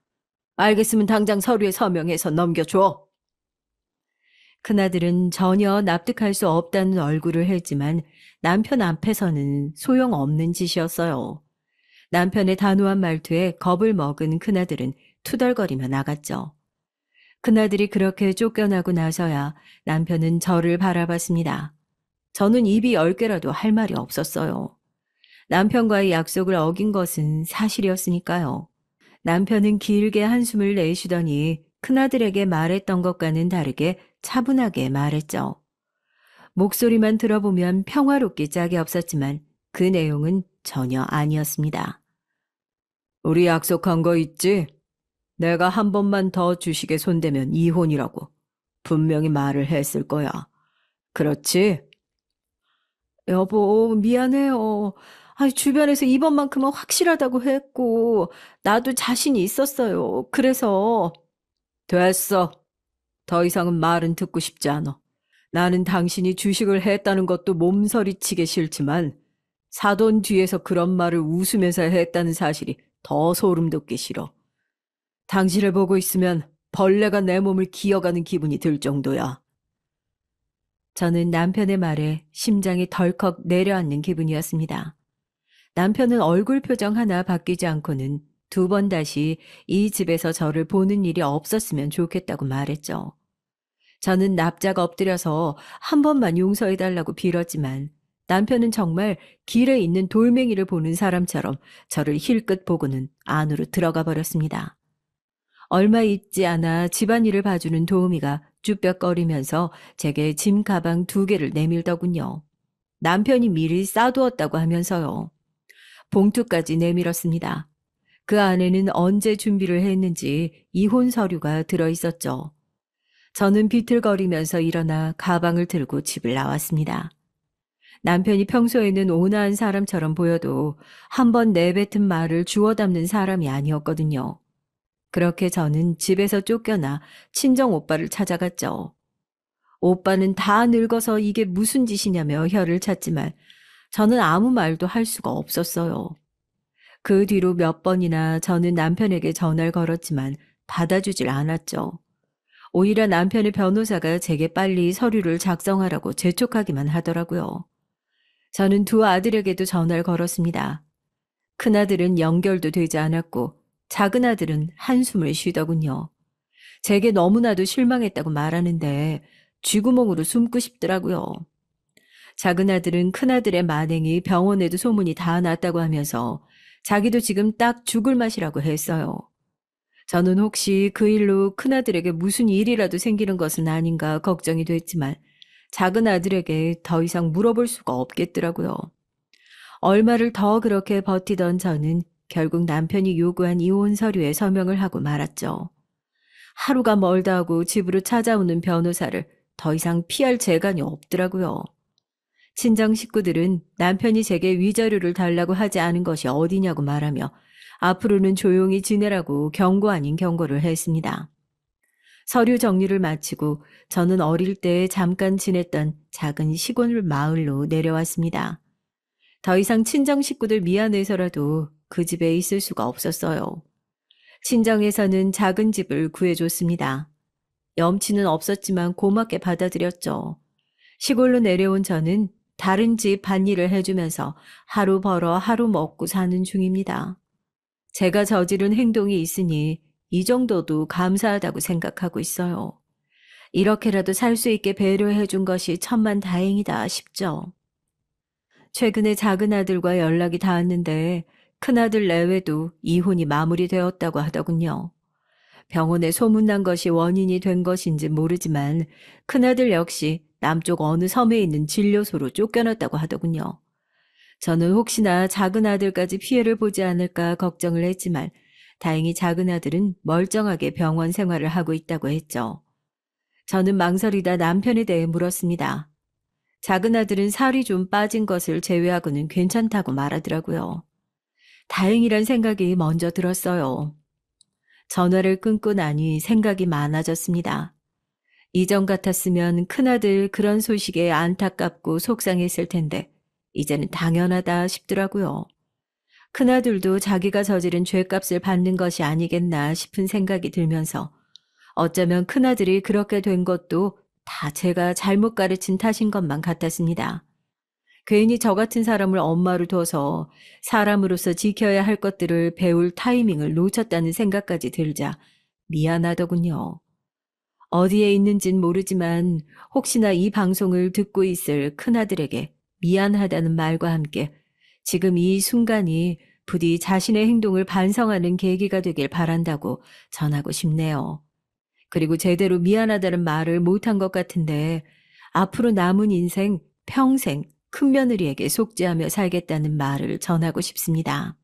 알겠으면 당장 서류에 서명해서 넘겨줘. 큰아들은 전혀 납득할 수 없다는 얼굴을 했지만 남편 앞에서는 소용없는 짓이었어요. 남편의 단호한 말투에 겁을 먹은 큰아들은 투덜거리며 나갔죠. 큰아들이 그렇게 쫓겨나고 나서야 남편은 저를 바라봤습니다. 저는 입이 10개라도 할 말이 없었어요. 남편과의 약속을 어긴 것은 사실이었으니까요. 남편은 길게 한숨을 내쉬더니 큰아들에게 말했던 것과는 다르게 차분하게 말했죠. 목소리만 들어보면 평화롭기 짝이 없었지만 그 내용은 전혀 아니었습니다. 우리 약속한 거 있지? 내가 한 번만 더 주식에 손대면 이혼이라고 분명히 말을 했을 거야. 그렇지? 여보, 미안해요. 주변에서 이번만큼은 확실하다고 했고, 나도 자신이 있었어요. 그래서. 됐어. 더 이상은 말은 듣고 싶지 않아. 나는 당신이 주식을 했다는 것도 몸서리치기 싫지만, 사돈 뒤에서 그런 말을 웃으면서 했다는 사실이 더 소름 돋기 싫어. 당신을 보고 있으면 벌레가 내 몸을 기어가는 기분이 들 정도야. 저는 남편의 말에 심장이 덜컥 내려앉는 기분이었습니다. 남편은 얼굴 표정 하나 바뀌지 않고는 두 번 다시 이 집에서 저를 보는 일이 없었으면 좋겠다고 말했죠. 저는 납작 엎드려서 한 번만 용서해달라고 빌었지만 남편은 정말 길에 있는 돌멩이를 보는 사람처럼 저를 힐끗 보고는 안으로 들어가 버렸습니다. 얼마 있지 않아 집안일을 봐주는 도우미가 쭈뼛거리면서 제게 짐 가방 2개를 내밀더군요. 남편이 미리 싸두었다고 하면서요. 봉투까지 내밀었습니다. 그 안에는 언제 준비를 했는지 이혼 서류가 들어있었죠. 저는 비틀거리면서 일어나 가방을 들고 집을 나왔습니다. 남편이 평소에는 온화한 사람처럼 보여도 한 번 내뱉은 말을 주워 담는 사람이 아니었거든요. 그렇게 저는 집에서 쫓겨나 친정 오빠를 찾아갔죠. 오빠는 다 늙어서 이게 무슨 짓이냐며 혀를 찼지만 저는 아무 말도 할 수가 없었어요. 그 뒤로 몇 번이나 저는 남편에게 전화를 걸었지만 받아주질 않았죠. 오히려 남편의 변호사가 제게 빨리 서류를 작성하라고 재촉하기만 하더라고요. 저는 두 아들에게도 전화를 걸었습니다. 큰아들은 연결도 되지 않았고 작은 아들은 한숨을 쉬더군요. 제게 너무나도 실망했다고 말하는데 쥐구멍으로 숨고 싶더라고요. 작은 아들은 큰아들의 만행이 병원에도 소문이 다 났다고 하면서 자기도 지금 딱 죽을 맛이라고 했어요. 저는 혹시 그 일로 큰아들에게 무슨 일이라도 생기는 것은 아닌가 걱정이 됐지만 작은 아들에게 더 이상 물어볼 수가 없겠더라고요. 얼마를 더 그렇게 버티던 저는 결국 남편이 요구한 이혼 서류에 서명을 하고 말았죠. 하루가 멀다 하고 집으로 찾아오는 변호사를 더 이상 피할 재간이 없더라고요. 친정 식구들은 남편이 제게 위자료를 달라고 하지 않은 것이 어디냐고 말하며 앞으로는 조용히 지내라고 경고 아닌 경고를 했습니다. 서류 정리를 마치고 저는 어릴 때 잠깐 지냈던 작은 시골 마을로 내려왔습니다. 더 이상 친정 식구들 미안해서라도 그 집에 있을 수가 없었어요. 친정에서는 작은 집을 구해줬습니다. 염치는 없었지만 고맙게 받아들였죠. 시골로 내려온 저는 다른 집 밭일을 해주면서 하루 벌어 하루 먹고 사는 중입니다. 제가 저지른 행동이 있으니 이 정도도 감사하다고 생각하고 있어요. 이렇게라도 살 수 있게 배려해 준 것이 천만 다행이다 싶죠. 최근에 작은 아들과 연락이 닿았는데 큰아들 내외도 이혼이 마무리되었다고 하더군요. 병원에 소문난 것이 원인이 된 것인지 모르지만 큰아들 역시 남쪽 어느 섬에 있는 진료소로 쫓겨났다고 하더군요. 저는 혹시나 작은 아들까지 피해를 보지 않을까 걱정을 했지만 다행히 작은 아들은 멀쩡하게 병원 생활을 하고 있다고 했죠. 저는 망설이다 남편에 대해 물었습니다. 작은 아들은 살이 좀 빠진 것을 제외하고는 괜찮다고 말하더라고요. 다행이란 생각이 먼저 들었어요. 전화를 끊고 나니 생각이 많아졌습니다. 이전 같았으면 큰아들 그런 소식에 안타깝고 속상했을 텐데 이제는 당연하다 싶더라고요. 큰아들도 자기가 저지른 죄값을 받는 것이 아니겠나 싶은 생각이 들면서 어쩌면 큰아들이 그렇게 된 것도 다 제가 잘못 가르친 탓인 것만 같았습니다. 괜히 저 같은 사람을 엄마로 둬서 사람으로서 지켜야 할 것들을 배울 타이밍을 놓쳤다는 생각까지 들자 미안하더군요. 어디에 있는진 모르지만 혹시나 이 방송을 듣고 있을 큰아들에게 미안하다는 말과 함께 지금 이 순간이 부디 자신의 행동을 반성하는 계기가 되길 바란다고 전하고 싶네요. 그리고 제대로 미안하다는 말을 못한 것 같은데 앞으로 남은 인생 평생 큰며느리에게 속죄하며 살겠다는 말을 전하고 싶습니다.